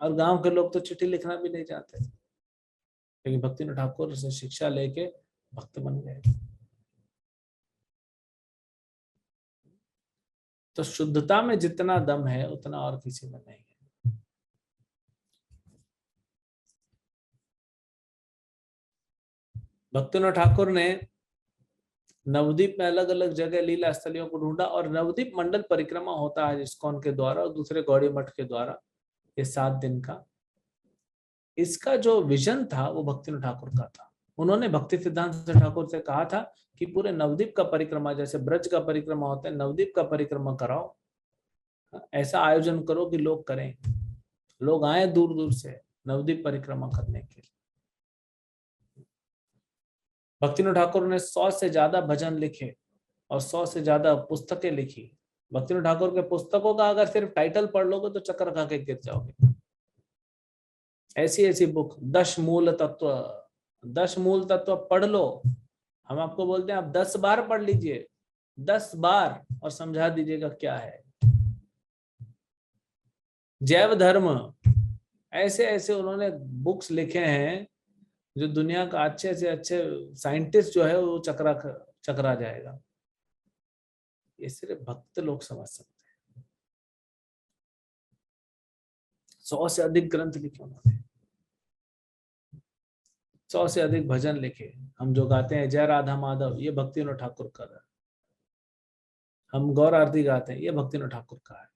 और गांव के लोग तो चिट्ठी लिखना भी नहीं जानते थे, लेकिन भक्तिनोद ठाकुर से शिक्षा लेके भक्त बन गए। तो शुद्धता में जितना दम है उतना और किसी में नहीं है। भक्तिनोद ठाकुर ने नवद्वीप में अलग अलग जगह लीला स्थलियों को ढूंढा, और नवद्वीप मंडल परिक्रमा होता है इस्कॉन के द्वारा और दूसरे गौड़ी मठ के द्वारा, ये 7 दिन का। इसका जो विजन था वो भक्तिनोद ठाकुर का था। उन्होंने भक्ति सिद्धांत ठाकुर से कहा था कि पूरे नवद्वीप का परिक्रमा, जैसे ब्रज का परिक्रमा होता है, नवद्वीप का परिक्रमा कराओ, ऐसा आयोजन करो कि लोग करें, लोग आए दूर दूर से नवद्वीप परिक्रमा करने के लिए। भक्तिनोद ठाकुर ने 100 से ज्यादा भजन लिखे और 100 से ज्यादा पुस्तकें लिखी। भक्तिनोद ठाकुर के पुस्तकों का अगर सिर्फ टाइटल पढ़ लोगे तो चक्कर खा के गिर जाओगे। ऐसी ऐसी बुक, 10 मूल तत्व, 10 मूल तत्व पढ़ लो, हम आपको बोलते हैं आप 10 बार पढ़ लीजिए, 10 बार, और समझा दीजिएगा क्या है। जैव धर्म, ऐसे ऐसे उन्होंने बुक्स लिखे हैं जो दुनिया का अच्छे से अच्छे साइंटिस्ट जो है वो चकरा जाएगा। ये सिर्फ भक्त लोग समझ सकते हैं। 100 से अधिक ग्रंथ लिखे उन्होंने, 100 से अधिक भजन लिखे। हम जो गाते हैं जय राधा माधव, ये भक्तिनोद ठाकुर का है। हम गौर आरती गाते हैं, ये भक्तिनोद ठाकुर का है।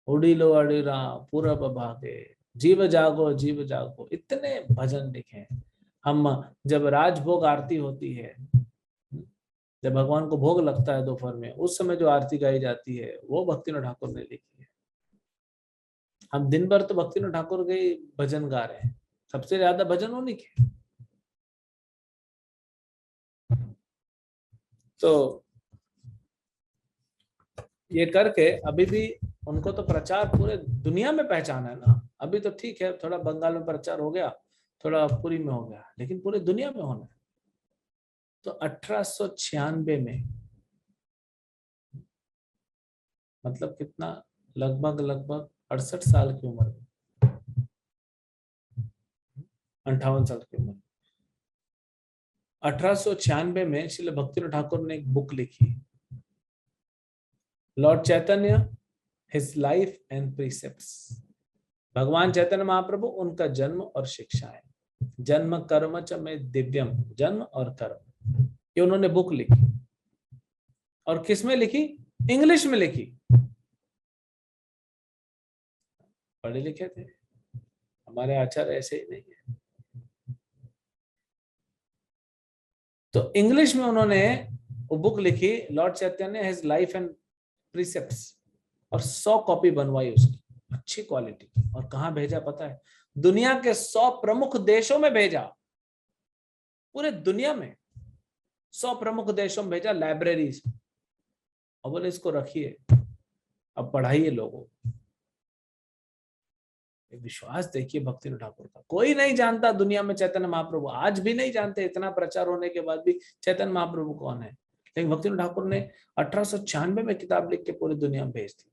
उड़ीलो अड़ीरा पूरब भागे, जीव जागो जीव जागो, इतने भजन लिखे हैं। हम जब राजभोग आरती होती है, जब भगवान को भोग लगता है दोपहर में, उस समय जो आरती गाई जाती है वो भक्तिनोद ठाकुर ने लिखी है। हम दिन भर तो भक्तिनोद ठाकुर के भजन गा रहे हैं, सबसे ज्यादा भजन उन्हीं के। तो ये करके अभी भी उनको तो प्रचार पूरे दुनिया में पहचाना है ना। अभी तो ठीक है, थोड़ा बंगाल में प्रचार हो गया, थोड़ा पुरी में हो गया, लेकिन पूरे दुनिया में होना है। तो 1896 में, मतलब कितना, लगभग लगभग 68 साल की उम्र में, 58 साल की उम्र, 1896 में श्रील भक्तिनोद ठाकुर ने एक बुक लिखी, Lord Chaitanya, his life and precepts. भगवान चैतन्य महाप्रभु, उनका जन्म और शिक्षाएं। जन्म कर्म च में दिव्यम, जन्म और कर्म, ये उन्होंने बुक लिखी। और किस में लिखी? इंग्लिश में लिखी। पढ़े लिखे थे, हमारे आचार्य ऐसे ही नहीं है। तो इंग्लिश में उन्होंने वो बुक लिखी, Lord Chaitanya, his life and precepts, और 100 कॉपी बनवाई उसकी, अच्छी क्वालिटी की। और कहां भेजा पता है? दुनिया के 100 प्रमुख देशों में भेजा, पूरे दुनिया में 100 प्रमुख देशों में भेजा, लाइब्रेरीज, और बोले इसको रखिए, अब पढ़ाइए लोगों को। विश्वास देखिए भक्तिनोद ठाकुर का। कोई नहीं जानता दुनिया में चैतन्य महाप्रभु, आज भी नहीं जानते, इतना प्रचार होने के बाद भी चैतन्य महाप्रभु कौन है। लेकिन भक्तिनोद ठाकुर ने 1896 में किताब लिख के पूरी दुनिया में भेज दी।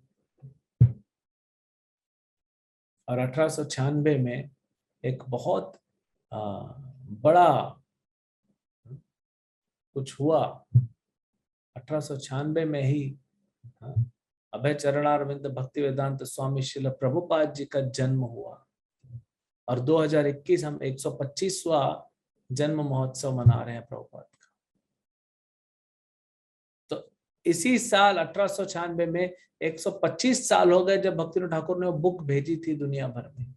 और 1896 में एक बहुत बड़ा कुछ हुआ। 1896 में ही अभय चरणारविंद भक्ति वेदांत स्वामी श्रील प्रभुपाद जी का जन्म हुआ। और 2021 हम 125वां जन्म महोत्सव मना रहे हैं प्रभुपाद का। तो इसी साल 1896 में 125 साल हो गए जब भक्तिनोद ठाकुर ने वो बुक भेजी थी दुनिया भर में।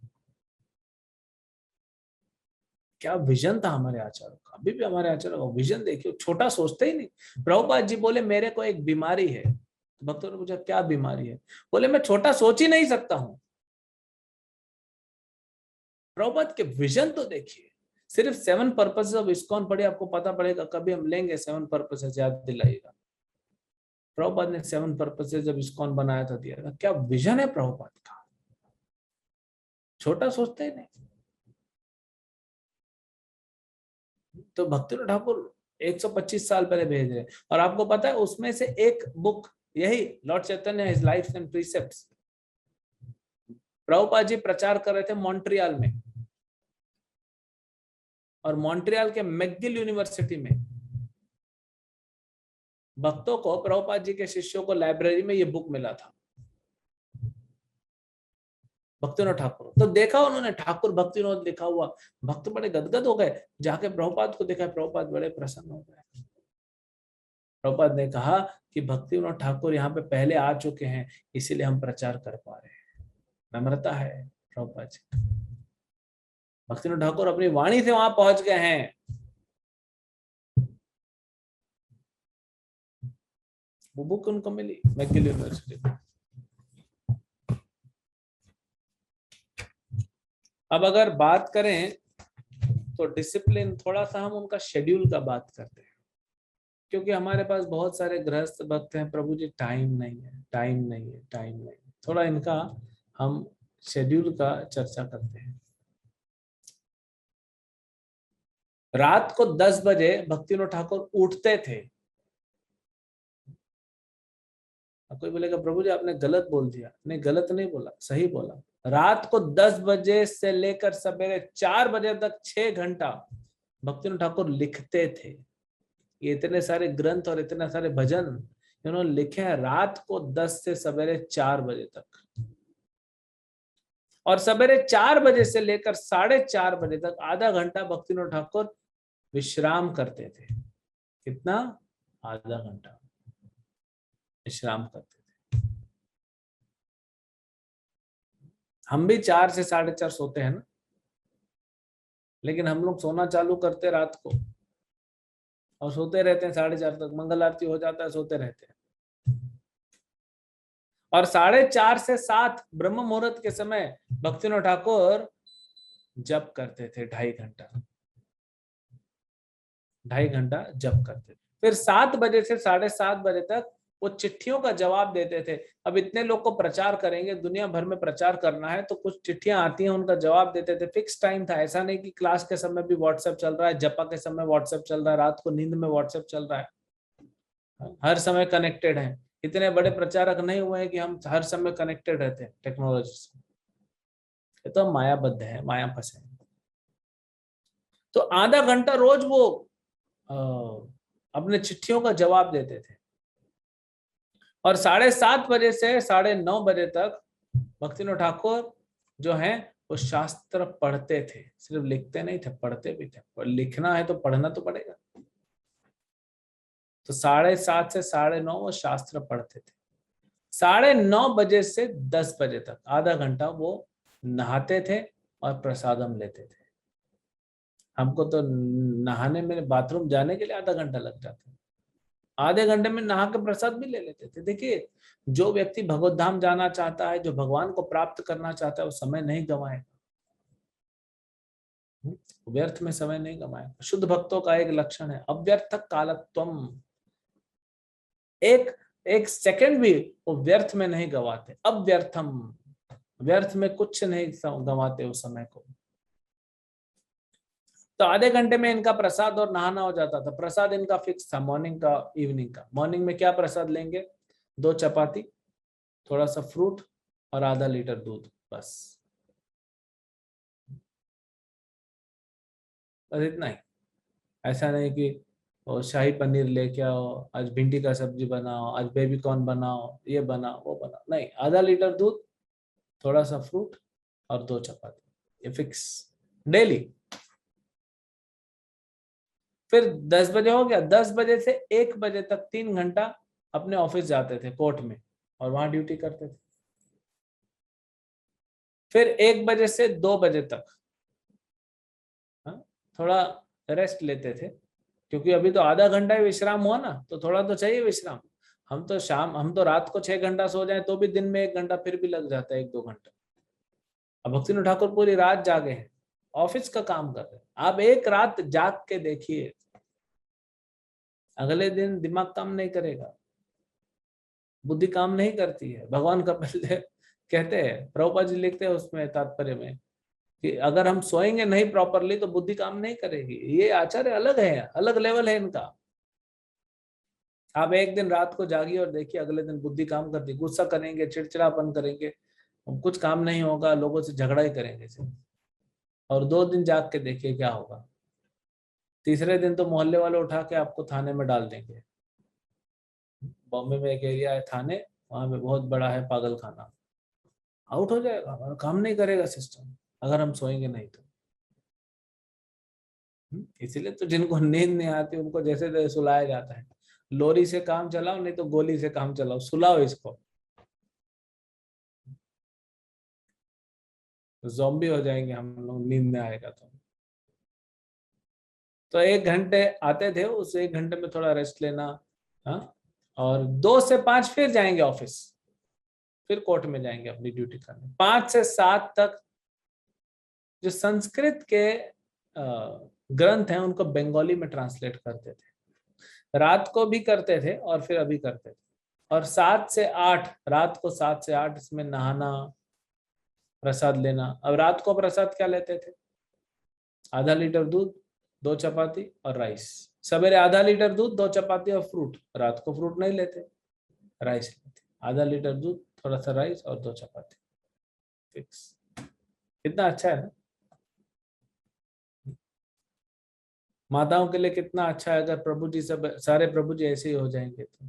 क्या विजन था हमारे आचार्यों का। अभी भी हमारे आचार्यों का विजन देखिए, छोटा सोचते ही नहीं। प्रभुपाद जी बोले मेरे को एक बीमारी है। भक्तों ने पूछा क्या बीमारी है? बोले मैं छोटा सोच ही नहीं सकता हूं। प्रभुपाद के विजन तो देखिए, सिर्फ 7 पर्पसेस ऑफ इस्कॉन पढ़े, आपको पता पड़ेगा। कभी हम लेंगे 7 पर्पसेस, याद दिलाइएगा। प्रभुपाद ने 7 पर्पसेस जब इस्कॉन बनाया था, दिया था। क्या विजन है प्रभुपाद का, छोटा सोचते ही नहीं। तो भक्तिनाथ ठाकुर 125 साल पहले भेज रहे, और आपको पता है उसमें से एक बुक यही lord Chaitanya his life and precepts, Prabhupada ji प्रचार कर रहे थे मॉन्ट्रियल में, और मॉन्ट्रियल के मैकगिल यूनिवर्सिटी में भक्तों को, प्रभुपाद जी के शिष्यों को लाइब्रेरी में ये बुक मिला था, भक्तिनाथ ठाकुर। तो देखा उन्होंने ठाकुर भक्तिनाथ लिखा हुआ, भक्त बड़े गदगद हो गए, जाके प्रभुपाद को देखा, प्रभुपाद बड़े प्रसन्न हो गए। प्रभुपाद ने कहा कि भक्तिनाथ ठाकुर यहाँ पे पहले आ चुके हैं, इसीलिए हम प्रचार कर पा रहे हैं। नम्रता है प्रभुपाद जी। भक्तिनाथ ठाकुर अपनी वाणी से वहां पहुंच गए हैं। वो बुक उनको मिली मैकगिल यूनिवर्सिटी में। अब अगर बात करें तो डिसिप्लिन, थोड़ा सा हम उनका शेड्यूल का बात करते हैं, क्योंकि हमारे पास बहुत सारे गृहस्थ भक्त हैं, प्रभु जी टाइम नहीं है, टाइम नहीं है, टाइम नहीं है। थोड़ा इनका हम शेड्यूल का चर्चा करते हैं। रात को 10 बजे भक्तिनाथ ठाकुर उठते थे। कोई बोलेगा प्रभु जी आपने गलत बोल दिया। नहीं, गलत नहीं बोला, सही बोला। रात को 10 बजे से लेकर सवेरे 4 बजे तक 6 घंटा भक्तिनाथ ठाकुर लिखते थे। ये इतने सारे ग्रंथ और इतने सारे भजन इन्होंने लिखे हैं रात को 10 से सवेरे 4 बजे तक। और सवेरे 4 बजे से लेकर 4:30 बजे तक आधा घंटा भक्तिनाथ ठाकुर विश्राम करते थे। कितना? आधा घंटा विश्राम करते थे। हम भी 4 से 4:30 सोते हैं ना, लेकिन हम लोग सोना चालू करते रात को और सोते रहते हैं 4:30 तक। मंगल आरती हो जाता है, सोते रहते हैं। और 4:30 से 7 ब्रह्म मुहूर्त के समय भक्तिनाथ ठाकुर जप करते थे 2.5 घंटा, 2.5 घंटा जप करते थे। फिर 7 बजे से 7:30 बजे तक वो चिट्ठियों का जवाब देते थे। अब इतने लोग को प्रचार करेंगे, दुनिया भर में प्रचार करना है, तो कुछ चिट्ठियां आती हैं, उनका जवाब देते थे। फिक्स टाइम था, ऐसा नहीं कि क्लास के समय भी व्हाट्सएप चल रहा है, जपा के समय व्हाट्सएप चल रहा है, रात को नींद में व्हाट्सएप चल रहा है। हर समय कनेक्टेड है। इतने बड़े प्रचारक नहीं हुए हैं कि हम हर समय कनेक्टेड रहते हैं टेक्नोलॉजी से। ये तो हम मायाबद्ध है, माया फंसे। तो आधा घंटा रोज वो अपने चिट्ठियों का जवाब देते थे। और 7:30 बजे से 9:30 बजे तक भक्तिनाथ ठाकुर जो हैं वो शास्त्र पढ़ते थे। सिर्फ लिखते नहीं थे, पढ़ते भी थे। और लिखना है तो पढ़ना तो पड़ेगा। तो 7:30 से 9:30 वो शास्त्र पढ़ते थे। 9:30 बजे से 10 बजे तक आधा घंटा वो नहाते थे और प्रसादम लेते थे। हमको तो नहाने में, बाथरूम जाने के लिए आधा घंटा लग जाता है, आधे घंटे में नहा के प्रसाद भी ले लेते थे। देखिए, जो व्यक्ति भगवत धाम जाना चाहता है, जो भगवान को प्राप्त करना चाहता है, वो समय नहीं गंवाएगा, व्यर्थ में समय नहीं गंवाएगा। शुद्ध भक्तों का एक लक्षण है अव्यर्थ कालत्वम। एक एक सेकंड भी वो व्यर्थ में नहीं गवाते। अव्यर्थम, व्यर्थ में कुछ नहीं गंवाते उस समय को। तो आधे घंटे में इनका प्रसाद और नहाना हो जाता था। प्रसाद इनका फिक्स था, मॉर्निंग का, इवनिंग का। मॉर्निंग में क्या प्रसाद लेंगे? 2 चपाती, थोड़ा सा फ्रूट और आधा लीटर दूध, बस इतना ही। ऐसा नहीं कि और शाही पनीर लेके आओ, आज भिंडी का सब्जी बनाओ, आज बेबी कॉर्न बनाओ, ये बनाओ, वो बनाओ, नहीं। आधा लीटर दूध, थोड़ा सा फ्रूट और 2 चपाती, ये फिक्स डेली। फिर 10 बजे हो गया। 10 बजे से 1 बजे तक 3 घंटा अपने ऑफिस जाते थे कोर्ट में और वहां ड्यूटी करते थे। फिर 1 बजे से 2 बजे तक थोड़ा रेस्ट लेते थे, क्योंकि अभी तो आधा घंटा ही विश्राम हुआ ना, तो थोड़ा तो चाहिए विश्राम। हम तो रात को 6 घंटा सो जाए तो भी दिन में 1 घंटा फिर भी लग जाता है, 1-2 घंटा। अब भक्तिनाथ ठाकुर पूरी रात जागे हैं ऑफिस का काम कर रहे हैं, आप एक रात जाग के देखिए, अगले दिन दिमाग काम नहीं करेगा, बुद्धि काम नहीं करती है। भगवान कपिल देव कहते हैं, प्रभुपाद जी लिखते हैं उसमें तात्पर्य में, कि अगर हम सोएंगे नहीं प्रॉपरली तो बुद्धि काम नहीं करेगी। ये आचार्य अलग है, अलग लेवल है इनका। आप एक दिन रात को जागिए और देखिए, अगले दिन बुद्धि काम करती, गुस्सा करेंगे, चिड़चिड़ापन करेंगे, कुछ काम नहीं होगा, लोगों से झगड़ा ही करेंगे सिर्फ। और 2 दिन जाग के देखिए क्या होगा। तीसरे दिन तो मोहल्ले वाले उठा के आपको थाने में डाल देंगे। बॉम्बे में एक एरिया है थाने, वहां पे बहुत बड़ा है पागल खाना। आउट हो जाएगा, हमारा काम नहीं करेगा सिस्टम, अगर हम सोएंगे नहीं तो। इसीलिए तो जिनको नींद नहीं आती उनको जैसे तैसे सुलाया जाता है। लोरी से काम चलाओ, नहीं तो गोली से काम चलाओ, सुलाओ इसको, ज़ॉम्बी हो जाएंगे हम लोग, नींद में आएगा तो 1 घंटे आते थे, उस 1 घंटे में थोड़ा रेस्ट लेना। हाँ, और 2 से 5 फिर जाएंगे ऑफिस, फिर कोर्ट में जाएंगे अपनी ड्यूटी करने। 5 से 7 तक जो संस्कृत के ग्रंथ हैं उनको बंगाली में ट्रांसलेट करते थे, रात को भी करते थे और फिर अभी करते थे। और 7 से 8, रात को 7 से 8 इसमें नहाना, प्रसाद लेना। अब रात को प्रसाद क्या लेते थे? आधा लीटर दूध, 2 चपाती और राइस। सवेरे आधा लीटर दूध, 2 चपाती और फ्रूट। रात को फ्रूट नहीं लेते, राइस लेते। आधा लीटर दूध, थोड़ा सा राइस और 2 चपाती, फिक्स। कितना अच्छा है ना? माताओं के लिए कितना अच्छा है, अगर प्रभु जी सब सारे प्रभु जी ऐसे ही हो जाएंगे तो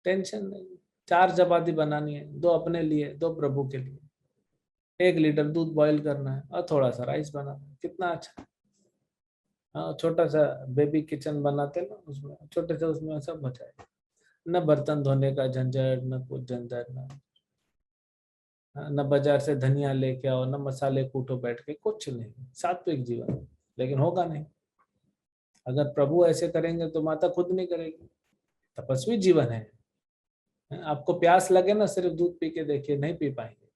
टेंशन नहीं। 4 चपाती बनानी है, 2 अपने लिए, 2 प्रभु के लिए। 1 लीटर दूध बॉईल करना है और थोड़ा सा राइस बनाना है, कितना अच्छा। हाँ, छोटा सा बेबी किचन बनाते ना, उसमें छोटे से उसमें सब हो जाए। न बर्तन धोने का झंझट, न कुछ झंझट, न बाजार से धनिया लेके आओ, न मसाले कूटो बैठ के, कुछ नहीं। सात्विक जीवन, लेकिन होगा नहीं। अगर प्रभु ऐसे करेंगे तो माता खुद नहीं करेगी। तपस्वी जीवन है। आपको प्यास लगे ना, सिर्फ दूध पी के देखिए, नहीं पी पाएंगे,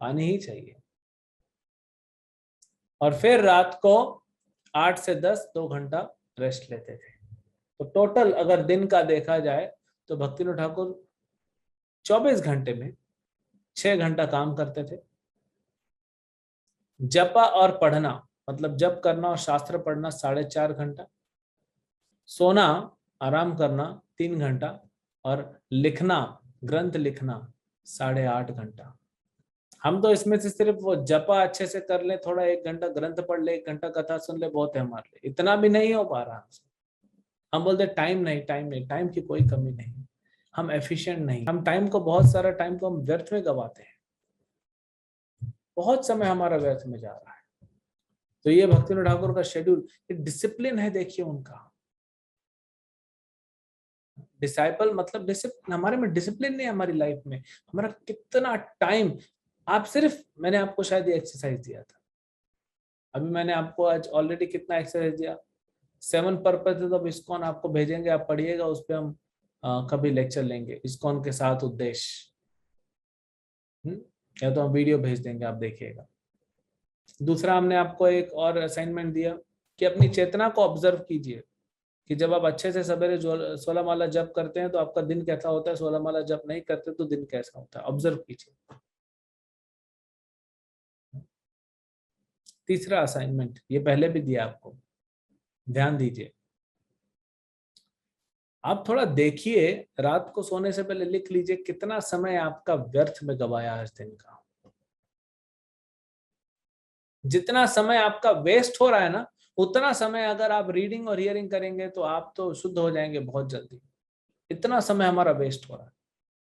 पानी ही चाहिए। और फिर रात को 8 से 10 2 घंटा रेस्ट लेते थे। तो टोटल अगर दिन का देखा जाए तो भक्तिनाथ ठाकुर 24 घंटे में 6 घंटा काम करते थे। जपा और पढ़ना, मतलब जप करना और शास्त्र पढ़ना 4.5 घंटा। सोना, आराम करना 3 घंटा। और लिखना, ग्रंथ लिखना 8.5 घंटा। हम तो इसमें से सिर्फ वो जपा अच्छे से कर ले, थोड़ा 1 घंटा ग्रंथ पढ़ ले, 1 घंटा कथा सुन ले, बहुत है हमारे लिए। इतना भी नहीं हो पा रहा हमसे। हम बोलते टाइम नहीं, टाइम नहीं। टाइम की कोई कमी नहीं, हम एफिशिएंट नहीं। हम टाइम को, बहुत सारा टाइम को हम व्यर्थ में गवाते हैं। बहुत समय हमारा व्यर्थ में जा रहा है। तो ये भक्तिनाथ ठाकुर का शेड्यूल, ये डिसिप्लिन है। देखिए उनका डिसाइपल मतलब डिसिप्लिन। हमारे में डिसिप्लिन नहीं है हमारी लाइफ में। हमारा कितना टाइम, आप सिर्फ, मैंने आपको शायद ये एक्सरसाइज दिया था अभी, मैंने आपको आज ऑलरेडी कितना एक्सरसाइज दिया। 7 पर्पसेस ऑफ इस्कॉन आपको भेजेंगे, आप पढ़िएगा, उस पर हम कभी लेक्चर लेंगे। इस्कॉन के 7 उद्देश्य, या तो हम वीडियो भेज देंगे, आप देखिएगा। दूसरा, हमने आपको एक और असाइनमेंट दिया कि अपनी चेतना को ऑब्जर्व कीजिए, कि जब आप अच्छे से सवेरे 16 माला जप करते हैं तो आपका दिन कैसा होता है, 16 माला जप नहीं करते तो दिन कैसा होता है, ऑब्जर्व कीजिए। तीसरा असाइनमेंट, ये पहले भी दिया आपको, ध्यान दीजिए। आप थोड़ा देखिए, रात को सोने से पहले लिख लीजिए कितना समय आपका व्यर्थ में गवाया आज दिन का। जितना समय आपका वेस्ट हो रहा है ना, उतना समय अगर आप रीडिंग और हियरिंग करेंगे तो आप तो शुद्ध हो जाएंगे बहुत जल्दी। इतना समय हमारा वेस्ट हो रहा है,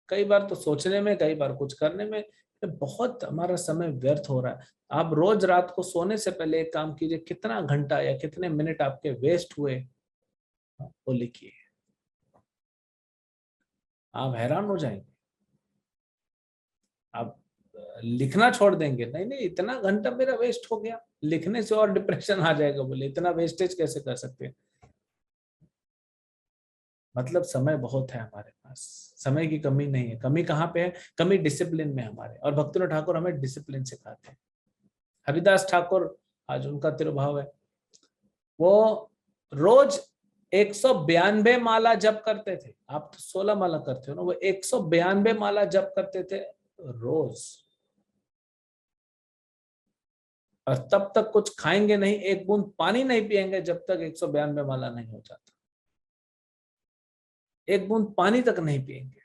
कई बार तो सोचने में, कई बार कुछ करने में, बहुत हमारा समय व्यर्थ हो रहा है। आप रोज रात को सोने से पहले एक काम कीजिए, कितना घंटा या कितने मिनट आपके वेस्ट हुए वो लिखिए, आप हैरान हो जाएंगे। आप लिखना छोड़ देंगे, नहीं नहीं इतना घंटा मेरा वेस्ट हो गया, लिखने से और डिप्रेशन आ जाएगा, बोले इतना वेस्टेज कैसे कर सकते हैं। मतलब समय बहुत है हमारे पास, समय की कमी नहीं है। कमी कहाँ पे है? कमी डिसिप्लिन में हमारे। और भक्तिनाथ ठाकुर हमें डिसिप्लिन सिखाते हैं। हरिदास ठाकुर, आज उनका तिरुभाव है, वो रोज 192 माला जप करते थे। आप तो 16 माला करते हो ना, वो 192 माला जप करते थे रोज। और तब तक कुछ खाएंगे नहीं, एक बूंद पानी नहीं पिएंगे जब तक 192 माला नहीं हो जाता। एक बूंद पानी तक नहीं पिएंगे।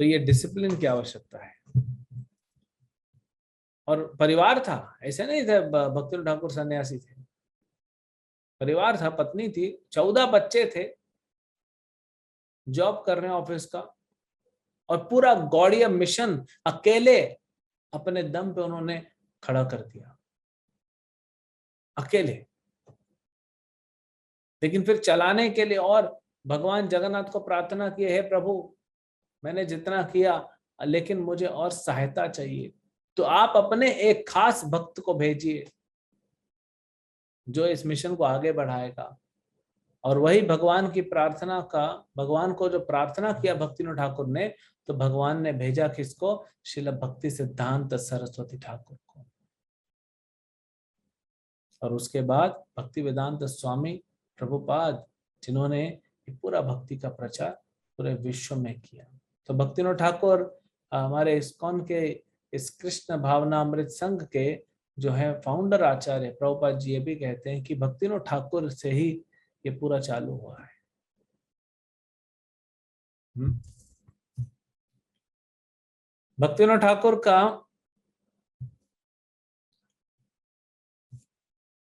तो ये डिसिप्लिन की आवश्यकता है। और परिवार था, ऐसे नहीं थे भक्ति ठाकुर सन्यासी थे, परिवार था, पत्नी थी, 14 बच्चे थे, जॉब कर रहे हैं ऑफिस का, और पूरा गौड़ीय मिशन अकेले अपने दम पे उन्होंने खड़ा कर दिया, अकेले। लेकिन फिर चलाने के लिए और भगवान जगन्नाथ को प्रार्थना की, हे प्रभु मैंने जितना किया, लेकिन मुझे और सहायता चाहिए, तो आप अपने एक खास भक्त को भेजिए जो इस मिशन को आगे बढ़ाएगा। और वही भगवान की प्रार्थना का, भगवान को जो प्रार्थना किया भक्तिनोद ठाकुर ने, तो भगवान ने भेजा किसको? श्रील भक्ति सिद्धांत सरस्वती ठाकुर को। और उसके बाद भक्ति वेदांत स्वामी प्रभुपाद, जिन्होंने पूरा भक्ति का प्रचार पूरे विश्व में किया। तो भक्तिनोद ठाकुर हमारे इस्कॉन के इस कृष्ण भावनामृत संघ के जो है फाउंडर आचार्य प्रभुपाद जी, ये भी कहते हैं कि भक्तिनोद ठाकुर से ही ये पूरा चालू हुआ है। भक्तिनोद ठाकुर का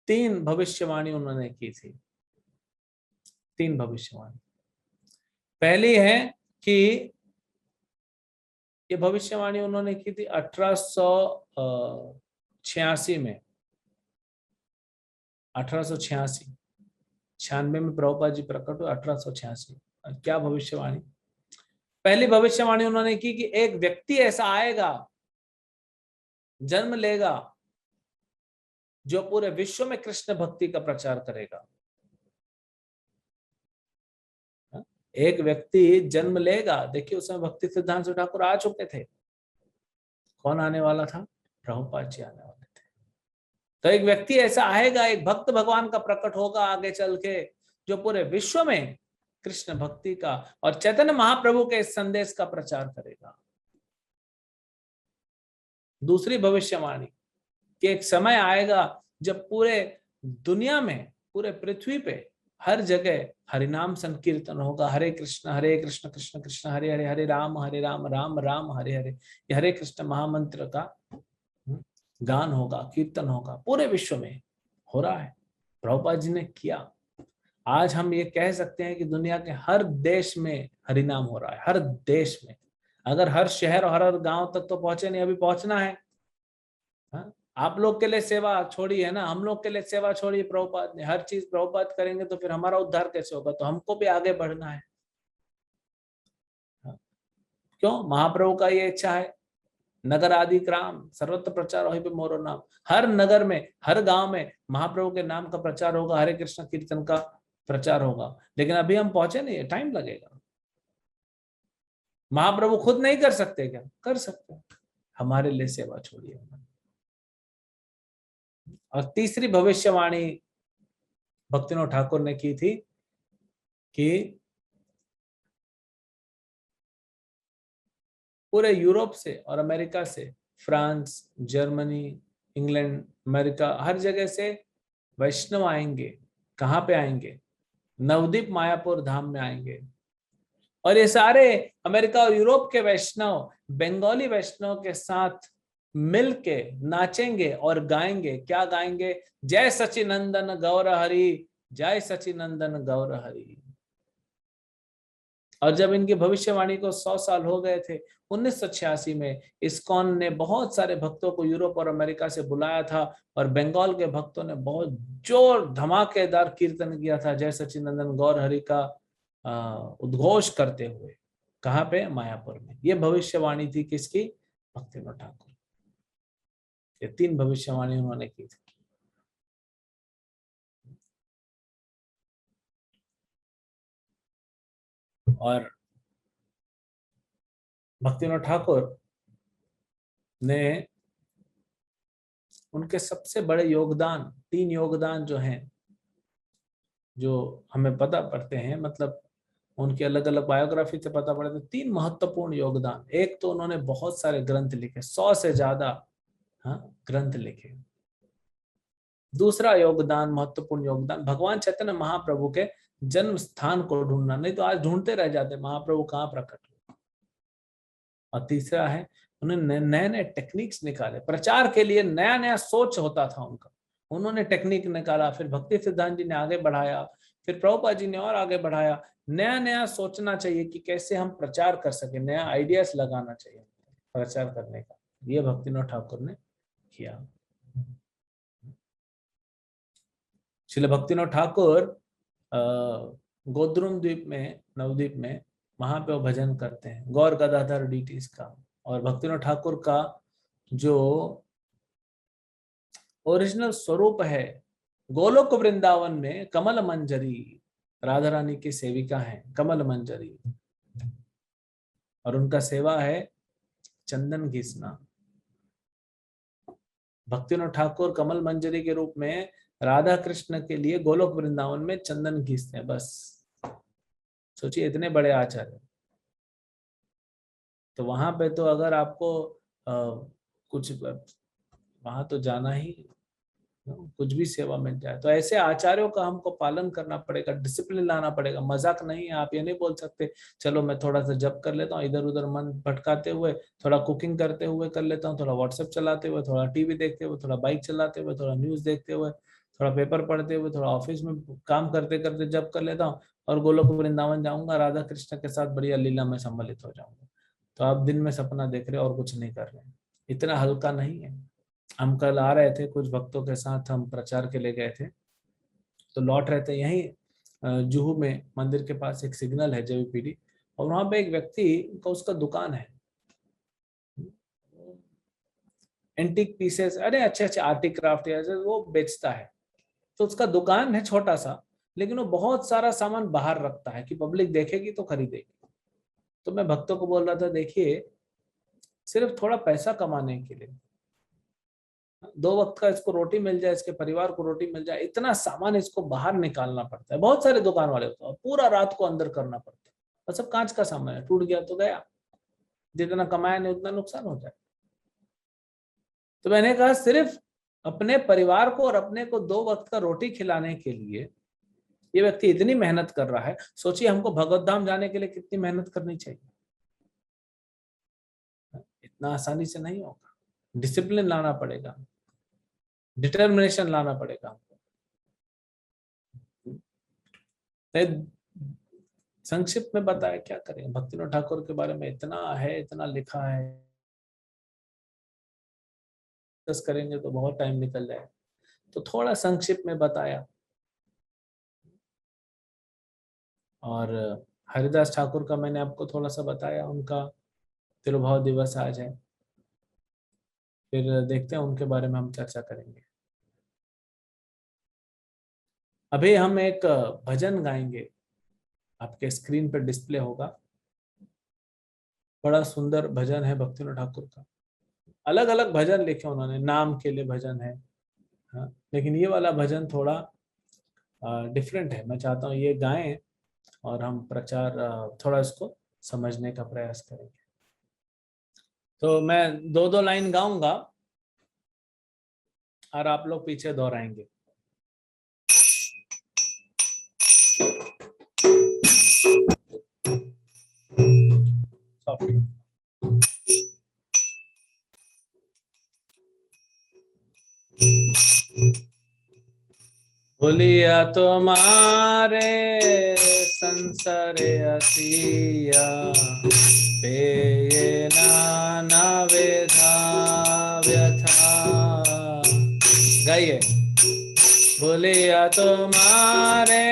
3 भविष्यवाणी उन्होंने की थी, 3 भविष्यवाणी। पहली है कि ये भविष्यवाणी उन्होंने की थी 1886 में, 1886, 96 में प्रभुपाद जी प्रकट हुए, 1886। क्या भविष्यवाणी? पहली भविष्यवाणी उन्होंने की कि एक व्यक्ति ऐसा आएगा, जन्म लेगा, जो पूरे विश्व में कृष्ण भक्ति का प्रचार करेगा। एक व्यक्ति जन्म लेगा, देखिए उसमें भक्ति सिद्धांत ठाकुर आ चुके थे। कौन आने वाला था? प्रभुपाद जी आने वाले थे। तो एक व्यक्ति ऐसा आएगा, एक भक्त भगवान का प्रकट होगा आगे चल के, जो पूरे विश्व में कृष्ण भक्ति का और चैतन्य महाप्रभु के इस संदेश का प्रचार करेगा। दूसरी भविष्यवाणी कि एक समय आएगा जब पूरे दुनिया में, पूरे पृथ्वी पे हर जगह हरिनाम संकीर्तन होगा, हरे कृष्ण कृष्ण कृष्ण हरे हरे, हरे राम राम राम हरे हरे। ये हरे कृष्ण महामंत्र का गान होगा, कीर्तन होगा, पूरे विश्व में हो रहा है, प्रभुपाद जी ने किया। आज हम ये कह सकते हैं कि दुनिया के हर देश में हरिनाम हो रहा है, हर देश में। अगर हर शहर और हर गांव तक तो पहुंचे नहीं, अभी पहुंचना है। हाँ? आप लोग के लिए सेवा छोड़ी है ना, हम लोग के लिए सेवा छोड़ी प्रभुपाद ने। हर चीज प्रभुपाद करेंगे तो फिर हमारा उद्धार कैसे होगा? तो हमको भी आगे बढ़ना है। हाँ? क्यों? महाप्रभु का ये इच्छा है, नगर आदि ग्राम सर्वत्र प्रचार हो मोरो नाम। हर नगर में, हर गांव में महाप्रभु के नाम का प्रचार होगा, हरे कृष्ण कीर्तन का प्रचार होगा। लेकिन अभी हम पहुंचे नहीं, टाइम लगेगा। महाप्रभु खुद नहीं कर सकते क्या? कर सकते हैं, हमारे लिए सेवा छोड़िए। और तीसरी भविष्यवाणी भक्तिनोद ठाकुर ने की थी कि पूरे यूरोप से और अमेरिका से, फ्रांस, जर्मनी, इंग्लैंड, अमेरिका, हर जगह से वैष्णव आएंगे। कहाँ पे आएंगे? नवदीप मायापुर धाम में आएंगे। और ये सारे अमेरिका और यूरोप के वैष्णव बंगाली वैष्णव के साथ मिलके नाचेंगे और गाएंगे। क्या गाएंगे? जय सचिनंदन गौर हरि, जय सचिनंदन गौर हरि। और जब इनकी भविष्यवाणी को 100 साल हो गए थे, 1986 में इस्कॉन ने बहुत सारे भक्तों को यूरोप और अमेरिका से बुलाया था, और बंगाल के भक्तों ने बहुत जोर धमाकेदार कीर्तन किया था जय सचिनंदन गौर हरि का उद्घोष करते हुए। कहाँ पे? मायापुर में। ये भविष्यवाणी थी किसकी? भक्तिनोद ठाकुर। ये 3 भविष्यवाणी उन्होंने की थी। और भक्तिविनोद ठाकुर ने उनके सबसे बड़े योगदान, 3 योगदान जो हैं, जो हमें पता पड़ते हैं, मतलब उनकी अलग अलग बायोग्राफी से पता पड़ता है, 3 महत्वपूर्ण योगदान। एक तो उन्होंने बहुत सारे ग्रंथ लिखे, 100 से ज्यादा ग्रंथ लिखे। दूसरा योगदान, महत्वपूर्ण योगदान, भगवान चैतन्य महाप्रभु के जन्म स्थान को ढूंढना, नहीं तो आज ढूंढते रह जाते महाप्रभु कहाँ प्रकट हुए। और तीसरा है, उन्होंने नए नए टेक्निक्स निकाले प्रचार के लिए, नया नया सोच होता था उनका, उन्होंने टेक्निक निकाला। फिर भक्ति सिद्धांत जी ने आगे बढ़ाया, फिर प्रभुपाद जी ने और आगे बढ़ाया। नया नया सोचना चाहिए कि कैसे हम प्रचार कर सके, नया आइडियाज लगाना चाहिए प्रचार करने का। ये भक्तिविनोद ठाकुर ने किया। श्रील भक्तिविनोद ठाकुर गोद्रुम द्वीप में, नवद्वीप में, वहां पे वो भजन करते हैं गौर गदाधर डीटीज का। और भक्तिविनोद ठाकुर का जो ओरिजिनल स्वरूप है, गोलोक वृंदावन में कमल मंजरी, राधा रानी की सेविका है कमल मंजरी, और उनका सेवा है चंदन घिसना। भक्तिविनोद ठाकुर कमल मंजरी के रूप में राधा कृष्ण के लिए गोलोक वृंदावन में चंदन घिसते हैं। बस सोचिए, इतने बड़े आचार्य। तो वहां पे तो अगर आपको कुछ वहां तो जाना ही, कुछ भी सेवा मिल जाए। तो ऐसे आचार्यों का हमको पालन करना पड़ेगा, डिसिप्लिन लाना पड़ेगा। मजाक नहीं है। आप ये नहीं बोल सकते चलो मैं थोड़ा सा जप कर लेता हूँ, इधर उधर मन भटकाते हुए, थोड़ा कुकिंग करते हुए कर लेता हूँ, थोड़ा व्हाट्सएप चलाते हुए, थोड़ा टीवी देखते हुए, थोड़ा बाइक चलाते हुए, थोड़ा न्यूज देखते हुए, थोड़ा पेपर पढ़ते हुए, थोड़ा ऑफिस में काम करते करते जप कर लेता हूँ, और गोलोक वृंदावन जाऊंगा, राधा कृष्ण के साथ बढ़िया लीला में सम्मिलित हो जाऊंगा। तो आप दिन में सपना देख रहे हो और कुछ नहीं कर रहे हैं। इतना हल्का नहीं है। हम कल आ रहे थे, कुछ भक्तों के साथ हम प्रचार के लिए गए थे, तो लौट रहे थे, यहीं जुहू में मंदिर के पास एक सिग्नल है जेवीपीडी, और वहां पे एक व्यक्ति का, उसका दुकान है एंटीक पीसेस, अरे अच्छे अच्छे आर्टिक क्राफ्ट वो बेचता है। तो उसका दुकान है छोटा सा, लेकिन वो बहुत सारा सामान बाहर रखता है कि पब्लिक देखेगी तो खरीदेगी। तो मैं भक्तों को बोल रहा था, देखिए सिर्फ थोड़ा पैसा कमाने के लिए, 2 वक्त का इसको रोटी मिल जाए, इसके परिवार को रोटी मिल जाए, इतना सामान इसको बाहर निकालना पड़ता है। बहुत सारे दुकान वाले होते हैं, पूरा रात को अंदर करना पड़ता है, और सब कांच का सामान है, टूट गया तो गया, जितना कमाया नहीं उतना नुकसान हो जाए। तो मैंने कहा सिर्फ अपने परिवार को और अपने को 2 वक्त का रोटी खिलाने के लिए ये व्यक्ति इतनी मेहनत कर रहा है। सोचिए हमको भगवत धाम जाने के लिए कितनी मेहनत करनी चाहिए। इतना आसानी से नहीं होगा, डिसिप्लिन लाना पड़ेगा, डिटर्मिनेशन लाना पड़ेगा। संक्षिप्त में बताया, क्या करें, भक्तिविनोद ठाकुर के बारे में इतना है, इतना लिखा है, डिस्कस करेंगे तो बहुत टाइम निकल जाए, तो थोड़ा संक्षिप्त में बताया। और हरिदास ठाकुर का मैंने आपको थोड़ा सा बताया, उनका तिरुभाव दिवस आज है, फिर देखते हैं उनके बारे में हम चर्चा करेंगे। अभी हम एक भजन गाएंगे, आपके स्क्रीन पर डिस्प्ले होगा। बड़ा सुंदर भजन है भक्तिविनोद ठाकुर का। अलग अलग भजन लिखे उन्होंने, नाम के लिए भजन है, हाँ, लेकिन ये वाला भजन थोड़ा डिफरेंट है। मैं चाहता हूँ ये गाएं और हम प्रचार थोड़ा इसको समझने का प्रयास करेंगे। तो मैं 2-2 लाइन गाऊंगा और आप लोग पीछे दोहराएंगे। भूलिया तुम्हारे संसारे असिया, पेये नाना वेधा व्यथा। गाइए। भूलिया तुम्हारे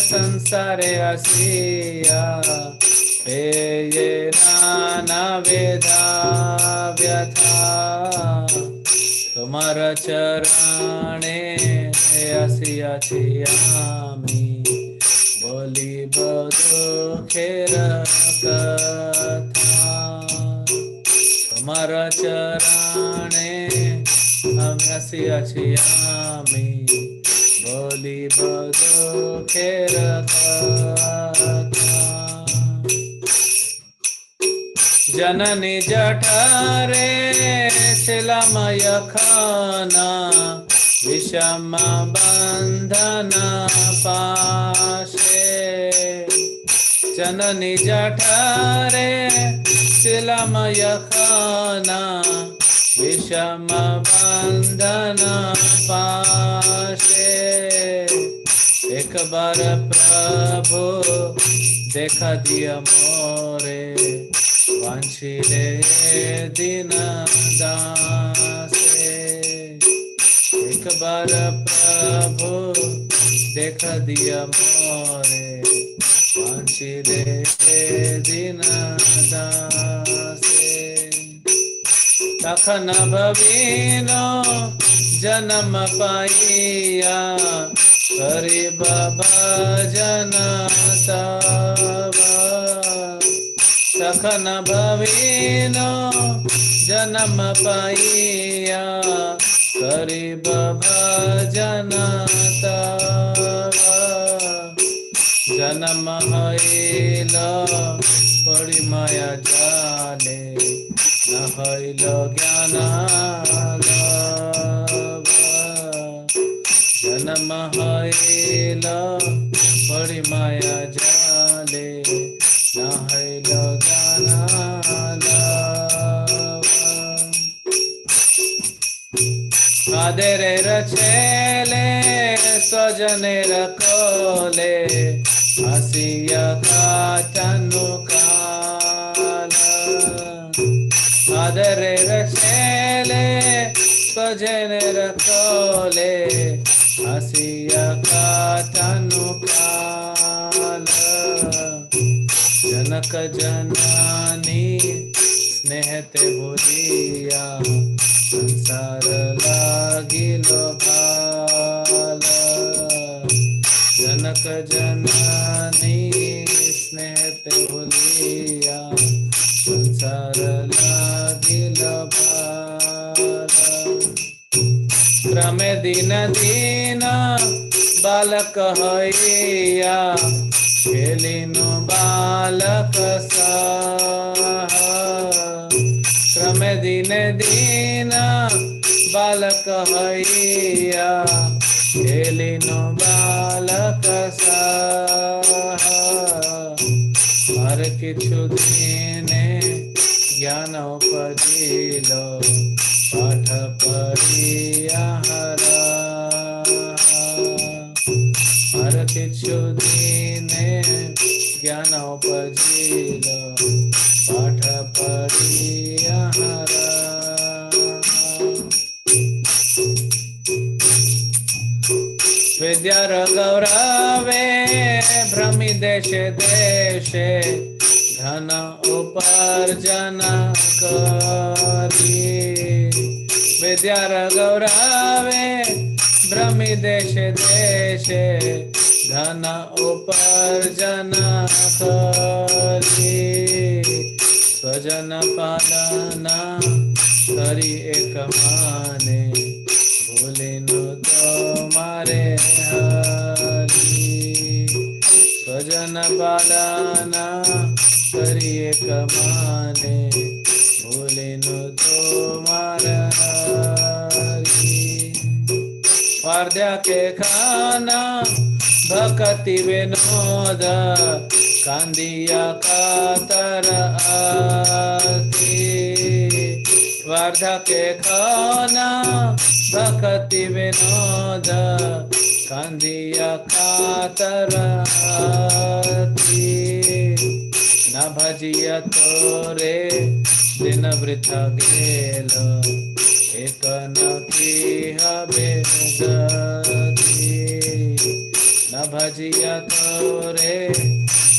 संसारे असिया, पेये नाना वेधा व्यथा। तुम्हार चरणे আসিয়া আমি, বলিব দুঃখের কথা। তোমার চরণে আমি আসিয়াছি আমি, বলিব দুঃখের কথা। जननी जठरे शिलामय खाना, विषम बंधन पाशे। जननी जठरे शिलामय खाना, विषम बंधन पाशे। एक बार प्रभु देखा दिया मोरे, वांछिले दीन दासे। एक बार प्रभु देखा दिया मोरे, वांछिले दीन दासे। तखन भवीनो जन्म पाइया, गरीब भजन तब। तखन भवीनो जन्म पाइया, गरीब भजन तब। जन्म हईल पड़ी माया जाले, न हईल ज्ञान लाभ। जन्म हईल पड़ी माया जाले, न हईल ज्ञान लाभ। आदेरे रचेले स्वजनेर कोले, हसिया काटनु काल। आदरे रचेले स्वजनेर कोले, हसिया काटनु काल। जनक जननी स्नेहते भूलिया, संसार लागिलो भाल। जनक जननी स्नेहते भूलिया, संसार लागिलो भाल। क्रमे दिन दिन बालक हइया, खेलिनु बालक साह। क्रमे दिन दिन बालक हइया, खेलिनु बालक साह। हर किछु दीने ज्ञान उपजिलो, पाठ पढ़िया हरा। हर किछु दीने ज्ञान उपजिलो, पाठ पढ़िया हरा। विद्यार गौरवे भ्रमि देशे देशे, धन उपार्जन करी। विद्यार गौरवे भ्रमि देशे देशे, धन उपार्जन करी। स्वजन पालना करी एक माने, भूलिनु तुम्हारे हरि। स्वजन पालना करी एक माने, भूलिनु तुम्हारे हरि। वार्ध्या के खाना भक्ति विनोद, कांदिया कातर आती। वार्धा के खाना भक्ति विनोद, कांदिया कातर आती। न भजिया तोरे दिन वृथा गेलो, एक न की बेगती। न भजिया तोरे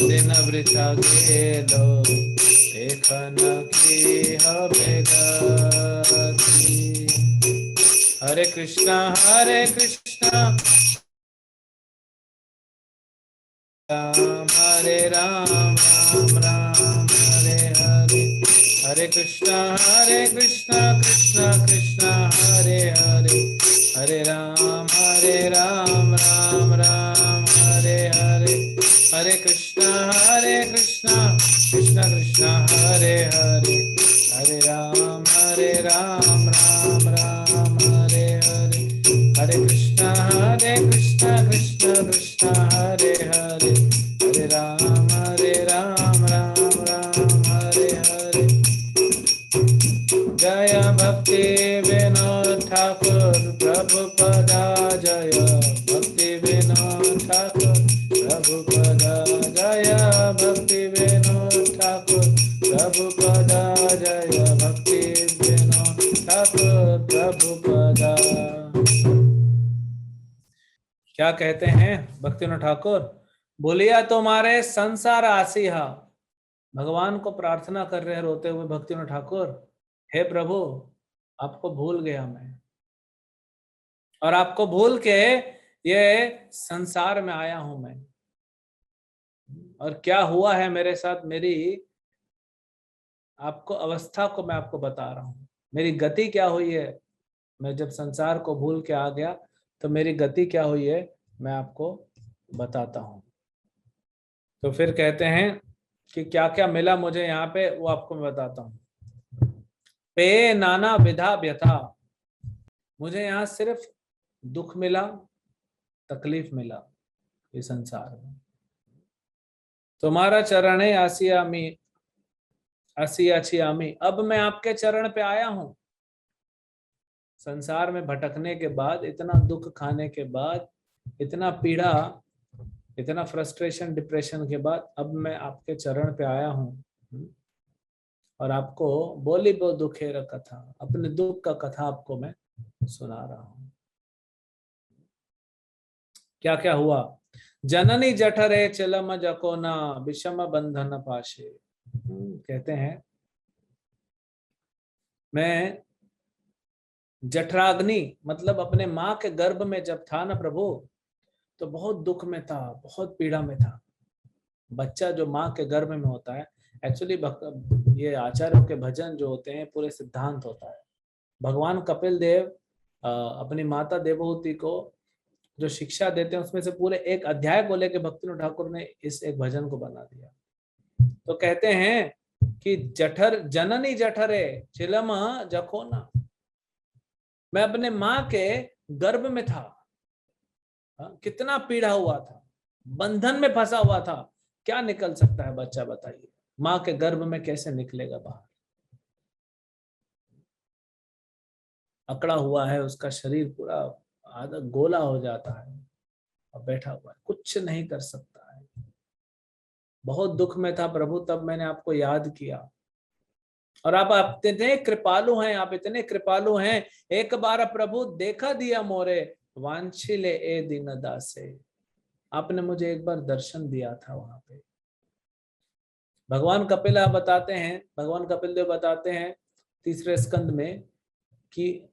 दिन वृथा गेलो, एक न की बेगती। हरे कृष्णा राम हरे राम, राम राम हरे हरे। हरे कृष्णा कृष्णा कृष्णा हरे हरे, हरे राम राम राम हरे हरे, हरे कृष्णा कृष्णा कृष्णा हरे हरे, हरे राम राम राम हरे हरे, हरे कृष्णा कृष्णा कृष्णा हरे हरे, हरे राम राम हरे हरे। जय भक्ति विनोद ठाकुर प्रभुपदा, जय भक्ति विनोद ठाकुर प्रभुपदा, जय भक्ति विनोद ठाकुर प्रभुपदा, जय भक्ति विनोद ठाकुर प्रभुपदा। क्या कहते हैं भक्ति विनोद ठाकुर? बोलिया तुम्हारे संसार आसीहा। भगवान को प्रार्थना कर रहे हैं रोते हुए भक्ति विनोद ठाकुर, हे प्रभु आपको भूल गया मैं, और आपको भूल के ये संसार में आया हूं मैं, और क्या हुआ है मेरे साथ, मेरी आपको अवस्था को मैं आपको बता रहा हूं, मेरी गति क्या हुई है। मैं जब संसार को भूल के आ गया तो मेरी गति क्या हुई है मैं आपको बताता हूं। तो फिर कहते हैं कि क्या क्या मिला मुझे यहाँ पे, वो आपको मैं बताता हूं। पे नाना विधा व्यथा, मुझे यहाँ सिर्फ दुख मिला, तकलीफ मिला इस संसार में। तुम्हारा चरण है आसियामी आसियाचियामी, अब मैं आपके चरण पे आया हूं। संसार में भटकने के बाद, इतना दुख खाने के बाद, इतना पीड़ा, इतना फ्रस्ट्रेशन डिप्रेशन के बाद, अब मैं आपके चरण पे आया हूं और आपको बोली बो दुखेर कथा, अपने दुख का कथा आपको मैं सुना रहा हूं। क्या क्या हुआ? जननी जठरे चिलम जकोना विषम बंधन पाशे। कहते हैं मैं जठराग्नि मतलब अपने माँ के गर्भ में जब था ना प्रभु, तो बहुत दुख में था, बहुत पीड़ा में था। बच्चा जो माँ के गर्भ में होता है, एक्चुअली ये आचार्यों के भजन जो होते हैं पूरे सिद्धांत होता है। भगवान कपिल देव अपनी माता देवहूति को जो शिक्षा देते हैं उसमें से पूरे एक अध्याय को लेकर भक्ति विनोद ठाकुर ने इस एक भजन को बना दिया। तो कहते हैं कि जठर जननी जठरे चिलम जखोना, मैं अपने माँ के गर्भ में था, कितना पीड़ा हुआ था, बंधन में फंसा हुआ था। क्या निकल सकता है बच्चा, बताइए, माँ के गर्भ में कैसे निकलेगा बाहर? अकड़ा हुआ है, उसका शरीर पूरा आधा गोला हो जाता है और बैठा हुआ है, कुछ नहीं कर सकता है। बहुत दुख में था प्रभु, तब मैंने आपको याद किया। और आप इतने कृपालु हैं, आप इतने कृपालु हैं, एक बार प्रभु देखा दिया मोरे वांछिले ए दीन दासे, आपने मुझे एक बार दर्शन दिया था वहां पे। भगवान कपिल बताते हैं, भगवान कपिल देव बताते हैं तीसरे स्कंद में कि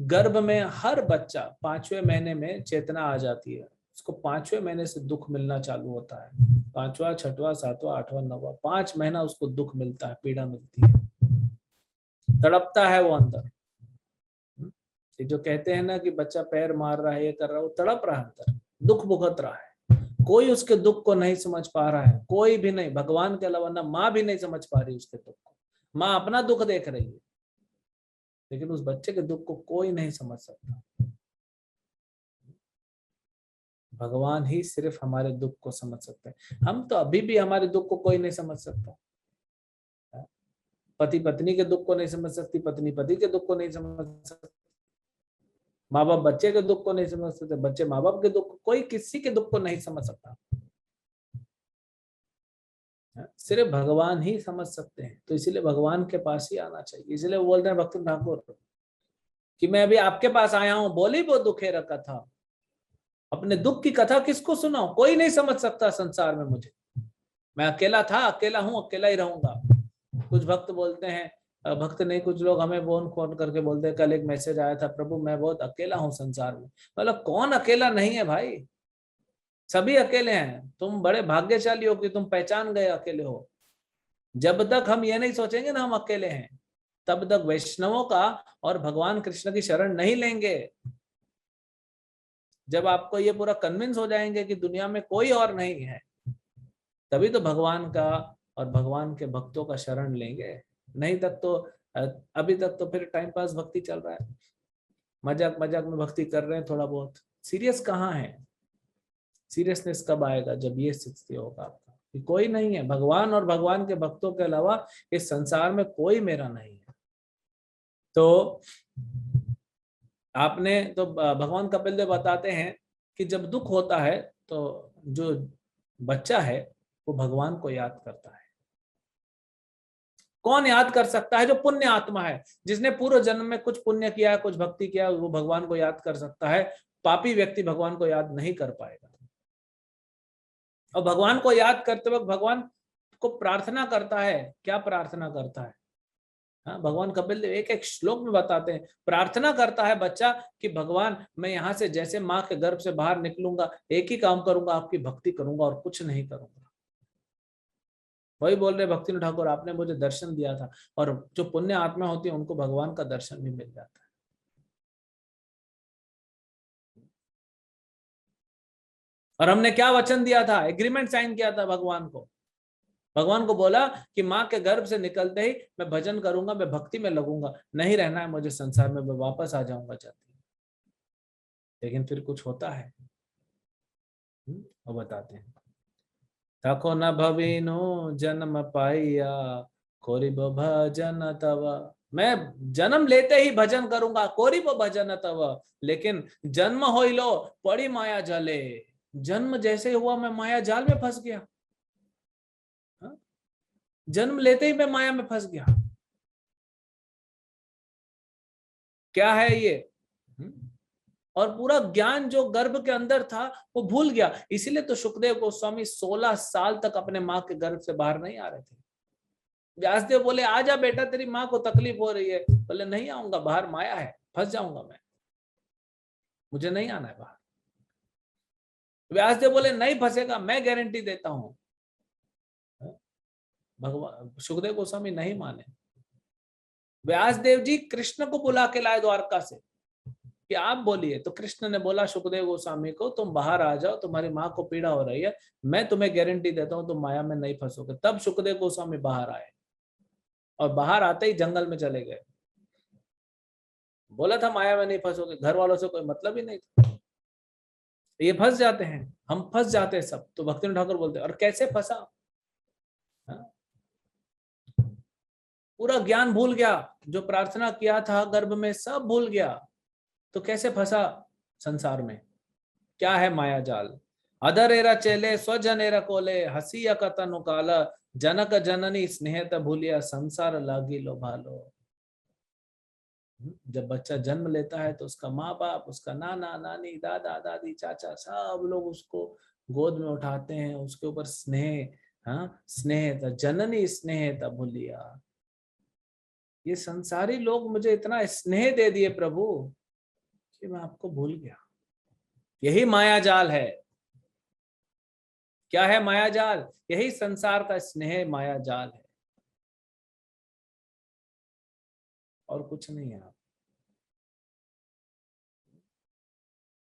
गर्भ में हर बच्चा 5वें महीने में चेतना आ जाती है, उसको 5वें महीने से दुख मिलना चालू होता है। 5वां, 6वां, 7वां, 8वां, 9वां, 5 महीना उसको दुख मिलता है, पीड़ा मिलती है, तड़पता है वो अंदर। ये जो कहते हैं ना कि बच्चा पैर मार रहा है, ये कर रहा है, वो तड़प रहा है अंदर, दुख भुगत रहा है। कोई उसके दुख को नहीं समझ पा रहा है, कोई भी नहीं, भगवान के अलावा ना माँ भी नहीं समझ पा रही उसके दुख को। माँ अपना दुख देख रही है, लेकिन उस बच्चे के दुख को कोई नहीं समझ सकता। भगवान ही सिर्फ हमारे दुख को समझ सकते हैं। हम तो अभी भी हमारे दुख को कोई नहीं समझ सकता। पति पत्नी के दुख को नहीं समझ सकती, पत्नी पति के दुख को नहीं समझ सकती, माँ बाप बच्चे के दुख को नहीं समझ सकते, बच्चे माँ बाप के दुख, कोई किसी के दुख को नहीं समझ सकता। सिर्फ भगवान ही समझ सकते हैं। तो इसीलिए भगवान के पास ही आना चाहिए। इसलिए वो बोलते हैं भक्त ठाकुर कि मैं अभी आपके पास आया हूं, बोली वो दुखेर कथा। अपने दुख की कथा किसको सुनाऊं? कोई नहीं समझ सकता संसार में मुझे। मैं अकेला था, अकेला हूं, अकेला ही रहूंगा। कुछ भक्त बोलते हैं, भक्त नहीं, कुछ लोग हमें फोन फोन करके बोलते हैं, कल एक मैसेज आया था, प्रभु मैं बहुत अकेला हूं संसार में। मतलब कौन अकेला नहीं है भाई? सभी अकेले हैं। तुम बड़े भाग्यशाली हो कि तुम पहचान गए अकेले हो। जब तक हम ये नहीं सोचेंगे ना हम अकेले हैं, तब तक वैष्णवों का और भगवान कृष्ण की शरण नहीं लेंगे। जब आपको ये पूरा कन्विंस हो जाएंगे कि दुनिया में कोई और नहीं है, तभी तो भगवान का और भगवान के भक्तों का शरण लेंगे। नहीं तक तो अभी तक तो फिर टाइम पास भक्ति चल रहा है, मजाक मजाक में भक्ति कर रहे हैं थोड़ा बहुत। सीरियस कहाँ है? सीरियसनेस कब आएगा? जब ये स्थिति होगा आपका कि कोई नहीं है, भगवान और भगवान के भक्तों के अलावा इस संसार में कोई मेरा नहीं है। तो आपने तो भगवान कपिल देव बताते हैं कि जब दुख होता है तो जो बच्चा है वो भगवान को याद करता है। कौन याद कर सकता है? जो पुण्य आत्मा है, जिसने पूर्व जन्म में कुछ पुण्य किया है, कुछ भक्ति किया है, वो भगवान को याद कर सकता है। पापी व्यक्ति भगवान को याद नहीं कर पाएगा। और भगवान को याद करते वक्त भगवान को प्रार्थना करता है। क्या प्रार्थना करता है? हाँ, भगवान कपिल देव एक एक श्लोक में बताते हैं। प्रार्थना करता है बच्चा कि भगवान मैं यहाँ से जैसे माँ के गर्भ से बाहर निकलूंगा, एक ही काम करूंगा, आपकी भक्ति करूंगा और कुछ नहीं करूंगा। वही बोल रहे भक्ति ठाकुर, आपने मुझे दर्शन दिया था, और जो पुण्य आत्मा होती है उनको भगवान का दर्शन भी मिल जाता है। और हमने क्या वचन दिया था? एग्रीमेंट साइन किया था भगवान को। भगवान को बोला कि माँ के गर्भ से निकलते ही मैं भजन करूंगा, मैं भक्ति में लगूंगा, नहीं रहना है मुझे संसार में, मैं वापस आ जाऊंगा चाहती हूँ। लेकिन फिर कुछ होता है, वो बताते हैं। तको न भविनो जन्म पाइया, कोरिब भजन तव। मैं जन्म लेते ही भजन करूंगा, कोरिब भजन तव। लेकिन जन्म हो लो पड़ी माया जाले। जन्म जैसे हुआ मैं माया जाल में फंस गया। जन्म लेते ही मैं माया में फंस गया। क्या है ये? और पूरा ज्ञान जो गर्भ के अंदर था वो भूल गया। इसीलिए तो सुखदेव गोस्वामी 16 साल तक अपने माँ के गर्भ से बाहर नहीं आ रहे थे। व्यासदेव बोले आजा बेटा, तेरी माँ को तकलीफ हो रही है। बोले नहीं आऊंगा, बाहर माया है, फंस जाऊंगा मैं, मुझे नहीं आना है बाहर। व्यासदेव बोले नहीं फंसेगा, मैं गारंटी देता हूं। भगवान सुखदेव गोस्वामी नहीं माने। व्यासदेव जी कृष्ण को बुला के लाए द्वारका से कि आप बोलिए। तो कृष्ण ने बोला सुखदेव गोस्वामी को, तुम बाहर आ जाओ, तुम्हारी माँ को पीड़ा हो रही है, मैं तुम्हें गारंटी देता हूं तुम माया में नहीं फंसोगे। तब सुखदेव गोस्वामी बाहर आए, और बाहर आते ही जंगल में चले गए। बोला था माया में नहीं फंसोगे, घर वालों से कोई मतलब ही नहीं था। ये फंस जाते हैं, हम फंस जाते हैं सब। तो भक्ति ठाकुर बोलते हैं और कैसे फंसा? पूरा ज्ञान भूल गया, जो प्रार्थना किया था गर्भ में सब भूल गया। तो कैसे फंसा संसार में? क्या है माया जाल? अधरेरा चेले स्वजनेरा कोले, हसिया कतनु काल, जनक जननी स्नेहत भूलिया, संसार लागी लो भालो। जब बच्चा जन्म लेता है तो उसका माँ बाप, उसका नाना नानी, दादा दादी, चाचा, सब लोग उसको गोद में उठाते हैं, उसके ऊपर स्नेह, हाँ स्नेह, जननी स्नेह भूलिया। ये संसारी लोग मुझे इतना स्नेह दे दिए प्रभु कि मैं आपको भूल गया। यही माया जाल है। क्या है माया जाल? यही संसार का स्नेह माया जाल है, और कुछ नहीं है।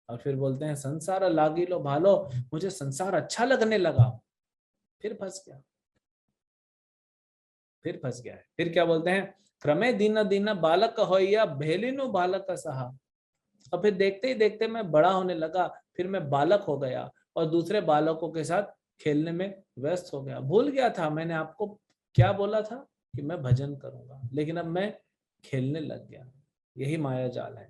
और फिर बोलते हैं संसार लागी लो भालो, मुझे संसार अच्छा लगने लगा। फिर फंस गया, फिर फंस गया है। फिर क्या बोलते हैं? क्रमे दिन दिन बालक होइया, भेलिनु बालक सहा। और फिर देखते ही देखते मैं बड़ा होने लगा, फिर मैं बालक हो गया और दूसरे बालकों के साथ खेलने में व्यस्त हो गया। भूल गया था मैंने आपको क्या बोला था कि मैं भजन करूंगा, लेकिन अब मैं खेलने लग गया। यही माया जाल है।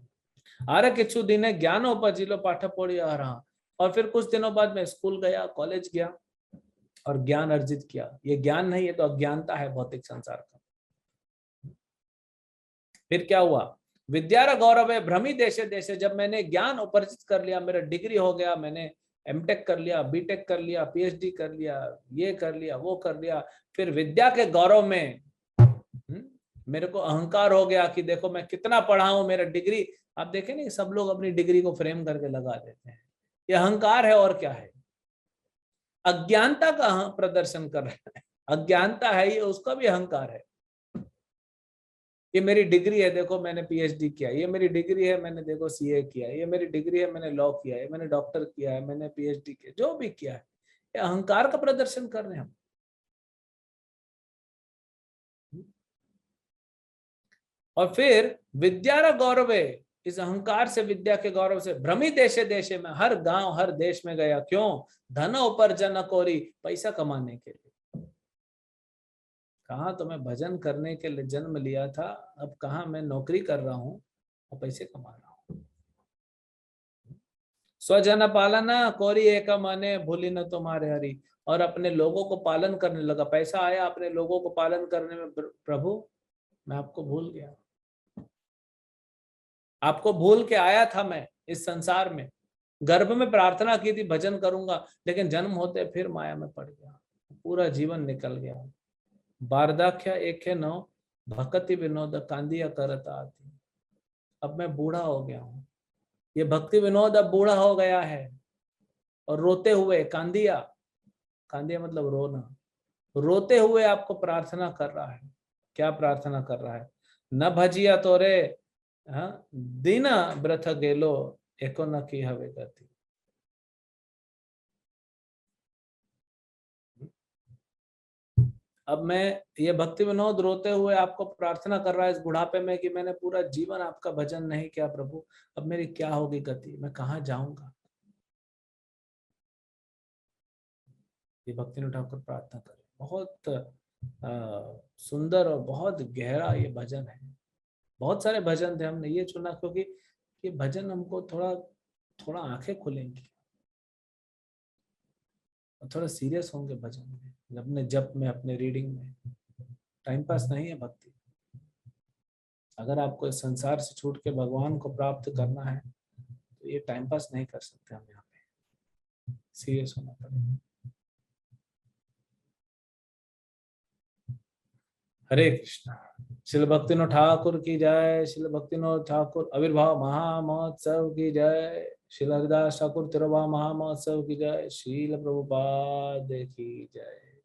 आरे किच्छु दिन ज्ञान उपजिलो पाठ पढ़ी आ रहा। और फिर कुछ दिनों बाद मैं स्कूल गया, कॉलेज गया और ज्ञान अर्जित किया। ये ज्ञान नहीं है तो अज्ञानता है भौतिक संसार का। फिर क्या हुआ? विद्यारा गौरव है भ्रमी देशे देशे। जब मैंने ज्ञान उपार्जित कर लिया, मेरा डिग्री हो गया, मैंने एमटेक कर लिया, बीटेक कर लिया, पीएचडी कर लिया, ये कर लिया, वो कर लिया, फिर विद्या के गौरव में मेरे को अहंकार हो गया कि देखो मैं कितना पढ़ा हूं, मेरा डिग्री। आप देखें नहीं, सब लोग अपनी डिग्री को फ्रेम करके लगा देते हैं। ये अहंकार है और क्या है? अज्ञानता का प्रदर्शन कर रहा है। अज्ञानता है ये, उसका भी अहंकार है। ये मेरी डिग्री है, देखो मैंने पीएचडी किया, ये मेरी डिग्री है, मैंने देखो सीए किया, ये मेरी डिग्री है, मैंने लॉ किया है, मैंने डॉक्टर किया है, मैंने पीएचडी किया, जो भी किया है, ये अहंकार का प्रदर्शन कर रहे हैं हम। और फिर विद्या गौरवे, इस अहंकार से, विद्या के गौरव से भ्रमी देशे देशे में, हर गांव हर देश में गया, क्यों? धन उपार्जन कोरी, पैसा कमाने के लिए। कहा तो मैं भजन करने के लिए जन्म लिया था, अब कहा मैं नौकरी कर रहा हूं और पैसे कमा रहा हूं। स्वजन पालना कोरी एक माने, भूली न तुम्हारे हरि। और अपने लोगों को पालन करने लगा, पैसा आया, अपने लोगों को पालन करने में, प्रभु मैं आपको भूल गया, आपको भूल के आया था मैं इस संसार में, गर्भ में प्रार्थना की थी भजन करूंगा, लेकिन जन्म होते फिर माया में पड़ गया, पूरा जीवन निकल गया। वार्धाक्य एक है नौ, भक्ति विनोद कांदिया करता आती। अब मैं बूढ़ा हो गया हूँ, ये भक्ति विनोद अब बूढ़ा हो गया है, और रोते हुए, कांदिया, कांदिया मतलब रोना, रोते हुए आपको प्रार्थना कर रहा है। क्या प्रार्थना कर रहा है? न भजिया तोरे दीना व्रत गेलो, एको न की हवे गति। अब मैं, ये भक्ति विनोद रोते हुए आपको प्रार्थना कर रहा है इस बुढ़ापे में कि मैंने पूरा जीवन आपका भजन नहीं किया प्रभु, अब मेरी क्या होगी गति, मैं कहाँ जाऊंगा। ये भक्ति विनोद ठाकुर प्रार्थना कर, बहुत सुंदर और बहुत गहरा ये भजन है। बहुत सारे भजन थे, हमने ये चुना क्योंकि ये भजन हमको थोड़ा थोड़ा आंखें खुलेंगी और थोड़ा सीरियस होंगे भजन में, अपने जप में, अपने रीडिंग में। टाइम पास नहीं है भक्ति। अगर आपको इस संसार से छूट के भगवान को प्राप्त करना है तो ये टाइम पास नहीं कर सकते हम, यहाँ पे सीरियस होना पड़ेगा। हरे कृष्णा। श्रील भक्तिनाथ ठाकुर की जय। श्रील भक्तिनाथ ठाकुर आविर्भाव महामहोत्सव की जय। श्रील हरिदास ठाकुर तिरुभाव महामहोत्सव की जय। श्रील प्रभुपाद की जय।